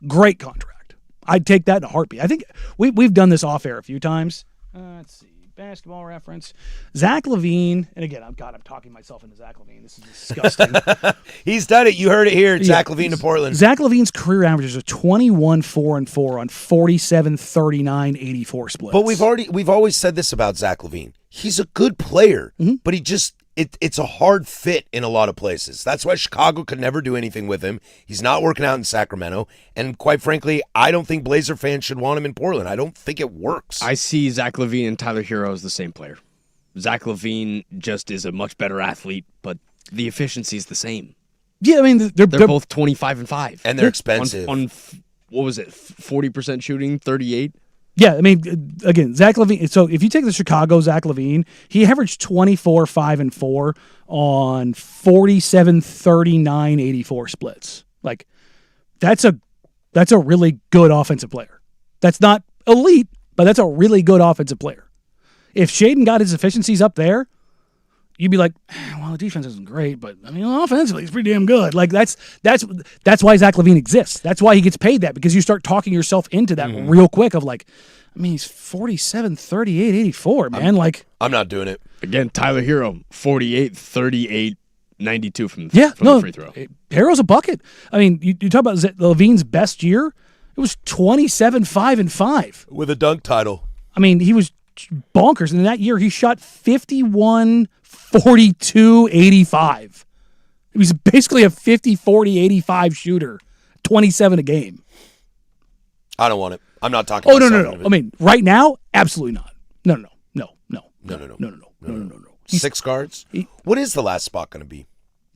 Great contract. I'd take that in a heartbeat. I think we've done this off air a few times. Let's see. Basketball reference. Zach LaVine, and again, I'm talking myself into Zach LaVine. This is disgusting. He's done it. You heard it here. Zach LaVine to Portland. Zach LaVine's career averages are 21, 4-4 on 47, 39, 84 splits. But we've always said this about Zach LaVine. He's a good player, but he just it's a hard fit in a lot of places. That's why Chicago could never do anything with him. He's not working out in Sacramento. And quite frankly, I don't think Blazer fans should want him in Portland. I don't think it works. I see Zach LaVine and Tyler Hero as the same player. Zach LaVine just is a much better athlete, but the efficiency is the same. Yeah, I mean, they're both 25 and 5. And they're expensive. On what was it, 40% shooting, 38? Yeah, I mean, again, Zach LaVine. So if you take the Chicago Zach LaVine, he averaged 24, 5, and 4 on 47, 39, 84 splits. Like, that's a really good offensive player. That's not elite, but that's a really good offensive player. If Shaedon got his efficiencies up there, you'd be like, well, the defense isn't great, but I mean, offensively, it's pretty damn good. Like that's why Zach LaVine exists. That's why he gets paid that, because you start talking yourself into that real quick of like, I mean, he's 47, 38, 84, man. I'm not doing it. Again, Tyler Hero, 48, 38, 92 from the free throw. Harrow's a bucket. I mean, you talk about LaVine's best year, it was 27, 5, and 5. With a dunk title. I mean, he was bonkers. And in that year, he shot 51, 42, 85. He was basically a 50, 40, 85 shooter, 27 a game. I don't want it. I'm not talking. Oh, no. I mean, right now, absolutely not. No. 6 guards? What is the last spot going to be?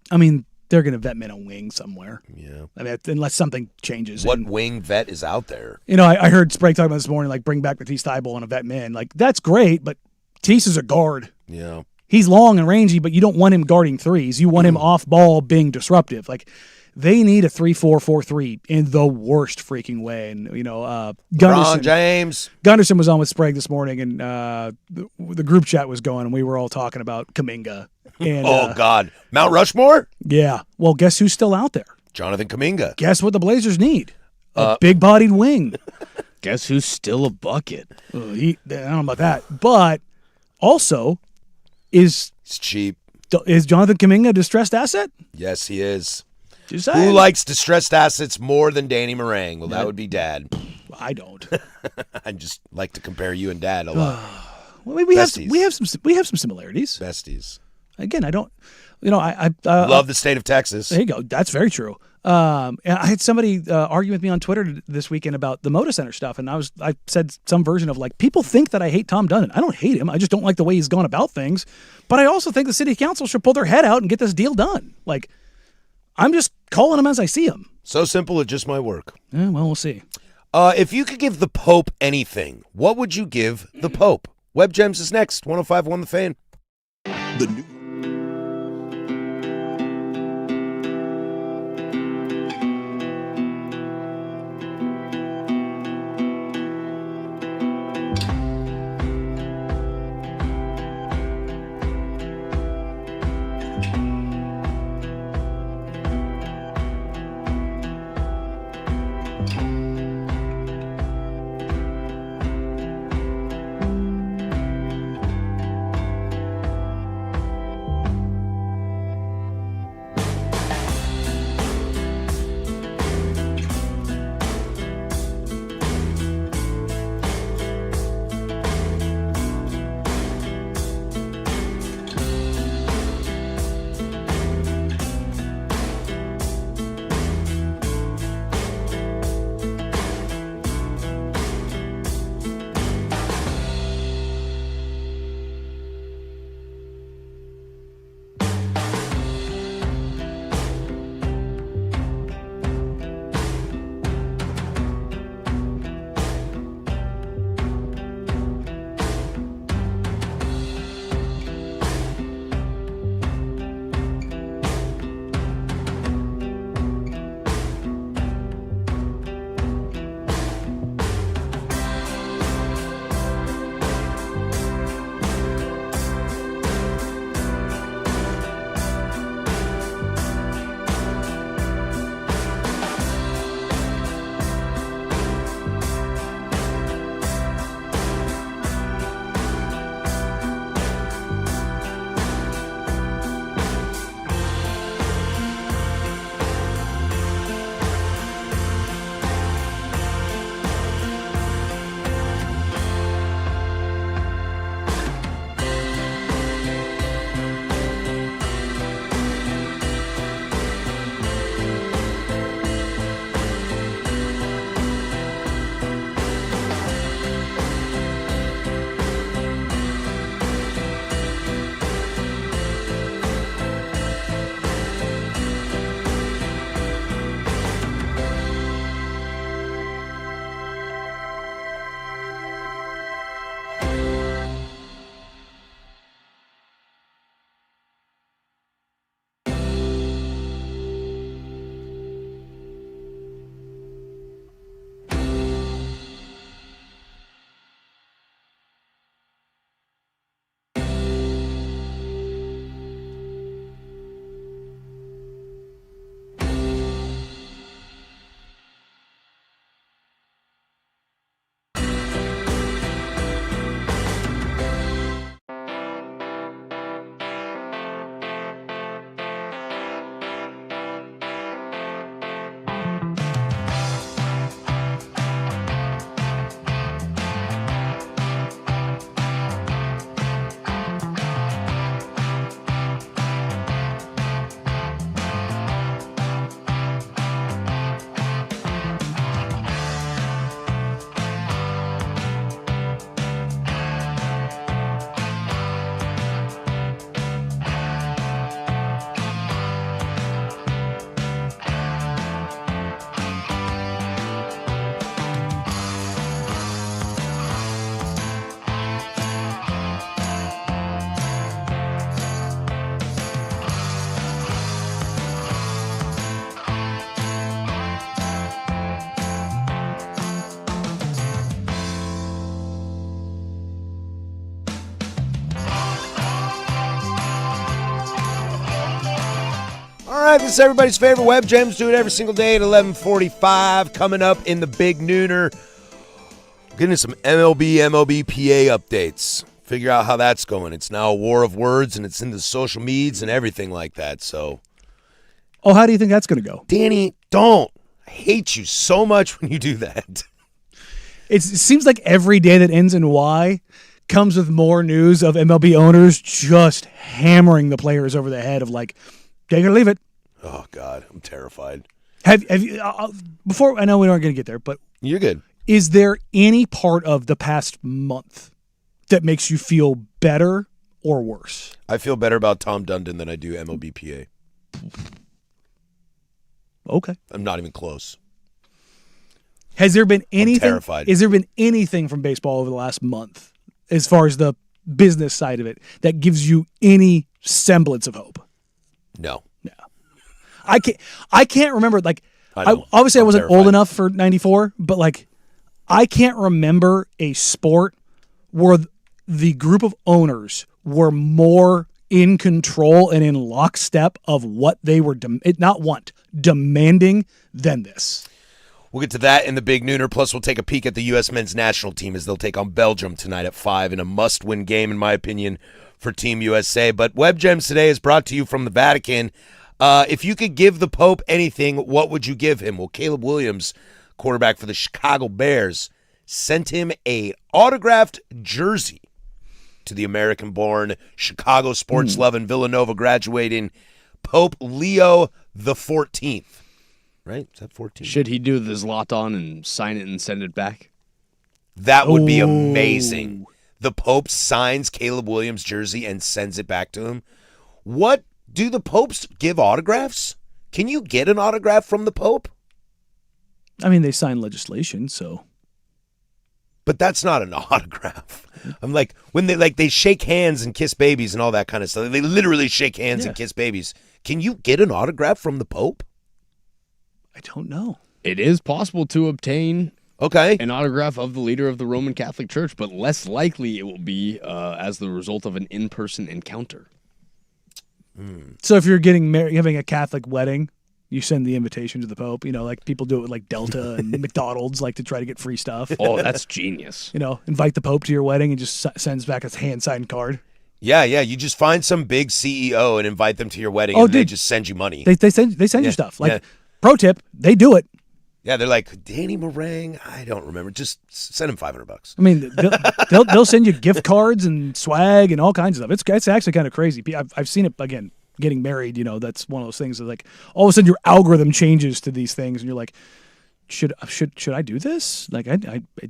I mean, they're going to vet him in a wing somewhere. Yeah. I mean, unless something changes. What wing vet is out there? You know, I heard Sprague talking about this morning, like, bring back Matisse Thybulle and a vet min. Like, that's great, but Matisse is a guard. Yeah. He's long and rangy, but you don't want him guarding threes. You want him off ball being disruptive. Like, they need a 3-4-4-3 in the worst freaking way. And, you know, Gunderson was on with Sprague this morning, and the group chat was going, and we were all talking about Kuminga. And, God. Mount Rushmore? Yeah. Well, guess who's still out there? Jonathan Kuminga. Guess what the Blazers need? A big-bodied wing. Guess who's still a bucket? I don't know about that. But also, it's cheap. Is Jonathan Kuminga a distressed asset? Yes, he is. Who likes distressed assets more than Danny Marang? Well, that would be Dad. I don't. I just like to compare you and Dad a lot. Well, we have some similarities. Besties. Again, I don't. You know, I love the state of Texas. There you go. That's very true. And I had somebody argue with me on Twitter this weekend about the Moda Center stuff, and I said some version of like, people think that I hate Tom Dundon. I don't hate him. I just don't like the way he's gone about things. But I also think the city council should pull their head out and get this deal done. Like, I'm just calling him as I see him. So simple, it just might work. Yeah, well, we'll see. If you could give the Pope anything, what would you give the Pope? Web Gems is next. 105.1 The Fan. The new right, this is everybody's favorite Web Gems. Do it every single day at 11:45. Coming up in the big nooner, getting some MLB, MLBPA updates. Figure out how that's going. It's now a war of words, and it's in the social medias and everything like that. So, Oh, how do you think that's going to go? Danny, don't. I hate you so much when you do that. It seems like every day that ends in Y comes with more news of MLB owners just hammering the players over the head of like, take it or leave it. Oh, God, I'm terrified. Have you, before, I know we aren't going to get there, but You're good. is there any part of the past month that makes you feel better or worse? I feel better about Tom Dundon than I do MLBPA. Okay. I'm not even close. Has there been anything? terrified. Has there been anything from baseball over the last month, as far as the business side of it, that gives you any semblance of hope? No. I can't remember. Like, I'm obviously, I wasn't old terrified. enough for '94, but like, I can't remember a sport where the group of owners were more in control and in lockstep of what they were demanding than this. We'll get to that in the big nooner. Plus, we'll take a peek at the U.S. men's national team as they'll take on Belgium tonight at 5 in a must-win game, in my opinion, for Team USA. But Web Gems today is brought to you from the Vatican. If you could give the Pope anything, what would you give him? Well, Caleb Williams, quarterback for the Chicago Bears, sent him a autographed jersey to the American-born, Chicago sports-loving, Villanova graduating Pope Leo the 14th. Right? Is that 14? Should he do the Zlatan and sign it and send it back? That would be amazing. The Pope signs Caleb Williams' jersey and sends it back to him. What do the Popes give autographs? Can you get an autograph from the Pope? I mean, they signed legislation, so. But that's not an autograph. I'm like, when they shake hands and kiss babies and all that kind of stuff. They literally shake hands and kiss babies. Can you get an autograph from the Pope? I don't know. It is possible to obtain Okay. an autograph of the leader of the Roman Catholic Church, but less likely it will be as the result of an in-person encounter. So if you're getting married, having a Catholic wedding, you send the invitation to the Pope. You know, like people do it with like Delta and McDonald's, like to try to get free stuff. Oh, that's genius. You know, invite the Pope to your wedding and just sends back a hand-signed card. Yeah. You just find some big CEO and invite them to your wedding, and they just send you money. They send you stuff. Like, pro tip, they do it. Yeah, they're like, Danny Marang, I don't remember. Just send him $500. I mean, they'll send you gift cards and swag and all kinds of stuff. It's actually kind of crazy. I've seen it, again, getting married, you know, that's one of those things that, like, all of a sudden your algorithm changes to these things and you're like, should I do this? Like,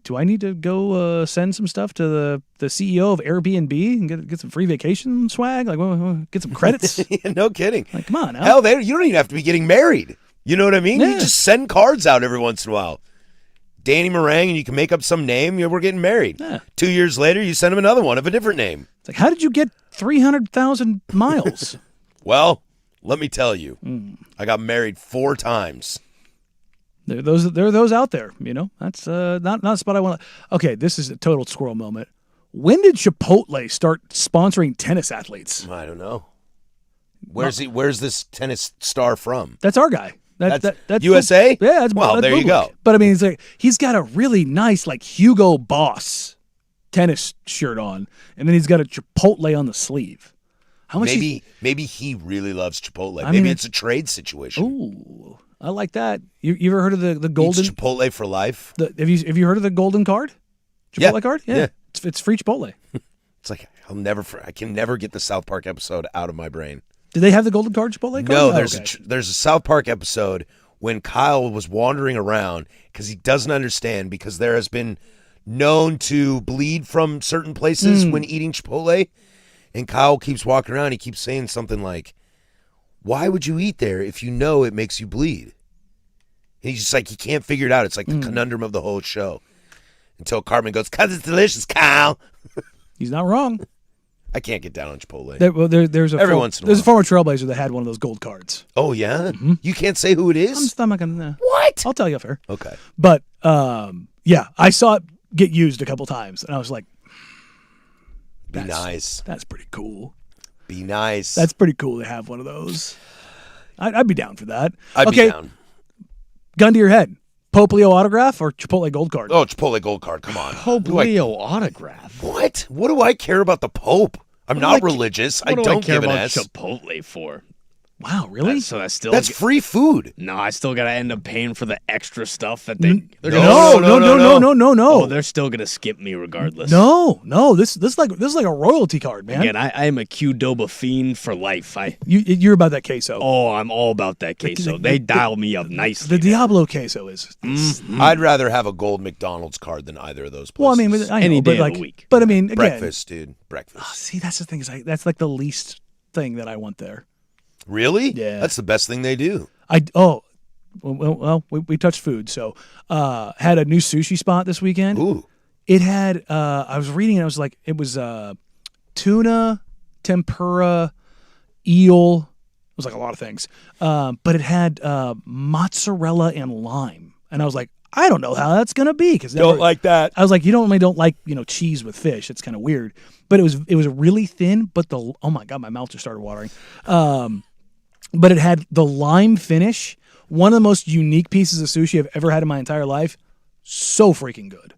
do I need to go send some stuff to the CEO of Airbnb and get some free vacation swag? Like, get some credits? No kidding. Like, come on. Hell, you don't even have to be getting married. You know what I mean? Yeah. You just send cards out every once in a while. Danny Marang, and you can make up some name. We're getting married. Yeah. 2 years later, you send him another one of a different name. It's like, how did you get 300,000 miles? Well, let me tell you, I got married 4 times. There are those out there, you know. That's not a spot I want. Okay, this is a total squirrel moment. When did Chipotle start sponsoring tennis athletes? I don't know. Where's this tennis star from? That's our guy. That's USA? Yeah, that's Well, that's there you Bublik. go. But I mean, he's got a really nice like Hugo Boss tennis shirt on, and then he's got a Chipotle on the sleeve. How much? Maybe he really loves Chipotle. I Maybe mean, it's a trade situation. Ooh, I like that. You ever heard of the golden? Eats Chipotle for life. Have you heard of the golden card? Chipotle Yeah. card? Yeah. It's free Chipotle. It's like I can never get the South Park episode out of my brain. Do they have the golden card Chipotle card? No, Oh, there's okay. there's a South Park episode when Kyle was wandering around because he doesn't understand because there has been known to bleed from certain places when eating Chipotle, and Kyle keeps walking around. He keeps saying something like, "Why would you eat there if you know it makes you bleed?" And he's just like he can't figure it out. It's like the conundrum of the whole show. Until Cartman goes, "'Cause it's delicious, Kyle." He's not wrong. I can't get down on Chipotle. There's Every once in a there's a while. former Trailblazer that had one of those gold cards. Oh yeah, you can't say who it is. I'm not gonna. What? I'll tell you after. Okay. But yeah, I saw it get used a couple times, and I was like, Be nice. That's pretty cool. Be nice. That's pretty cool to have one of those. I'd be down for that. I'd be down. Gun to your head. Pope Leo autograph or Chipotle gold card? Oh, Chipotle gold card. Come on. Pope Leo autograph. What? What do I care about the Pope? I'm not religious. I don't care give an about S. Chipotle for. Wow, really? That's free food. No, I still gotta end up paying for the extra stuff that they're No. Oh, they're still gonna skip me regardless. No. This is like a royalty card, man. Again, I am a Qdoba fiend for life. You're about that queso. Oh, I'm all about that queso. They dial me up nicely. The Diablo queso is. I'd rather have a gold McDonald's card than either of those places. Well, I mean, Any day of the week. But I mean, again, breakfast, dude. Breakfast. See, that's the thing that's like the least thing that I want there. Really? Yeah. That's the best thing they do. We touched food, so had a new sushi spot this weekend. Ooh. It had I was reading it, I was like, it was tuna, tempura, eel. It was like a lot of things. But it had mozzarella and lime. And I was like, I don't know how that's gonna be because Don't like that. I was like, you don't like cheese with fish. It's kind of weird. But it was really thin. But oh my god, my mouth just started watering. But it had the lime finish. One of the most unique pieces of sushi I've ever had in my entire life. So freaking good.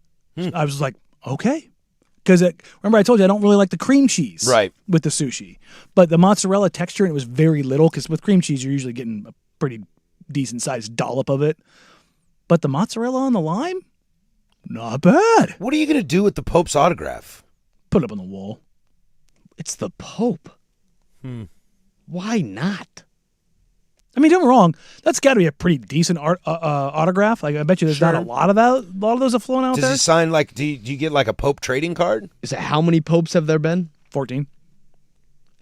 I was like, okay. Because remember I told you I don't really like the cream cheese with the sushi. But the mozzarella texture, and it was very little because with cream cheese, you're usually getting a pretty decent-sized dollop of it. But the mozzarella on the lime, not bad. What are you going to do with the Pope's autograph? Put it up on the wall. It's the Pope. Why not? I mean, don't get me wrong. That's got to be a pretty decent autograph. Like, I bet you there's not a lot of that. A lot of those have flown out there. Does he sign do you get like a Pope trading card? Is it how many popes have there been? 14.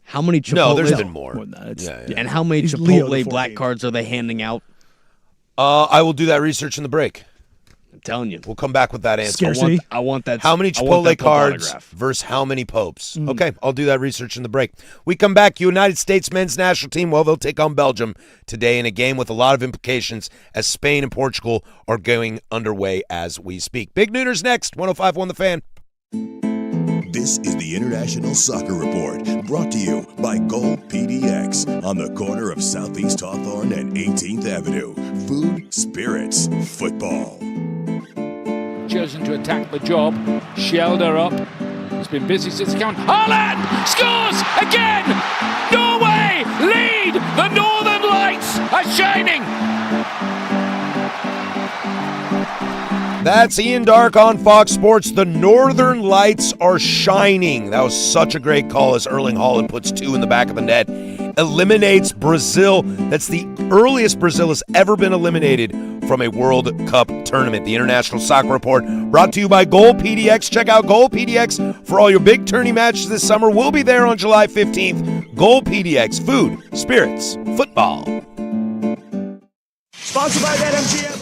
How many Chipotle? No, there's been more. More than that. And how many He's Leo the Chipotle black 14th. cards are they handing out? I will do that research in the break. I'm telling you. We'll come back with that answer. Scarcity. I want that. How many I want Chipotle that Pope cards autograph. versus how many Popes? Okay, I'll do that research in the break. We come back. United States men's national team, well, they'll take on Belgium today in a game with a lot of implications as Spain and Portugal are going underway as we speak. Big Nooners next. 105.1 The Fan. This is the International Soccer Report, brought to you by Gold PDX on the corner of Southeast Hawthorne and 18th Avenue. Food, spirits, football. Chosen to attack the job, shelled her up. It's been busy since the count. Haaland scores again! Norway lead! The Northern Lights are shining! That's Ian Dark on Fox Sports. The Northern Lights are shining. That was such a great call as Erling Haaland puts 2 in the back of the net. Eliminates Brazil. That's the earliest Brazil has ever been eliminated from a World Cup tournament. The International Soccer Report brought to you by Goal PDX. Check out Goal PDX for all your big tourney matches this summer. We'll be there on July 15th. Goal PDX. Food, spirits, football. Sponsored by BetMGM.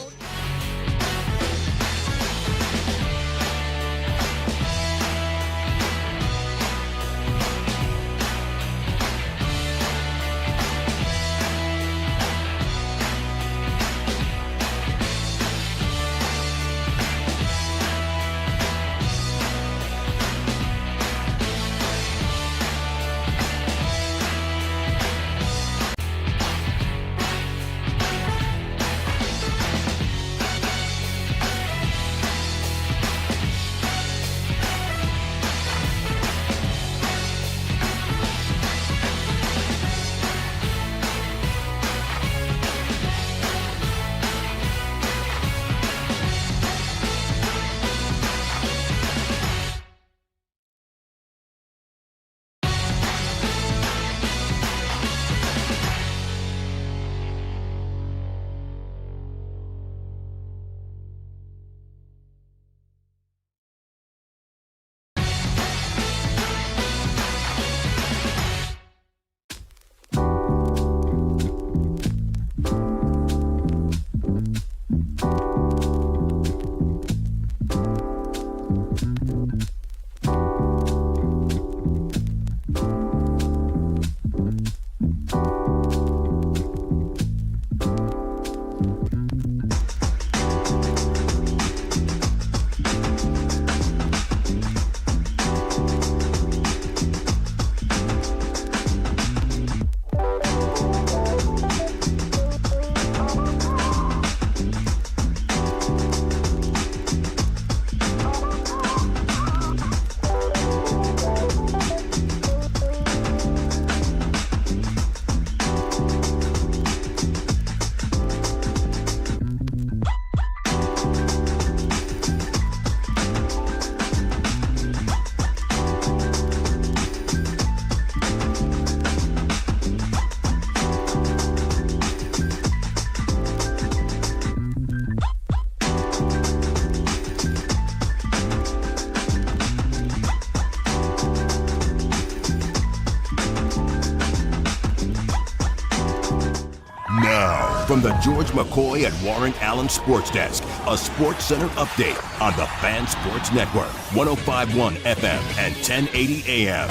From the George McCoy and Warren Allen Sports Desk, a Sports Center update on the Fan Sports Network, 105.1 FM and 1080 AM.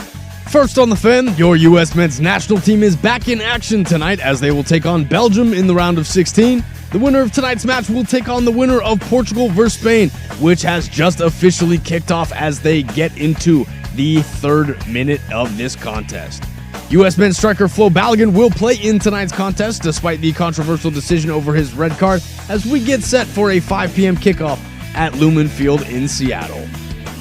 First on the Fan, your U.S. men's national team is back in action tonight as they will take on Belgium in the round of 16. The winner of tonight's match will take on the winner of Portugal versus Spain, which has just officially kicked off as they get into the third minute of this contest. U.S. men's striker Flo Balogun will play in tonight's contest despite the controversial decision over his red card as we get set for a 5 p.m. kickoff at Lumen Field in Seattle.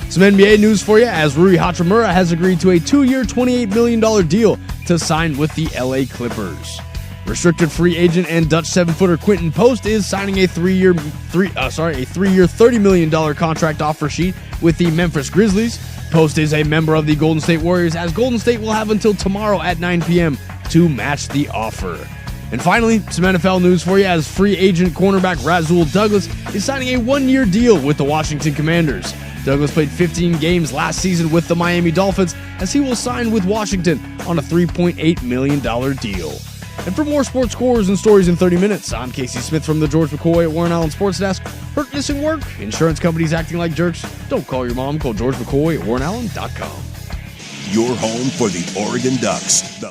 Some NBA news for you as Rui Hachimura has agreed to a 2-year, $28 million deal to sign with the LA Clippers. Restricted free agent and Dutch 7-footer Quinton Post is signing a three-year $30 million contract offer sheet with the Memphis Grizzlies. Post is a member of the Golden State Warriors as Golden State will have until tomorrow at 9 p.m. to match the offer. And finally, some NFL news for you as free agent cornerback Rasul Douglas is signing a 1-year deal with the Washington Commanders. Douglas played 15 games last season with the Miami Dolphins as he will sign with Washington on a $3.8 million deal. And for more sports scores and stories in 30 minutes, I'm Casey Smith from the George McCoy at Warren Allen Sports Desk. Hurt, missing work? Insurance companies acting like jerks? Don't call your mom. Call George McCoy at WarrenAllen.com. Your home for the Oregon Ducks.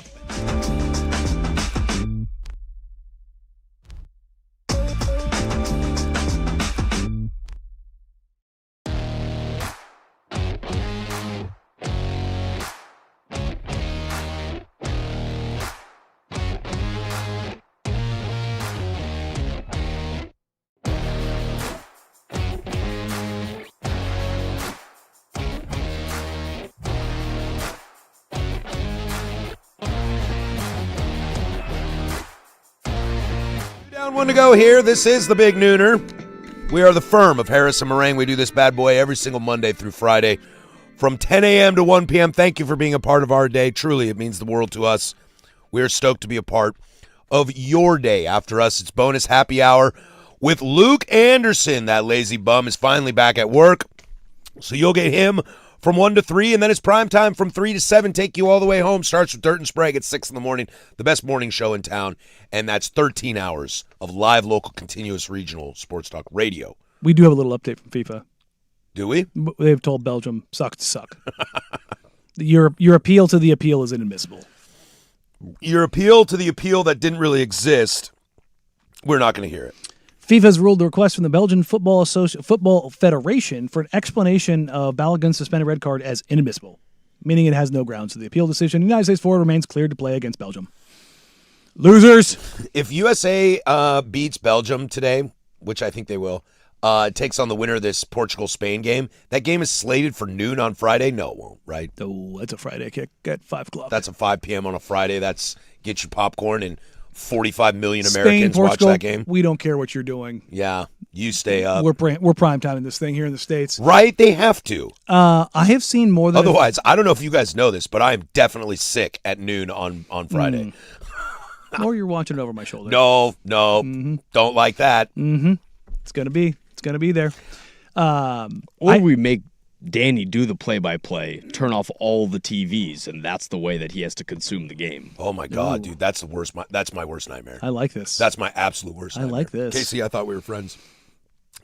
One to go here. This is the Big Nooner. We are the firm of Harris and Marang. We do this bad boy every single Monday through Friday from 10 a.m. to 1 p.m. Thank you for being a part of our day. Truly, it means the world to us. We are stoked to be a part of your day. After us, it's bonus happy hour with Luke Anderson. That lazy bum is finally back at work. So you'll get him from 1 to 3, and then it's prime time from 3 to 7. Take you all the way home. Starts with Dirt and Sprague at 6 in the morning. The best morning show in town, and that's 13 hours of live, local, continuous, regional sports talk radio. We do have a little update from FIFA. Do we? They've told Belgium sucks to suck. Your appeal to the appeal is inadmissible. Your appeal to the appeal that didn't really exist, we're not going to hear it. FIFA has ruled the request from the Belgian Football Federation for an explanation of Balogun's suspended red card as inadmissible, meaning it has no grounds to the appeal decision. The United States forward remains cleared to play against Belgium. Losers! If USA beats Belgium today, which I think they will, takes on the winner of this Portugal-Spain game, that game is slated for noon on Friday? No, it won't, right? Oh, that's a Friday kick at 5 o'clock. That's a 5 p.m. on a Friday. That's get your popcorn and 45 million Spain, Americans Portugal, watch that game. We don't care what you're doing. Yeah, you stay up. We're prime timing this thing here in the States. Right? They have to. I have seen more than... Otherwise, I don't know if you guys know this, but I am definitely sick at noon on Friday. Or you're watching it over my shoulder. No, don't like that. Mm-hmm. It's gonna be there. Or we make Danny do the play-by-play, turn off all the TVs, and that's the way that he has to consume the game. Oh my God, dude, that's the worst. That's my worst nightmare. I like this. That's my absolute worst nightmare. I like this. Casey, I thought we were friends.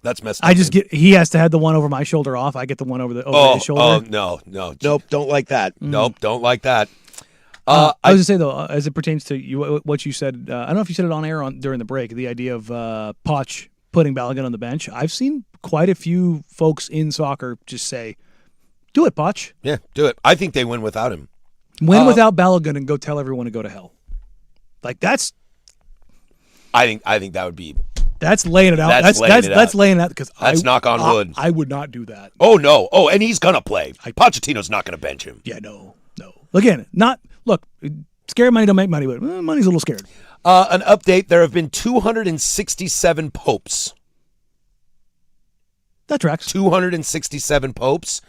That's messed up. I just he has to have the one over my shoulder off. I get the one over his shoulder. Oh no. Nope, don't like that. Nope, don't like that. I was going to say, though, as it pertains to you, what you said, I don't know if you said it on air during the break, the idea of Poch putting Balogun on the bench. I've seen quite a few folks in soccer just say, do it, Poch. Yeah, do it. I think they win without him. Win without Balogun and go tell everyone to go to hell. Like, that's... I think that would be... That's laying it out. That's laying it out because that's knock on wood. I would not do that. Oh, no. Oh, and he's going to play. Pochettino's not going to bench him. Yeah, no. Again, look, scary money don't make money, but money's a little scared. An update, there have been 267 popes. That tracks. 267 popes.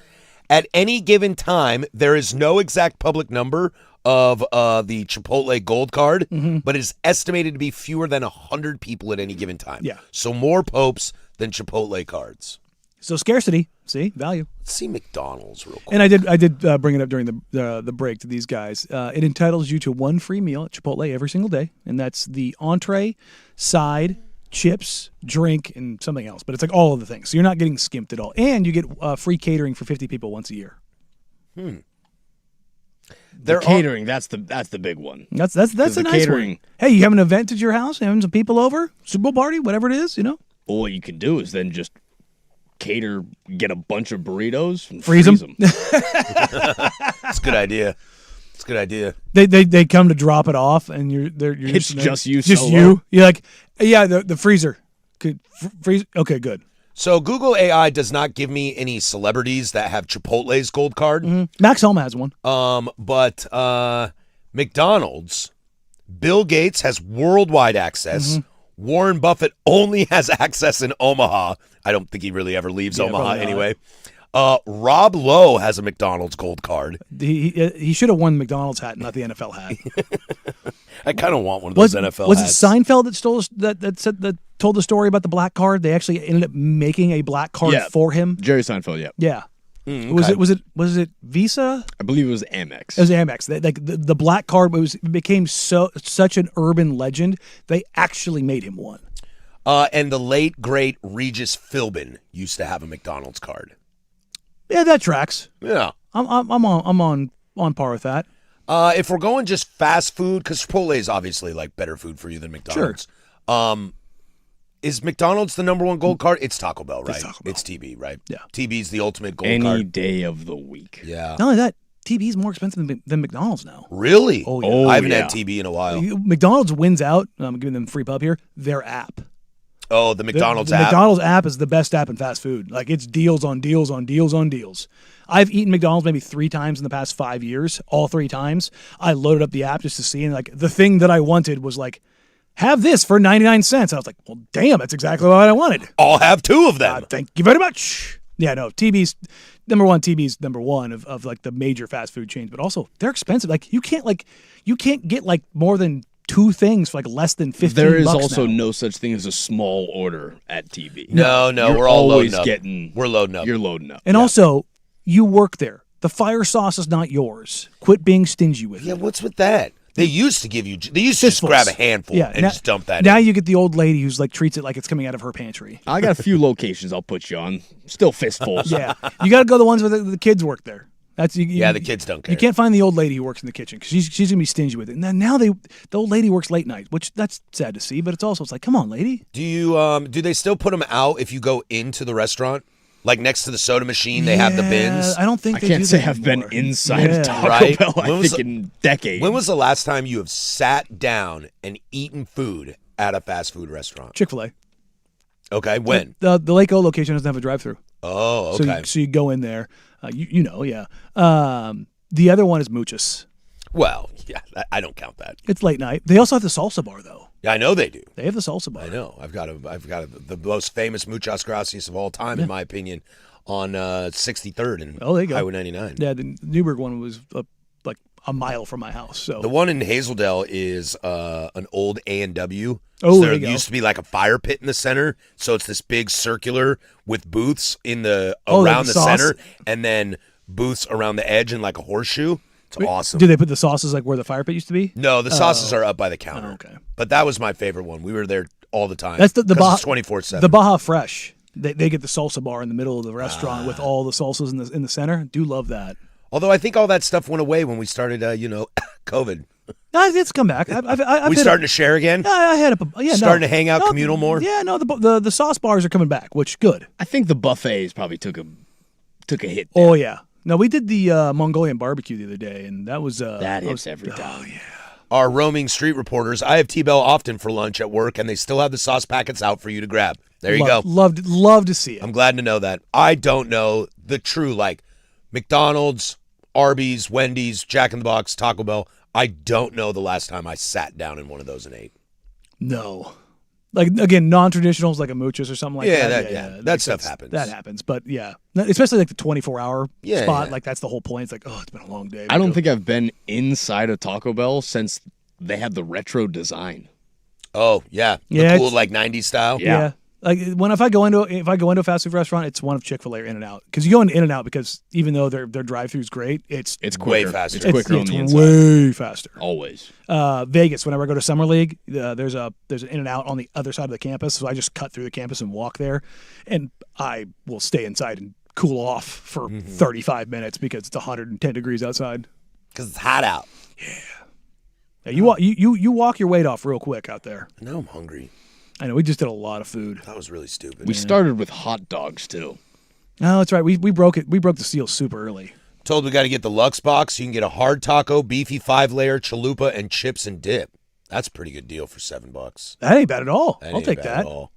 At any given time, there is no exact public number of the Chipotle Gold Card, but it is estimated to be fewer than 100 people at any given time. Yeah. So more popes than Chipotle cards. So scarcity. See, value. Let's see McDonald's real quick. And I did bring it up during the break to these guys. It entitles you to one free meal at Chipotle every single day, and that's the entree, side, chips, drink, and something else. But it's like all of the things, so you're not getting skimped at all. And you get free catering for 50 people once a year. The catering, that's the big one. That's a nice catering. one. Hey, you have an event at your house, having some people over, Super Bowl party, whatever it is, Well, what you can do is then just cater, get a bunch of burritos, and Freeze 'em. It's a good idea. It's a good idea. They come to drop it off, and you're It's just you just solo. you. You're like, yeah, the freezer could freeze. Okay, good. So Google AI does not give me any celebrities that have Chipotle's gold card. Max Homa has one. But McDonald's, Bill Gates has worldwide access. Warren Buffett only has access in Omaha. I don't think he really ever leaves Omaha probably not. anyway. Rob Lowe has a McDonald's gold card. He should have worn the McDonald's hat, not the NFL hat. I kind of want one of those NFL was hats. it Seinfeld that told the story about the black card? They actually ended up making a black card for him. Jerry Seinfeld, yeah. Yeah. okay. Was it Visa? I believe it was Amex. It was Amex. The black card became such an urban legend. They actually made him one. And the late great Regis Philbin used to have a McDonald's card. Yeah, that tracks. Yeah. I'm on par with that. If we're going just fast food, because Chipotle is obviously like better food for you than McDonald's. Is McDonald's the number one gold card? It's Taco Bell, right? It's TB, right? Yeah. TB's the ultimate gold Any card. day of the week. Yeah. Not only that, TB is more expensive than McDonald's now. Really? Oh, yeah. I haven't had TB in a while. McDonald's wins out. I'm giving them free pub here. Their app. Oh, the McDonald's the app? McDonald's app is the best app in fast food. Like, it's deals on deals on deals on deals. I've eaten McDonald's maybe 3 times in the past 5 years. All 3 times. I loaded up the app just to see, and like the thing that I wanted was like, have this for 99 cents. I was like, well, damn, that's exactly what I wanted. I'll have 2 of them. Thank you very much. Yeah, no, TB's number one. TB's number one of like the major fast food chains, but also they're expensive. Like you can't get like more than 2 things for like less than $15. There is bucks also now. no such thing as a small order at TB. No, You're we're all always loading up. We're loading up. You're loading up. And also, you work there. The fire sauce is not yours. Quit being stingy with Yeah, it. what's with that? They used to give you. They used to just Fistfuls. grab a handful and now, just dump that Now in. you get the old lady who's like treats it like it's coming out of her pantry. I got a few locations I'll put you on. Still fistfuls. Yeah, you got to go the ones where the kids work there. That's Yeah, the kids don't care. You can't find the old lady who works in the kitchen because she's gonna be stingy with it. And then now the old lady works late night, which that's sad to see. But it's like, come on, lady. Do they still put them out if you go into the restaurant? Like next to the soda machine, they have the bins. I don't think I they can't do say that I've been anymore. inside Yeah. of Taco Right? Bell, When I was think, the- in decades. When was the last time you have sat down and eaten food at a fast food restaurant? Chick-fil-A. Okay, when? The Lake O location doesn't have a drive-through. Oh, okay. So you go in there. Yeah. The other one is Muchas. Well, yeah, I don't count that. It's late night. They also have the salsa bar though. Yeah, I know they do. They have the salsa bar. I know. I've got the most famous muchas gracias of all time, in my opinion, on 63rd and Oh, there you go. Highway 99. Yeah, the Newburgh one was like a mile from my house. So The one in Hazeldale is an old A&W. Oh, So there there you go. used to be like a fire pit in the center, so it's this big circular with booths in the Oh, like around the the sauce? center, and then booths around the edge and like a horseshoe. It's awesome. do they put the sauces like where the fire pit used to be? No, the sauces are up by the counter. Oh, okay. But that was my favorite one. We were there all the time. That's the 'Cause Baja, it's 24/7. The Baja Fresh. They get the salsa bar in the middle of the restaurant with all the salsas in the center. Do love that. Although I think all that stuff went away when we started, COVID. No, it's come back. I've We hit starting to share again? I had a yeah. Starting no. to hang out No, communal more? Yeah, no. The sauce bars are coming back, which good. I think the buffets probably took a hit. Oh yeah. No, we did the Mongolian barbecue the other day, and that was That hits every time. Our roaming street reporters. I have T-Bell often for lunch at work, and they still have the sauce packets out for you to grab. There you go. Love to see it. I'm glad to know that. I don't know the true, like, McDonald's, Arby's, Wendy's, Jack in the Box, Taco Bell. I don't know the last time I sat down in one of those and ate. No. Like, again, non-traditionals like a Muchas or something like Yeah, that. that makes stuff sense. happens. That happens. But, yeah. Especially like the 24-hour Yeah, spot. yeah. Like, that's the whole point. It's like, oh, it's been a long day. I don't think I've been inside a Taco Bell since they had the retro design. Oh, yeah. The Yeah, cool, it's- like, 90s style. Yeah. Yeah. Like if I go into a fast food restaurant, it's one of Chick-fil-A or In-N-Out. Because you go in In-N-Out because even though their drive-thru is great, it's quicker. way faster. It's quicker on the inside. way faster. Always. Vegas, whenever I go to Summer League, there's an In-N-Out on the other side of the campus, so I just cut through the campus and walk there, and I will stay inside and cool off for 35 minutes because it's 110 degrees outside. Because it's hot out. Yeah, you walk your weight off real quick out there. Now I'm hungry. I know we just did a lot of food. That was really stupid. We started with hot dogs too. No, that's right. We broke it. We broke the seal super early. Told we got to get the Lux box. You can get a hard taco, beefy 5-layer, chalupa, and chips and dip. That's a pretty good deal for $7. That ain't bad at all. That I'll ain't take bad that. At all.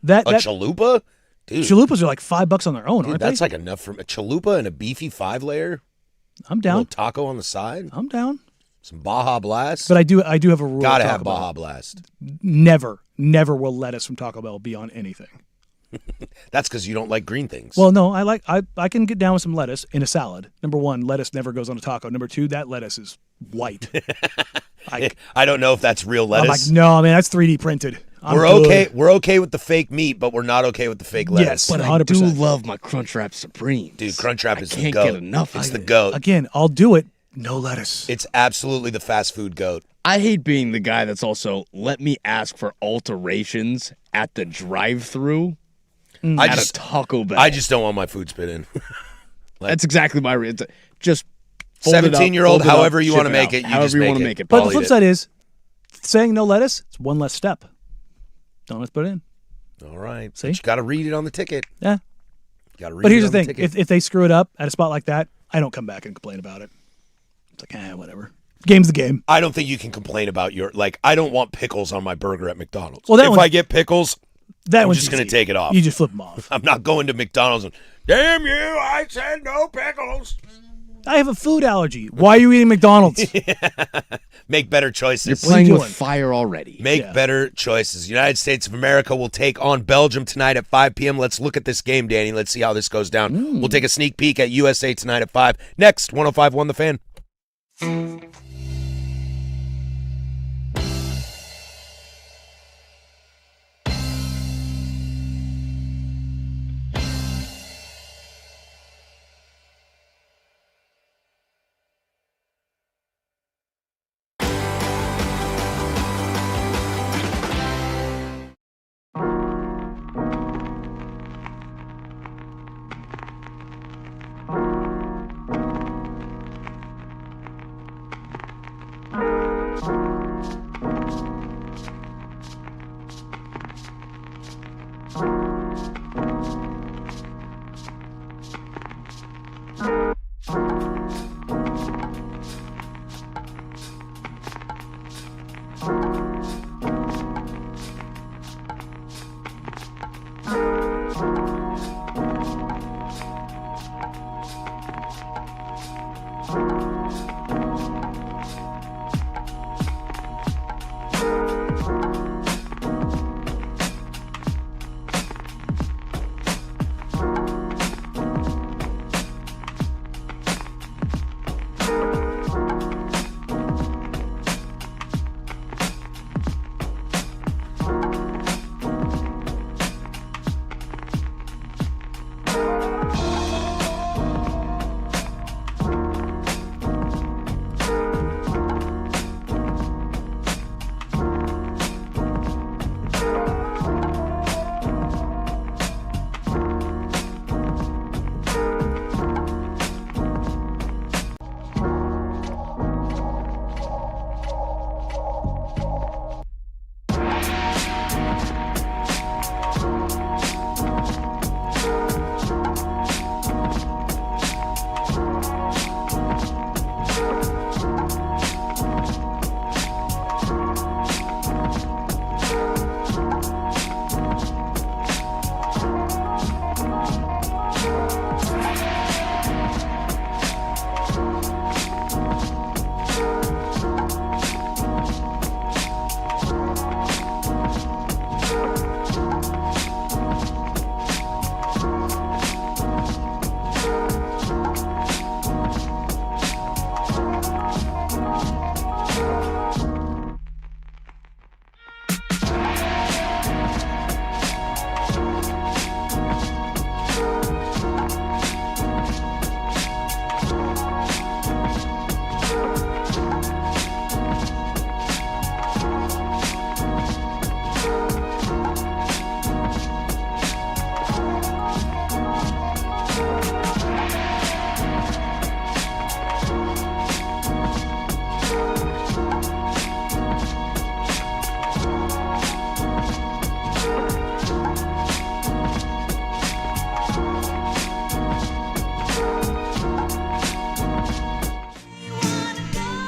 That chalupa? Dude, chalupas are like $5 on their own, aren't that's they? like enough for a chalupa and a beefy 5-layer. I'm A down. little taco on the side. I'm down. Some Baja Blast. But I do have a rule. Gotta with have Taco Bell. Baja Blast. Never will lettuce from Taco Bell be on anything. That's because you don't like green things. Well, no, I can get down with some lettuce in a salad. Number one, lettuce never goes on a taco. Number two, that lettuce is white. I don't know if that's real lettuce. I'm like, no, man, that's 3D printed. We're okay. We're okay with the fake meat, but we're not okay with the fake lettuce. Yes, But 100%. I do love my Crunchwrap Supremes. Dude, Crunchwrap is the can't goat. get enough. It's the goat. Again, I'll do it. No lettuce. It's absolutely the fast food goat. I hate being the guy that's also, let me ask for alterations at the drive-thru at a Taco Bell. I just don't want my food spit in. That's exactly my reason. Just fold it up, 17-year-old, fold it up, however you ship want to it make out. it, you However just you make want to it. make it. But I'll the eat flip it. side is saying no lettuce. It's one less step. Don't let's put it in. All right. See? But you got to read it on the ticket. Yeah. Got to read But here's it the on thing: ticket. if they screw it up at a spot like that, I don't come back and complain about it. It's like, whatever. Game's the game. I don't think you can complain about I don't want pickles on my burger at McDonald's. Well, that if one's- I get pickles, That I'm one's just going to easy. take it off. You just flip them off. I'm not going to McDonald's and, damn you, I said no pickles. I have a food allergy. Why are you eating McDonald's? Make better You're choices. playing you with doing? fire already. Make Yeah. better choices. United States of America will take on Belgium tonight at 5 p.m. Let's look at this game, Danny. Let's see how this goes down. We'll take a sneak peek at USA tonight at 5. Next, 105.1 The Fan.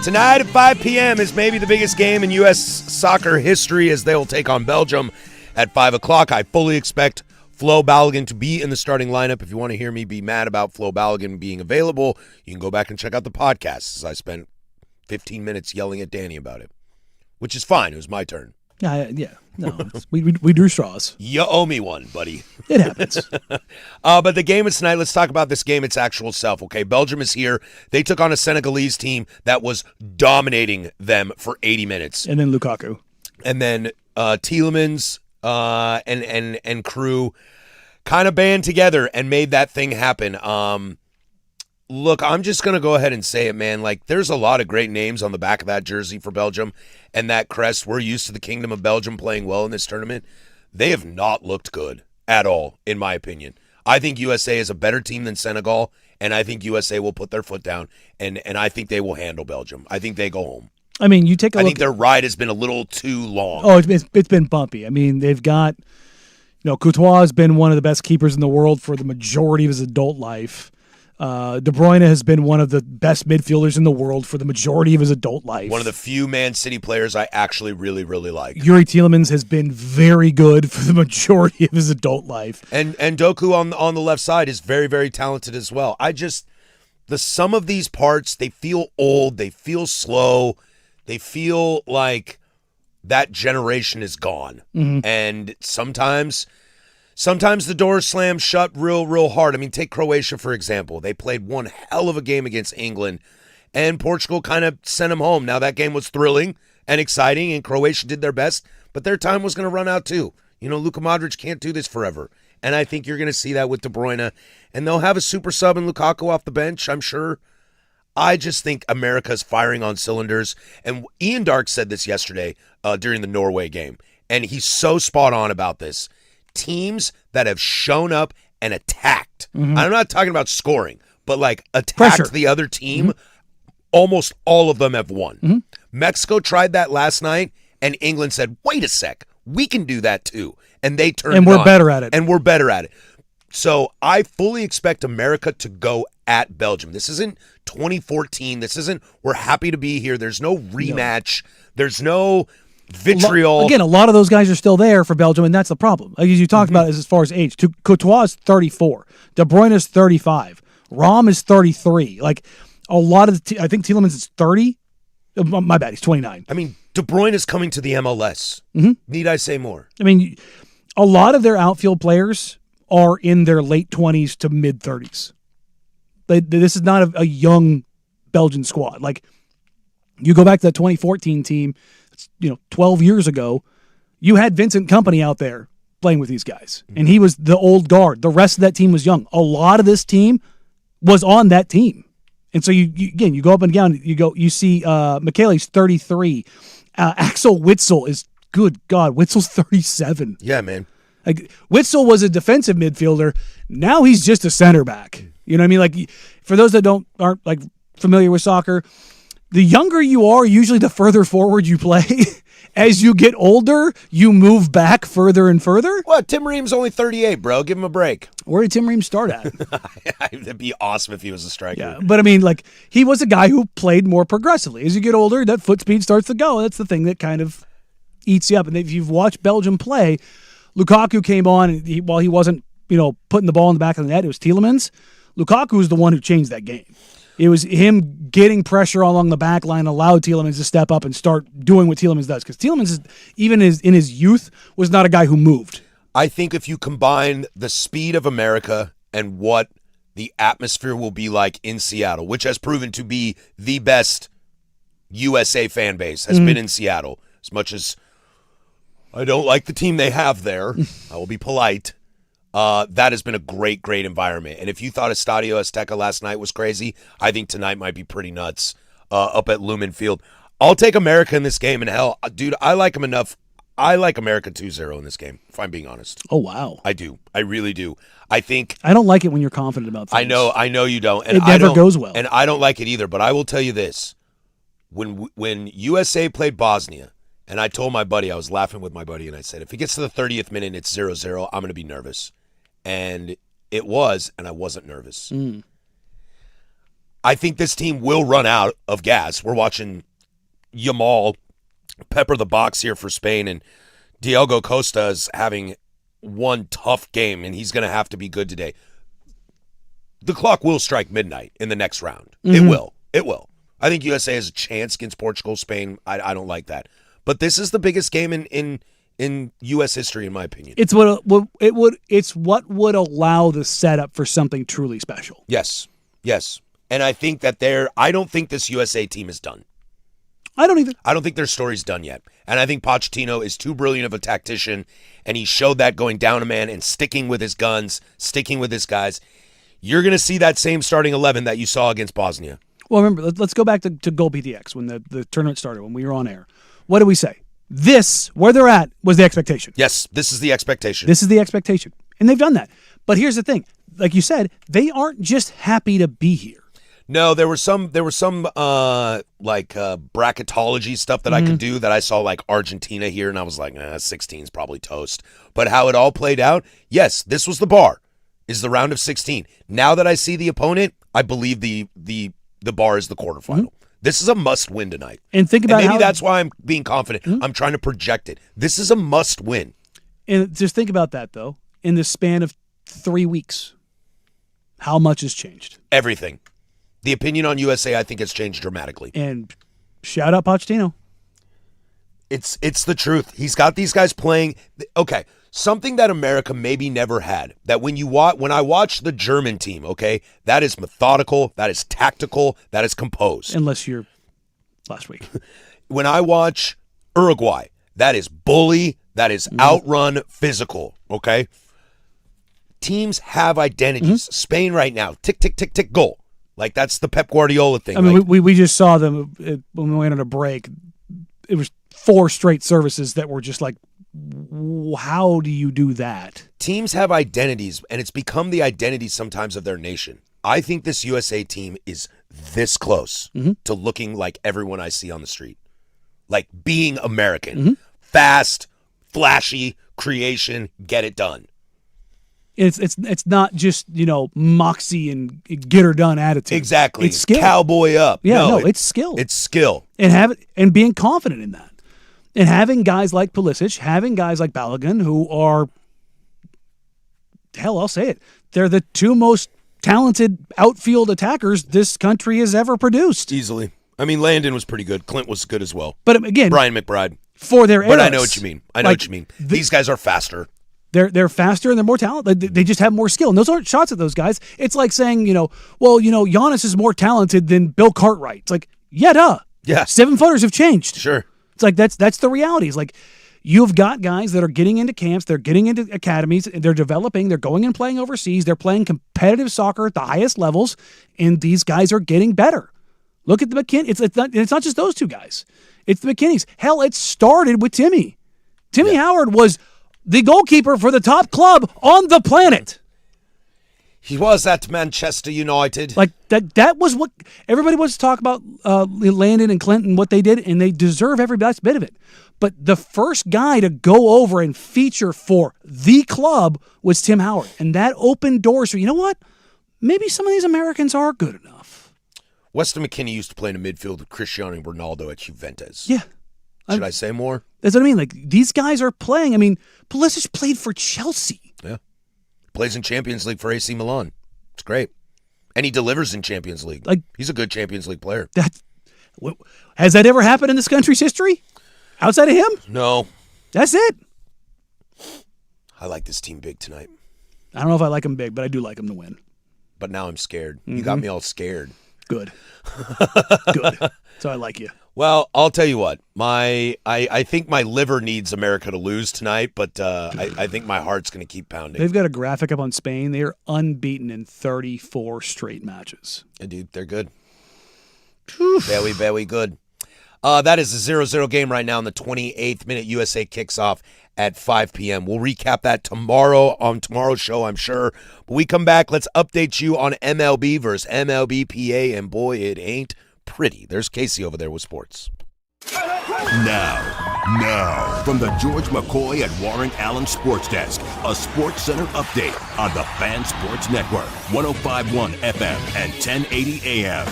Tonight at 5 p.m. is maybe the biggest game in U.S. soccer history as they will take on Belgium at 5 o'clock. I fully expect Flo Balogun to be in the starting lineup. If you want to hear me be mad about Flo Balogun being available, you can go back and check out the podcast, as I spent 15 minutes yelling at Danny about it, which is fine. It was my turn. Yeah. No, we drew straws. You owe me one, buddy. It happens. But the game is tonight. Let's talk about this game, its actual self. Okay, Belgium is here. They took on a Senegalese team that was dominating them for 80 minutes. And then Lukaku. And then Tielemans and crew kind of band together and made that thing happen. Look, I'm just going to go ahead and say it, man. Like, there's a lot of great names on the back of that jersey for Belgium and that crest. We're used to the Kingdom of Belgium playing well in this tournament. They have not looked good at all, in my opinion. I think USA is a better team than Senegal, and I think USA will put their foot down, and I think they will handle Belgium. I think they go home. I mean, you take a look. I think their ride has been a little too long. Oh, it's been bumpy. I mean, they've got, Courtois has been one of the best keepers in the world for the majority of his adult life. De Bruyne has been one of the best midfielders in the world for the majority of his adult life. One of the few Man City players I actually really, really like. Yuri Tielemans has been very good for the majority of his adult life. And Doku on the left side is very, very talented as well. The sum of these parts, they feel old, they feel slow, they feel like that generation is gone. Mm-hmm. And sometimes the doors slam shut real hard. I mean, take Croatia, for example. They played one hell of a game against England, and Portugal kind of sent them home. Now, that game was thrilling and exciting, and Croatia did their best, but their time was going to run out too. Luka Modric can't do this forever, and I think you're going to see that with De Bruyne, and they'll have a super sub in Lukaku off the bench, I'm sure. I just think America's firing on cylinders, and Ian Dark said this yesterday during the Norway game, and he's so spot on about this. Teams that have shown up and attacked. Mm-hmm. I'm not talking about scoring, but like attacked Pressure. The other team. Mm-hmm. Almost all of them have won. Mm-hmm. Mexico tried that last night, and England said, wait a sec, we can do that too. And they turned and we're on. better at it. And we're better at it. So I fully expect America to go at Belgium. This isn't 2014. This isn't we're happy to be here. There's no rematch. No. There's no vitriol. Again, a lot of those guys are still there for Belgium, and that's the problem. Like you talked about as far as age. Courtois is 34. De Bruyne is 35. Rom is 33. Like a lot of I think Tielemans is 30. My bad, he's 29. I mean, De Bruyne is coming to the MLS. Mm-hmm. Need I say more? I mean, a lot of their outfield players are in their late 20s to mid 30s. This is not a young Belgian squad. Like, you go back to the 2014 team, 12 years ago, you had Vincent Kompany out there playing with these guys, and he was the old guard. The rest of that team was young. A lot of this team was on that team. And so you go up and down, you see Michele's 33. Axel Witsel is, good God, Witzel's 37. Yeah, man. Like, Witsel was a defensive midfielder. Now he's just a center back. You know what I mean? Like, for those that aren't like familiar with soccer, the younger you are, usually the further forward you play. As you get older, you move back further and further. What? Tim Ream's only 38, bro. Give him a break. Where did Tim Ream start at? That'd be awesome if he was a striker. Yeah, but I mean, like, he was a guy who played more progressively. As you get older, that foot speed starts to go. That's the thing that kind of eats you up. And if you've watched Belgium play, Lukaku came on, and while he wasn't, putting the ball in the back of the net, it was Tielemans. Lukaku was the one who changed that game. It was him getting pressure along the back line, allowed Tielemans to step up and start doing what Tielemans does. Because Tielemans, even in his youth, was not a guy who moved. I think if you combine the speed of America and what the atmosphere will be like in Seattle, which has proven to be the best USA fan base, has been in Seattle. As much as I don't like the team they have there, I will be polite. That has been a great environment. And if you thought Estadio Azteca last night was crazy, I think tonight might be pretty nuts up at Lumen Field. I'll take America in this game, and hell, dude, I like them enough. I like America 2-0 in this game, if I'm being honest. Oh, wow. I do. I really do. I don't like it when you're confident about things. I know you don't. And it never goes well. And I don't like it either, but I will tell you this. When USA played Bosnia, and I told my buddy, I was laughing with my buddy, and I said, if it gets to the 30th minute and it's 0-0, I'm going to be nervous. And it was, and I wasn't nervous. I think this team will run out of gas. We're watching Yamal pepper the box here for Spain, and Diogo Costa is having one tough game, and he's going to have to be good today. The clock will strike midnight in the next round. Mm-hmm. It will. It will. I think USA has a chance against Portugal, Spain. I don't like that. But this is the biggest game in U.S. history, in my opinion. It's what would allow the setup for something truly special. Yes. And I think that I don't think this USA team is done. I don't either. I don't think their story's done yet. And I think Pochettino is too brilliant of a tactician, and he showed that going down a man and sticking with his guns, sticking with his guys. You're going to see that same starting 11 that you saw against Bosnia. Well, remember, let's go back to Goal PDX when the tournament started, when we were on air. What did we say? Where they're at, was the expectation. Yes, this is the expectation. This is the expectation. And they've done that. But here's the thing. Like you said, they aren't just happy to be here. No, there was some bracketology stuff that I could do that I saw like Argentina here, and I was like, 16 is probably toast. But how it all played out, yes, this was the bar, is the round of 16. Now that I see the opponent, I believe the bar is the quarterfinal. This is a must-win tonight. And think about maybe that's why I'm being confident. I'm trying to project it. This is a must-win. And just think about that, though. In the span of 3 weeks, how much has changed? Everything. The opinion on USA, I think, has changed dramatically. And shout out Pochettino. It's the truth. He's got these guys playing. Okay, something that America maybe never had. That when I watch the German team, okay, that is methodical, that is tactical, that is composed. Unless you're last week. When I watch Uruguay, that is bully, that is outrun physical, okay? Teams have identities. Spain right now, tick, tick, tick, tick, goal. Like, that's the Pep Guardiola thing. I mean, we just saw them when we went on a break. It was 4 straight services that were just like, how do you do that? Teams have identities, and it's become the identity sometimes of their nation. I think this USA team is this close to looking like everyone I see on the street. Like being American. Fast, flashy, creation, get it done. It's not just, moxie and get her done attitude. Exactly. It's skill. Cowboy up. Yeah, it's skill. It's skill. And being confident in that. And having guys like Pulisic, having guys like Balogun who are, hell, I'll say it, they're the 2 most talented outfield attackers this country has ever produced. Easily. I mean, Landon was pretty good. Clint was good as well. But again, Brian McBride. For their eras. But I know what you mean. I know what you mean. These guys are faster. They're faster and they're more talented. They just have more skill. And those aren't shots at those guys. It's like saying, Giannis is more talented than Bill Cartwright. It's like, duh. Yeah. 7-footers have changed. Sure. It's like that's the reality. It's like you've got guys that are getting into camps, they're getting into academies, they're developing, they're going and playing overseas, they're playing competitive soccer at the highest levels, and these guys are getting better. Look at the McKinney. It's not just those 2 guys. It's the McKinneys. Hell, it started with Timmy. Timmy Howard was the goalkeeper for the top club on the planet. He was at Manchester United. Like that was what everybody wants to talk about, Landon and Clinton, what they did, and they deserve every last bit of it. But the first guy to go over and feature for the club was Tim Howard. And that opened doors for, you know what? Maybe some of these Americans are good enough. Weston McKennie used to play in a midfield with Cristiano Ronaldo at Juventus. Yeah. Should I say more? That's what I mean. Like, these guys are playing. I mean, Pulisic played for Chelsea. Yeah. Plays in Champions League for AC Milan. It's great. And he delivers in Champions League. Like, he's a good Champions League player. Has that ever happened in this country's history? Outside of him? No. That's it. I like this team big tonight. I don't know if I like them big, but I do like them to win. But now I'm scared. You got me all scared. Good. Good. So I like you. Well, I'll tell you what. I think my liver needs America to lose tonight, but I think my heart's going to keep pounding. They've got a graphic up on Spain. They are unbeaten in 34 straight matches. Yeah, dude, they're good. Very, very good. That is a 0-0 game right now in the 28th minute. USA kicks off at 5 p.m. We'll recap that tomorrow on tomorrow's show, I'm sure. But we come back, let's update you on MLB versus MLBPA, and boy, it ain't pretty. There's Casey over there with sports. Now, Now, from the George McCoy at Warren Allen Sports Desk, a Sports Center update on the Fan Sports Network, 105.1 FM and 1080 AM.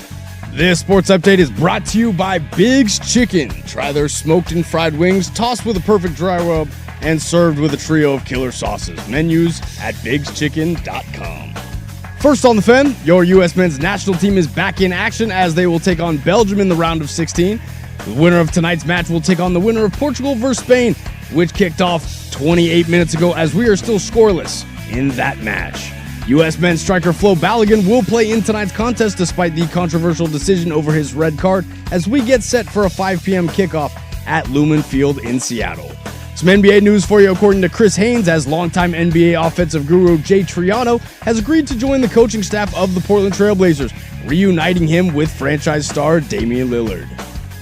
This sports update is brought to you by Big's Chicken. Try their smoked and fried wings, tossed with a perfect dry rub, and served with a trio of killer sauces. Menus at bigschicken.com. First on the Fen, your U.S. men's national team is back in action as they will take on Belgium in the round of 16. The winner of tonight's match will take on the winner of Portugal versus Spain, which kicked off 28 minutes ago as we are still scoreless in that match. U.S. men's striker Flo Balogun will play in tonight's contest despite the controversial decision over his red card as we get set for a 5 p.m. kickoff at Lumen Field in Seattle. Some NBA news for you according to Chris Haynes, as longtime NBA offensive guru Jay Triano has agreed to join the coaching staff of the Portland Trail Blazers, reuniting him with franchise star Damian Lillard.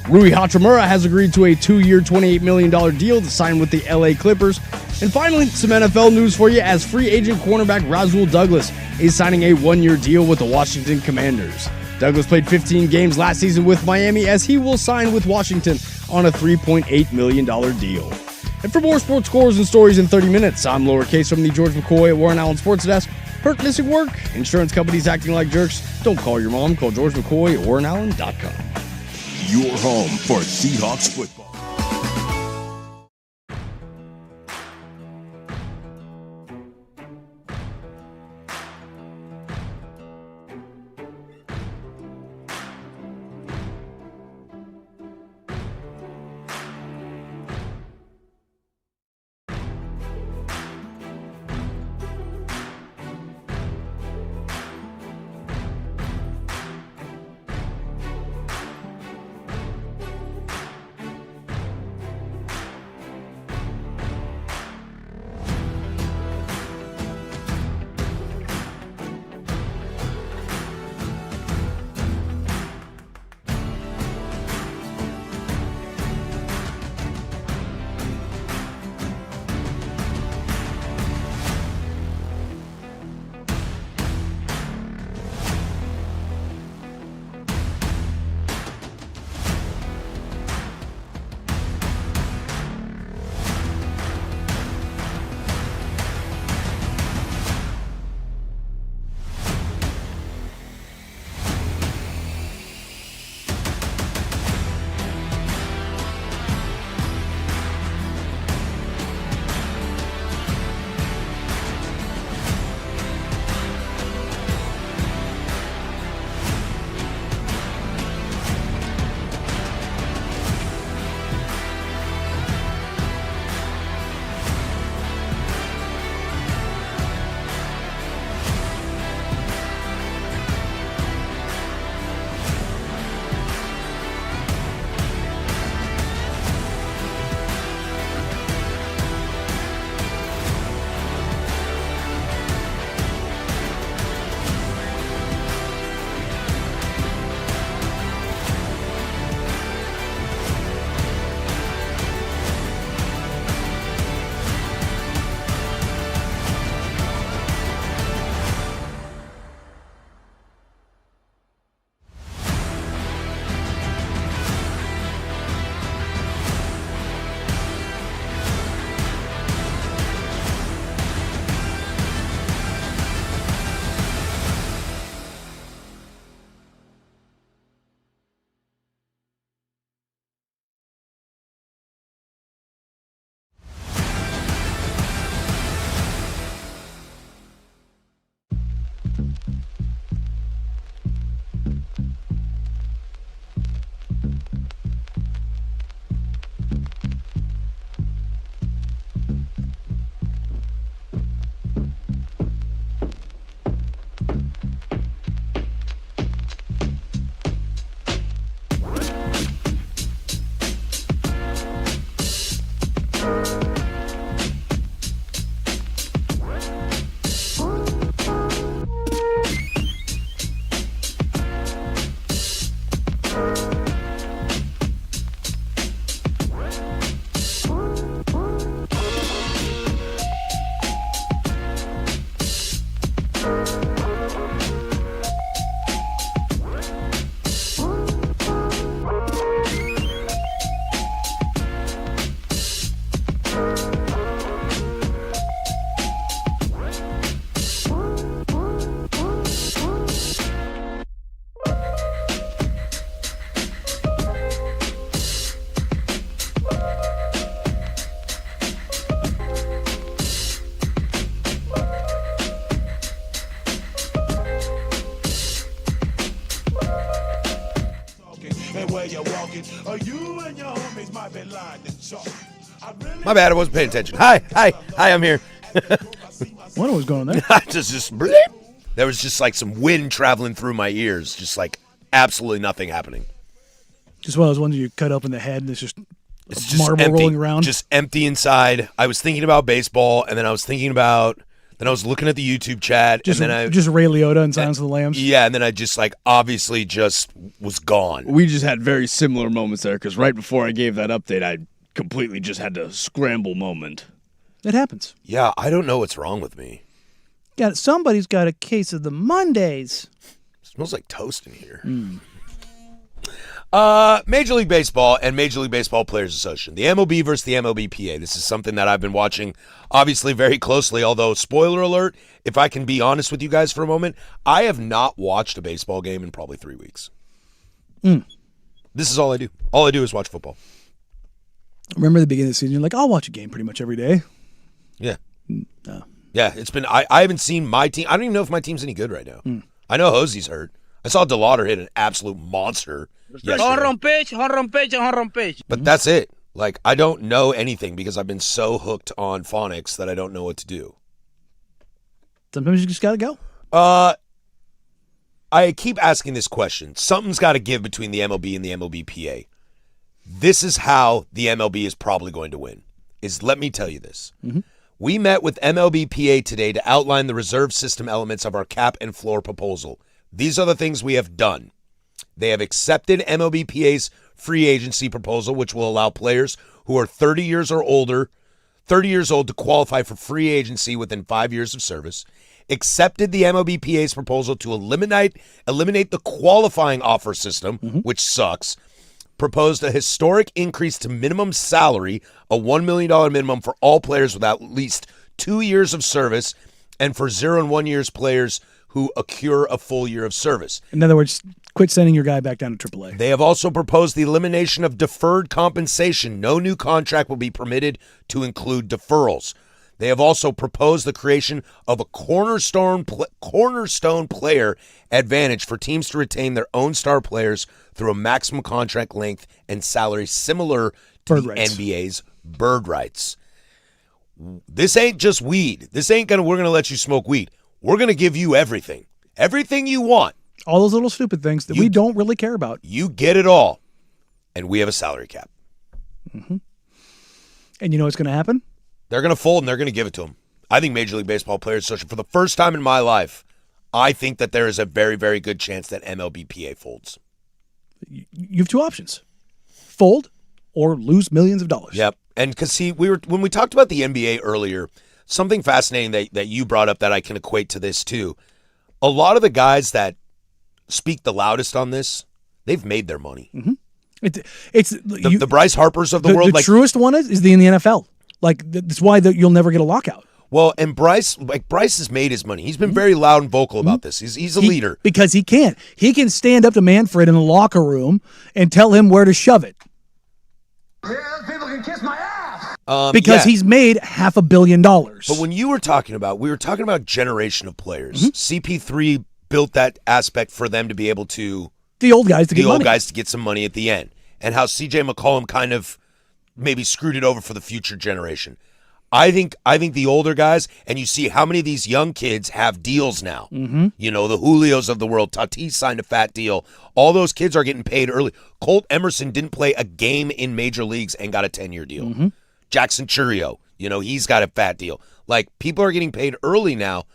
Rui Hachimura has agreed to a 2-year, $28 million deal to sign with the LA Clippers. And finally, some NFL news for you as free agent cornerback Rasul Douglas is signing a 1-year deal with the Washington Commanders. Douglas played 15 games last season with Miami as he will sign with Washington on a $3.8 million deal. And for more sports scores and stories in 30 minutes, I'm Lowercase from the George McCoy at Warren Allen Sports Desk. Hurt missing work? Insurance companies acting like jerks? Don't call your mom. Call George McCoy at warrenallen.com. Your home for Seahawks football. you're walking, or you and your homies might be lying to chalk. My bad, I wasn't paying attention. Hi, I'm here. What was going on there? just bleep. There was just like some wind traveling through my ears, just like absolutely nothing happening. Just one of those ones you cut open the head and it's just It's just marble empty, rolling around. just empty inside. I was thinking about baseball, and then I was looking at the YouTube chat, Just, and then just Ray Liotta and Silence of the Lambs. yeah, and then I just like obviously just was gone. We just had very similar moments there because right before I gave that update, I completely just had to scramble moment. It happens. Yeah, I don't know what's wrong with me. Somebody's got a case of the Mondays. It smells like toast in here. Major League Baseball and Major League Baseball Players Association. The MLB versus the MLBPA. This is something that I've been watching, obviously, very closely. Although, spoiler alert, if I can be honest with you guys for a moment, I have not watched a baseball game in probably 3 weeks. This is all I do. All I do is watch football. Remember the beginning of the season? You're like, I'll watch a game pretty much every day. Yeah. Yeah, it's been, I haven't seen my team. I don't even know if my team's any good right now. I know Hosey's hurt. I saw DeLauder hit an absolute monster yesterday. But that's it. Like, I don't know anything because I've been so hooked on phonics that I don't know what to do. Sometimes you just got to go. I keep asking this question. Something's got to give between the MLB and the MLBPA. This is how the MLB is probably going to win. Let me tell you this. We met with MLBPA today to outline the reserve system elements of our cap and floor proposal. These are the things we have done. They have accepted MLBPA's free agency proposal, which will allow players who are 30 years old to qualify for free agency within 5 years of service. Accepted the MLBPA's proposal to eliminate the qualifying offer system, which sucks. Proposed a historic increase to minimum salary, a $1 million minimum for all players with at least 2 years of service, and for 0 and 1 years players who accrue a full year of service. In other words, quit sending your guy back down to AAA. They have also proposed the elimination of deferred compensation. No new contract will be permitted to include deferrals. They have also proposed the creation of a cornerstone player advantage for teams to retain their own star players through a maximum contract length and salary similar to Bird the rights. NBA's bird rights. This ain't just weed. We're going to let you smoke weed. We're going to give you everything. Everything you want. All those little stupid things that we don't really care about. You get it all. And we have a salary cap. And you know what's going to happen? They're going to fold and they're going to give it to them. I think Major League Baseball Players Association, for the first time in my life, I think that there is a very, very good chance that MLBPA folds. You have two options. Fold or lose millions of dollars. Yep. And because, see, when we talked about the NBA earlier, something fascinating that you brought up that I can equate to this too. A lot of the guys that speak the loudest on this, they've made their money. It's The Bryce Harpers of the world. The truest one is in the NFL. Like, that's why you'll never get a lockout. Well, and Bryce has made his money. He's been very loud and vocal about this. He's a leader. Because he can. He can stand up to Manfred in the locker room and tell him where to shove it. Yeah, people can kiss my ass. Because he's made $500 million. But when we were talking about generation of players. CP3 built that aspect for them to be able to the old guys to get money. Guys to get some money at the end, and how CJ McCollum kind of maybe screwed it over for the future generation. I think the older guys, and you see how many of these young kids have deals now. You know, the Julios of the world. Tatis signed a fat deal. All those kids are getting paid early. Colt Emerson didn't play a game in major leagues and got a 10-year deal. Jackson Churio, he's got a fat deal. Like, people are getting paid early now.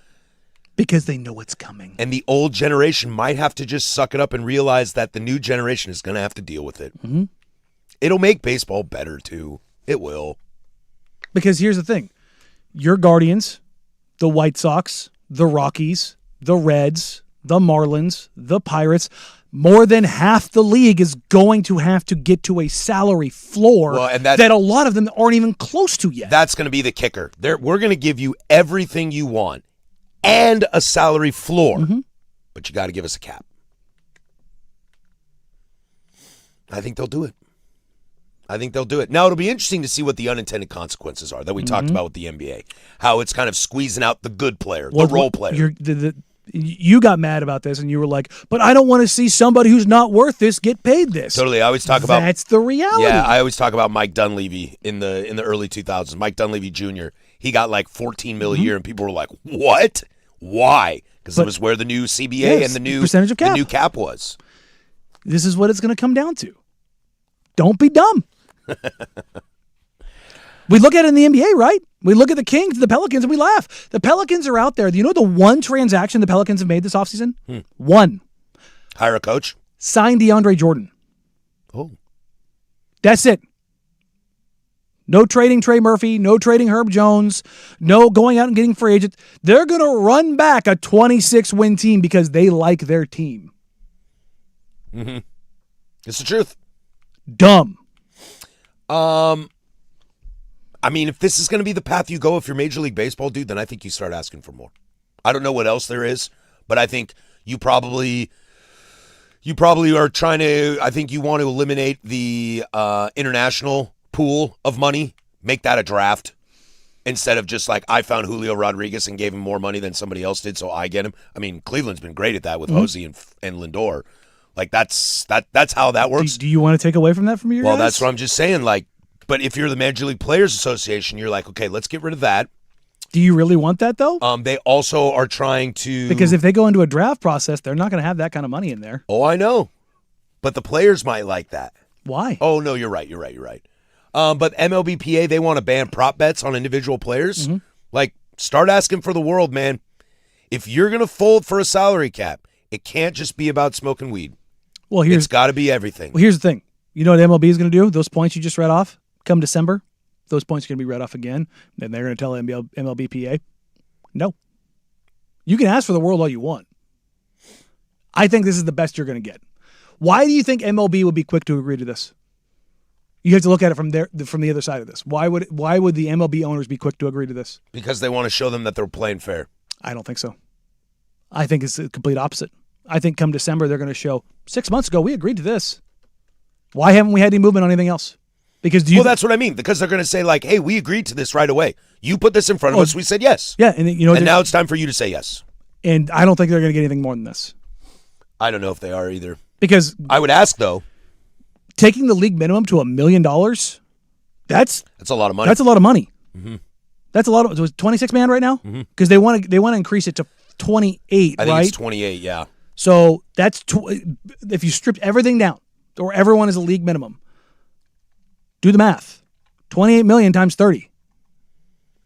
Because they know what's coming. And the old generation might have to just suck it up and realize that the new generation is going to have to deal with it. It'll make baseball better, too. It will. Because here's the thing. Your Guardians, the White Sox, the Rockies, the Reds, the Marlins, the Pirates, more than half the league is going to have to get to a salary floor that a lot of them aren't even close to yet. That's going to be the kicker. We're going to give you everything you want and a salary floor, but you got to give us a cap. I think they'll do it. Now, it'll be interesting to see what the unintended consequences are that we talked about with the NBA. How it's kind of squeezing out the good player, the role player. You got mad about this, and you were like, but I don't want to see somebody who's not worth this get paid this. Totally. I always talk about That's the reality. Yeah, I always talk about Mike Dunleavy in the early 2000s. Mike Dunleavy Jr. He got like $14 million a year, and people were like, "What? Why?" Because it was where the new CBA and the new percentage of cap. the new cap was. This is what it's going to come down to. Don't be dumb. We look at it in the NBA, right? We look at the Kings, the Pelicans, and we laugh. The Pelicans are out there. You know the one transaction the Pelicans have made this offseason? One. Hire a coach. Sign DeAndre Jordan. Oh. That's it. No trading Trey Murphy, no trading Herb Jones, no going out and getting free agents. They're going to run back a 26-win team because they like their team. Mm-hmm. It's the truth. Dumb. I mean, if this is going to be the path you go if you're Major League Baseball, dude, then I think you start asking for more. I don't know what else there is, but I think you probably are trying to, I think you want to eliminate the international pool of money, make that a draft instead of just like I found Julio Rodriguez and gave him more money than somebody else did, so I get him. I mean, Cleveland's been great at that with Hosey and Lindor. Like that's how that works. Do you want to take away from that from your Well, guys? that's what I'm just saying. Like, but if you're the Major League Players Association, you're like, okay, let's get rid of that. Do you really want that, though? They also are trying to... Because if they go into a draft process, they're not going to have that kind of money in there. Oh, I know. But the players might like that. Why? Oh, no, you're right. But MLBPA, they want to ban prop bets on individual players. Mm-hmm. Like, start asking for the world, man. If you're going to fold for a salary cap, it can't just be about smoking weed. Well, It's got to be everything. Well, here's the thing. You know what MLB is going to do? Those points you just read off, come December, those points are going to be read off again. Then they're going to tell MLBPA, no. You can ask for the world all you want. I think this is the best you're going to get. Why do you think MLB would be quick to agree to this? You have to look at it from the other side of this. Why would the MLB owners be quick to agree to this? Because they want to show them that they're playing fair. I don't think so. I think it's the complete opposite. I think come December, they're going to show 6 months ago, we agreed to this. Why haven't we had any movement on anything else? Because that's what I mean. Because they're going to say like, hey, we agreed to this right away. You put this in front of us. We said yes. Yeah. And now it's time for you to say yes. And I don't think they're going to get anything more than this. I don't know if they are either. Because I would ask though. Taking the league minimum to $1 million, that's a lot of money. That's a lot of money. Mm-hmm. That's a lot of. So it's 26 man right now because they want to increase it to 28. I think it's 28. Yeah. So that's if you stripped everything down, or everyone is a league minimum. Do the math. 28 million times 30.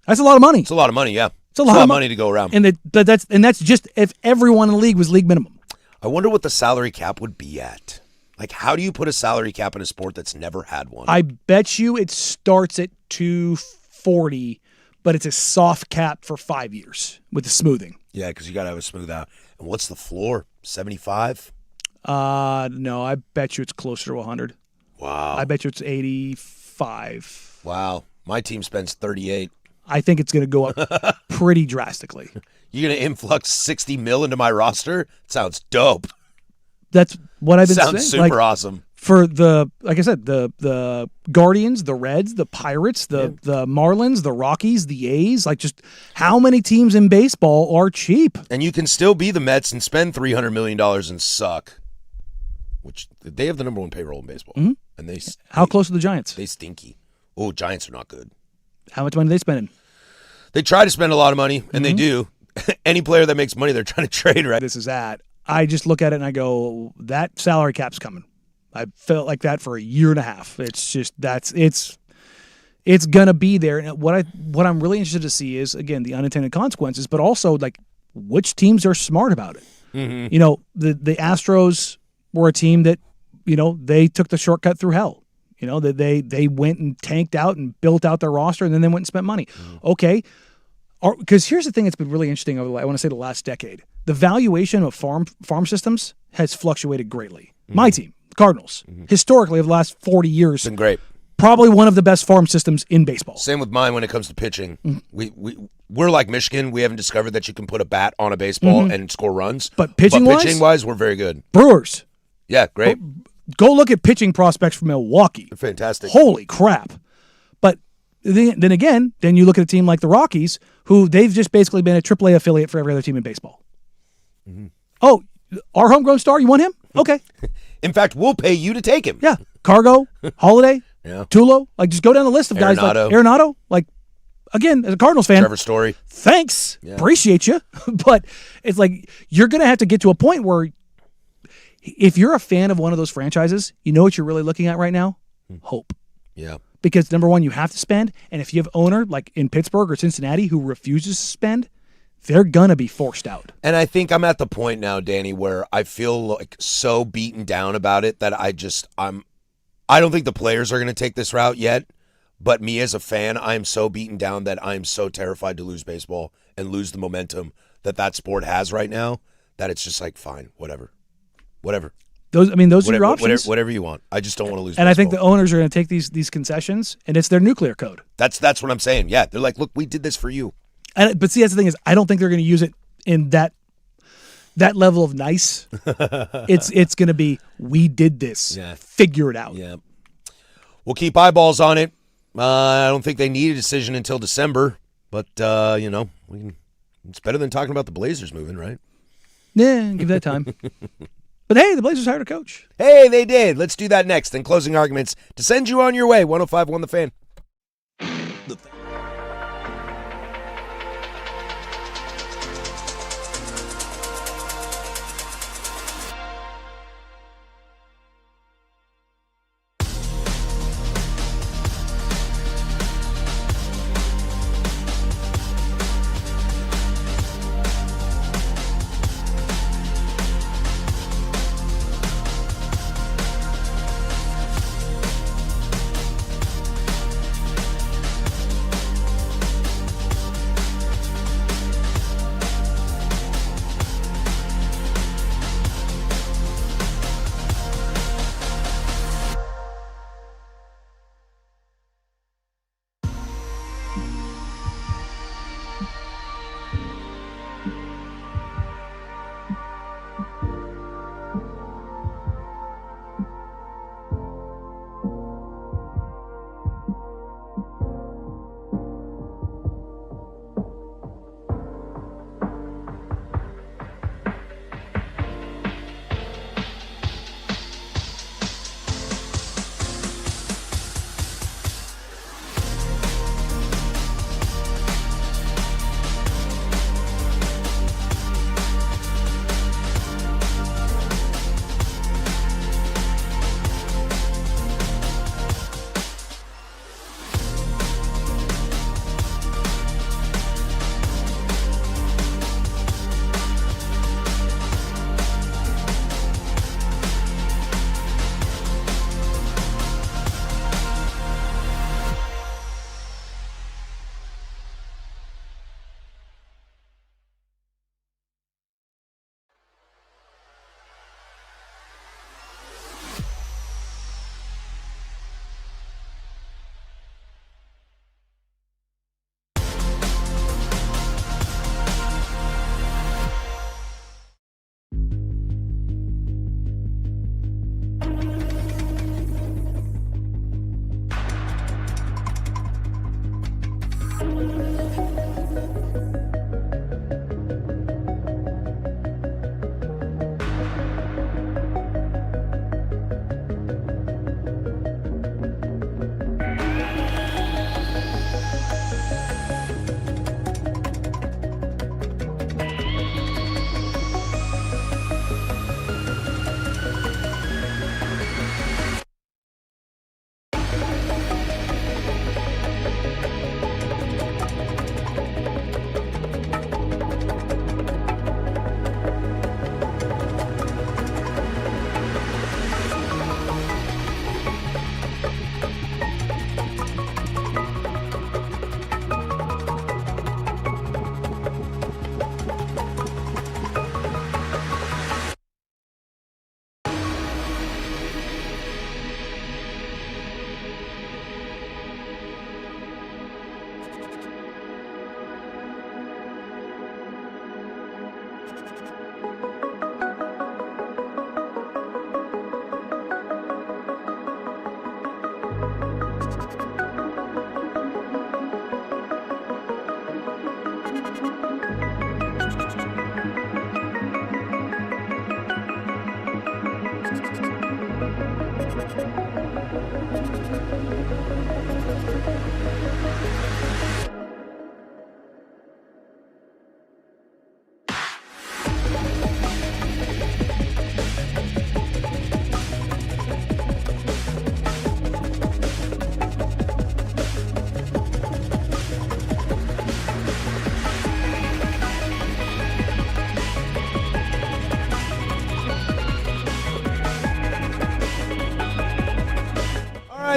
That's a lot of money. It's a lot of money. Yeah. It's a lot of money to go around. And that's just if everyone in the league was league minimum. I wonder what the salary cap would be at. Like, how do you put a salary cap in a sport that's never had one? I bet you it starts at 240, but it's a soft cap for 5 years with the smoothing. Yeah, because you got to have a smooth out. And what's the floor? 75? No, I bet you it's closer to 100. Wow. I bet you it's 85. Wow. My team spends 38. I think it's going to go up pretty drastically. You're going to influx 60 mil into my roster? Sounds dope. That's what I've been saying. Sounds super awesome. For like I said, the Guardians, the Reds, the Pirates, the Marlins, the Rockies, the A's, like just how many teams in baseball are cheap? And you can still be the Mets and spend $300 million and suck. Which they have the number one payroll in baseball. Mm-hmm. And how close are the Giants? They stinky. Oh, Giants are not good. How much money are they spending? They try to spend a lot of money, and they do. Any player that makes money, they're trying to trade, right? This is at. I just look at it and I go, that salary cap's coming. I felt like that for a year and a half. It's just it's gonna be there. And what I'm really interested to see is again the unintended consequences, but also like which teams are smart about it. Mm-hmm. You know, the Astros were a team that they took the shortcut through hell. That they went and tanked out and built out their roster, and then they went and spent money. Mm-hmm. Okay, because here's the thing that's been really interesting over I want to say the last decade. The valuation of farm systems has fluctuated greatly. Mm-hmm. My team, Cardinals, historically over the last 40 years, been great. Probably one of the best farm systems in baseball. Same with mine when it comes to pitching. Mm-hmm. We're like Michigan. We haven't discovered that you can put a bat on a baseball and score runs. But pitching-wise, we're very good. Brewers. Yeah, great. Go look at pitching prospects from Milwaukee. They're fantastic. Holy crap. But then again, you look at a team like the Rockies, who they've just basically been a AAA affiliate for every other team in baseball. Oh, our homegrown star, you want him? Okay. In fact, we'll pay you to take him. Yeah. Cargo, Holiday, Yeah. Tulo. Like, just go down the list of guys like Arenado. Arenado. Like, again, as a Cardinals fan, Trevor Story. thanks. Appreciate you. But it's like you're going to have to get to a point where if you're a fan of one of those franchises, you know what you're really looking at right now? Hope. Yeah. Because number one, you have to spend. And if you have owner like in Pittsburgh or Cincinnati who refuses to spend, they're going to be forced out. And I think I'm at the point now, Danny, where I feel like so beaten down about it that I don't think the players are going to take this route yet. But me as a fan, I'm so beaten down that I'm so terrified to lose baseball and lose the momentum that sport has right now that it's just like, fine, whatever. Those are your options. Whatever you want. I just don't want to lose and baseball. I think the owners are going to take these concessions, and it's their nuclear code. That's what I'm saying. Yeah, they're like, look, we did this for you. But see, that's the thing is, I don't think they're going to use it in that level of nice. It's going to be, we did this. Yeah. Figure it out. Yeah. We'll keep eyeballs on it. I don't think they need a decision until December, but it's better than talking about the Blazers moving, right? Yeah, give that time. But hey, the Blazers hired a coach. Hey, they did. Let's do that next. Then closing arguments to send you on your way. 105.1 The Fan.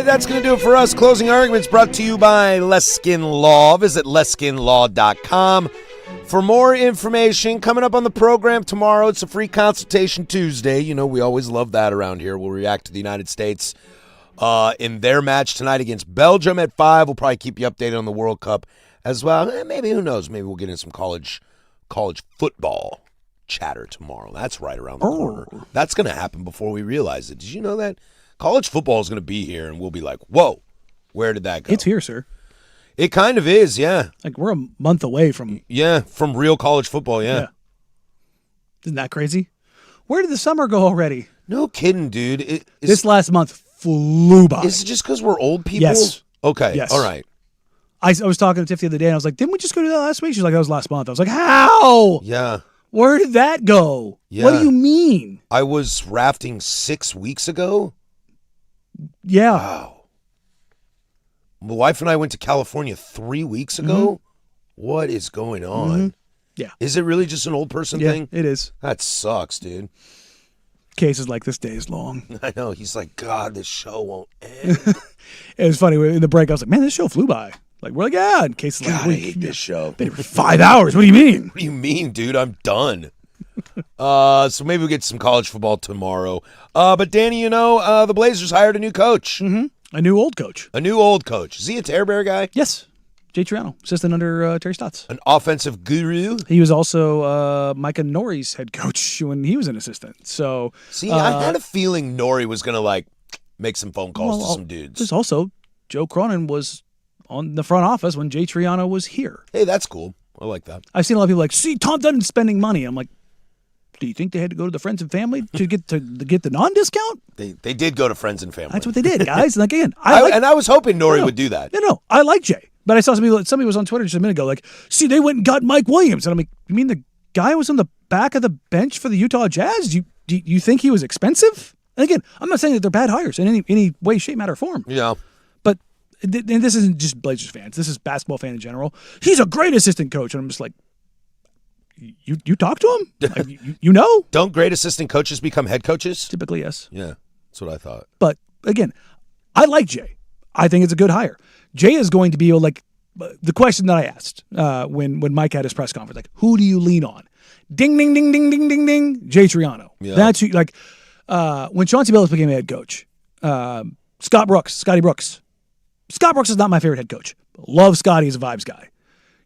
right, that's going to do it for us. Closing Arguments brought to you by Leskin Law. Visit leskinlaw.com for more information. Coming up on the program tomorrow, it's a free consultation Tuesday. You know, we always love that around here. We'll react to the United States in their match tonight against Belgium at 5. We'll probably keep you updated on the World Cup as well. Maybe, who knows, maybe we'll get in some college football chatter tomorrow. That's right around the corner. That's going to happen before we realize it. Did you know that? College football is going to be here, and we'll be like, whoa, where did that go? It's here, sir. It kind of is, yeah. Like, we're a month away from... Yeah, from real college football, yeah. Isn't that crazy? Where did the summer go already? No kidding, dude. This last month flew by. Is it just because we're old people? Yes. Okay, Yes. all right. I was talking to Tiff the other day, and I was like, didn't we just go to that last week? She's like, that was last month. I was like, how? Yeah. Where did that go? Yeah. What do you mean? I was rafting 6 weeks ago. Yeah. Wow. My wife and I went to California 3 weeks ago. What is going on? Yeah. Is it really just an old person Yeah, thing? it is. That sucks, dude. Cases like this day is long. I know. He's like, God, this show won't end. It was funny. In the break, I was like, man, this show flew by. Like, we're like, yeah. In cases like God, a I week. hate this show. Been here for 5 hours. What do you mean? What do you mean, dude? I'm done. So maybe we'll get some college football tomorrow. But Danny, you know, the Blazers hired a new coach. A new old coach. A new old coach. Is he a Tear Bear guy? Yes. Jay Triano, assistant under Terry Stotts. An offensive guru? He was also Micah Nori's head coach when he was an assistant. So, See, I had a feeling Nori was going to, like, make some phone calls to some dudes. There's also Joe Cronin was on the front office when Jay Triano was here. Hey, that's cool. I like that. I've seen a lot of people like, see, Tom Dunn spending money. I'm like, do you think they had to go to the friends and family to get the non-discount? They did go to friends and family. That's what they did, guys. And again, and I was hoping Nori would do that. No, I like Jay. But I saw somebody was on Twitter just a minute ago, like, see, they went and got Mike Williams. And I'm like, you mean the guy was on the back of the bench for the Utah Jazz? Do you think he was expensive? And again, I'm not saying that they're bad hires in any way, shape, matter, or form. Yeah. But and this isn't just Blazers fans. This is basketball fan in general. He's a great assistant coach. And I'm just like, you talk to him? Like, you know? Don't great assistant coaches become head coaches? Typically, yes. Yeah, that's what I thought. But again, I like Jay. I think it's a good hire. Jay is going to be like the question that I asked when Mike had his press conference, like, who do you lean on? Ding, ding, ding, ding, ding, ding, ding. Jay Triano. Yeah. That's who, like when Chauncey Billups became a head coach. Scotty Brooks. Scott Brooks is not my favorite head coach. Love Scotty as a vibes guy.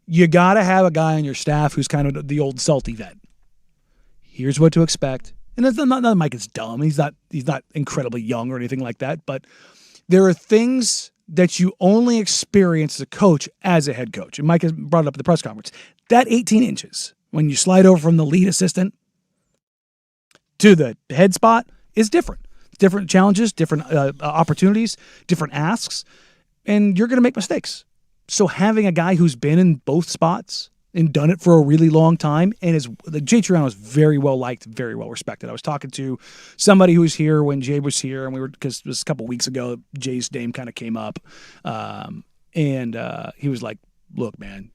You got to have a guy on your staff who's kind of the old salty vet. Here's what to expect. And it's not that Mike is dumb. He's not incredibly young or anything like that. But there are things that you only experience as a coach as a head coach. And Mike has brought it up at the press conference. That 18 inches, when you slide over from the lead assistant to the head spot, is different. Different challenges, different opportunities, different asks. And you're going to make mistakes. So having a guy who's been in both spots and done it for a really long time, and Jay Triano is very well liked, very well respected. I was talking to somebody who was here when Jay was here, and because it was a couple weeks ago, Jay's name kind of came up, and he was like, "Look, man,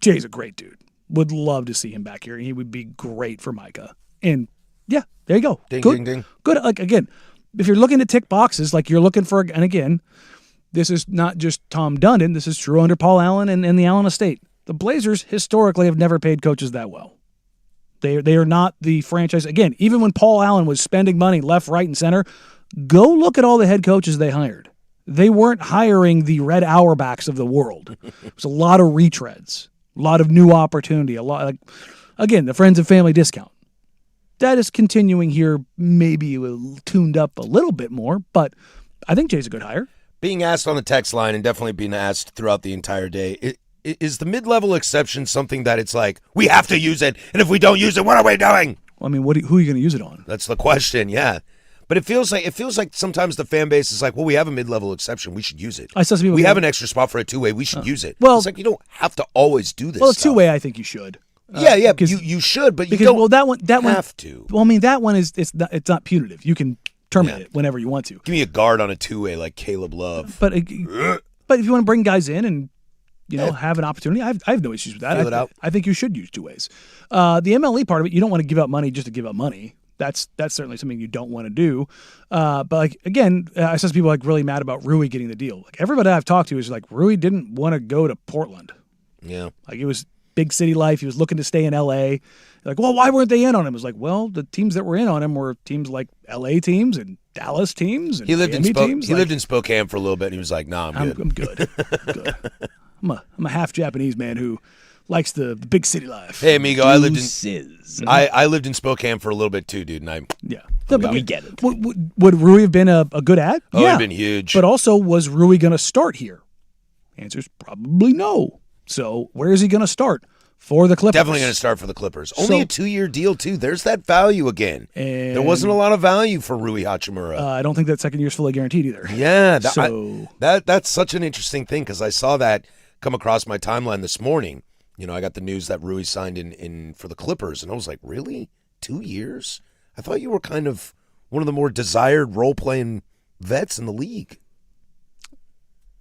Jay's a great dude. Would love to see him back here. He would be great for Micah." And yeah, there you go. Ding, good, ding, ding. Good. Like again, if you're looking to tick boxes, like you're looking for, and again. This is not just Tom Dundon. This is true under Paul Allen and the Allen estate. The Blazers historically have never paid coaches that well. They are not the franchise. Again, even when Paul Allen was spending money left, right, and center, go look at all the head coaches they hired. They weren't hiring the Red Auerbachs of the world. It was a lot of retreads, a lot of new opportunity, again, the friends and family discount. That is continuing here, maybe tuned up a little bit more, but I think Jay's a good hire. Being asked on the text line and definitely being asked throughout the entire day, is the mid-level exception something that it's like, we have to use it, and if we don't use it, what are we doing? Well, I mean, who are you going to use it on? That's the question, yeah. But it feels like sometimes the fan base is like, well, we have a mid-level exception, we should use it. I saw some people we have an extra spot for a two-way, we should use it. Well, it's like you don't have to always do this. Well, a stuff. two-way, I think you should. Yeah, you should, but you don't have to. Well, I mean, that one is it's not punitive. You can terminate it whenever you want to. Give me a guard on a two-way like Caleb Love. But if you want to bring guys in and have an opportunity, I have no issues with that. Feel it out. I think you should use two ways. The MLE part of it, you don't want to give up money just to give up money. That's certainly something you don't want to do. But like again, I saw some people like really mad about Rui getting the deal. Like everybody I've talked to is like Rui didn't want to go to Portland. Yeah. Like it was big city life. He was looking to stay in L.A. Like, well, why weren't they in on him? It was like, well, the teams that were in on him were teams like L.A. teams and Dallas teams and He lived Miami teams. He lived in Spokane for a little bit, and he was like, "Nah, I'm good." I'm good. Good. I'm a half Japanese man who likes the big city life. Hey, amigo, I lived in Deuces. I lived in Spokane for a little bit too, dude. And Yeah. We get it. Would Rui have been a good ad? it would have been huge. But also, was Rui going to start here? Answer's probably no. So where is he going to start? For the Clippers. Definitely going to start for the Clippers. Only a 2-year deal, too. There's that value again. And there wasn't a lot of value for Rui Hachimura. I don't think that second year's fully guaranteed either. Yeah. So That's such an interesting thing because I saw that come across my timeline this morning. You know, I got the news that Rui signed in for the Clippers, and I was like, really? 2 years? I thought you were kind of one of the more desired role-playing vets in the league.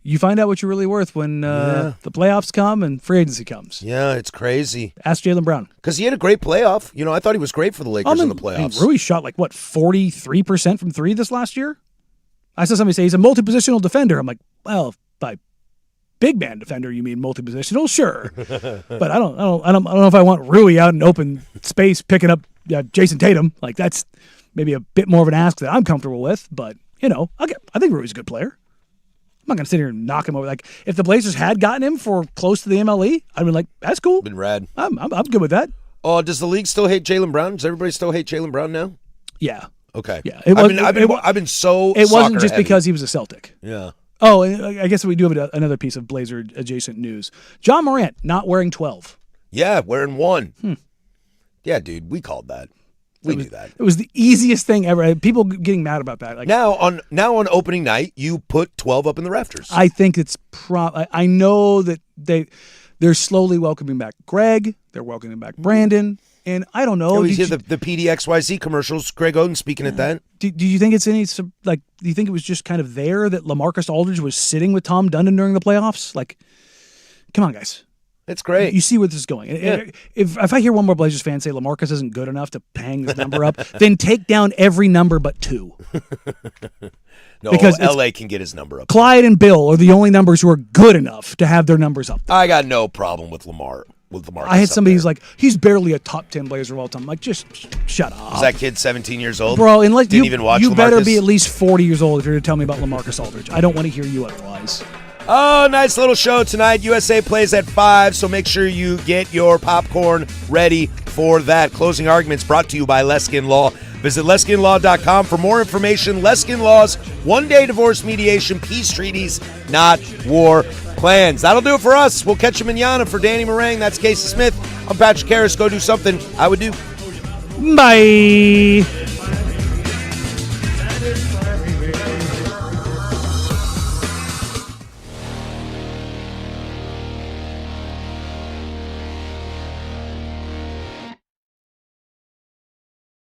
you find out what you're really worth when the playoffs come and free agency comes. Yeah, it's crazy. Ask Jaylen Brown. Because he had a great playoff. You know, I thought he was great for the Lakers in the playoffs. Rui shot like, what, 43% from three this last year? I saw somebody say he's a multi-positional defender. I'm like, well, by big man defender you mean multi-positional? Sure. But I don't know if I want Rui out in open space picking up Jason Tatum. Like, that's maybe a bit more of an ask that I'm comfortable with. But, you know, I think Rui's a good player. I'm not going to sit here and knock him over. Like, if the Blazers had gotten him for close to the MLE, I'd been like, that's cool. Been rad. I'm good with that. Oh, does the league still hate Jaylen Brown? Does everybody still hate Jaylen Brown now? Yeah. Okay. Yeah. I've been so. It wasn't just soccer-heavy. because he was a Celtic. Yeah. Oh, and I guess we do have another piece of Blazer adjacent news. John Morant not wearing 12. Yeah, wearing one. Yeah, dude, we called that. We knew that. It was the easiest thing ever. People getting mad about that. Like, Now on opening night, you put 12 up in the rafters. I think it's I know that they're slowly welcoming back Greg. They're welcoming back Brandon. And I don't know. You always hear the PDXYZ commercials. Greg Oden speaking at that. Do you think it's any like? Do you think it was just kind of there that LaMarcus Aldridge was sitting with Tom Dundon during the playoffs? Like, come on, guys. It's great. You see where this is going. Yeah. If I hear one more Blazers fan say LaMarcus isn't good enough to hang this number up, then take down every number but 2. No, because LA can get his number up. Clyde and Bill are the only numbers who are good enough to have their numbers up there. I got no problem with Lamar. I had somebody who's like, he's barely a top 10 Blazer of all time. I'm like, just shut up. Was that kid 17 years old? Bro, unless Didn't even watch you LaMarcus? better be at least 40 years old if you're going to tell me about LaMarcus Aldridge. I don't want to hear you otherwise. Oh, nice little show tonight. USA plays at 5, so make sure you get your popcorn ready for that. Closing arguments brought to you by Leskin Law. Visit LeskinLaw.com for more information. Leskin Law's one-day divorce mediation, peace treaties, not war plans. That'll do it for us. We'll catch you manana. For Danny Marang, that's Casey Smith. I'm Patrick Harris. Go do something I would do. Bye.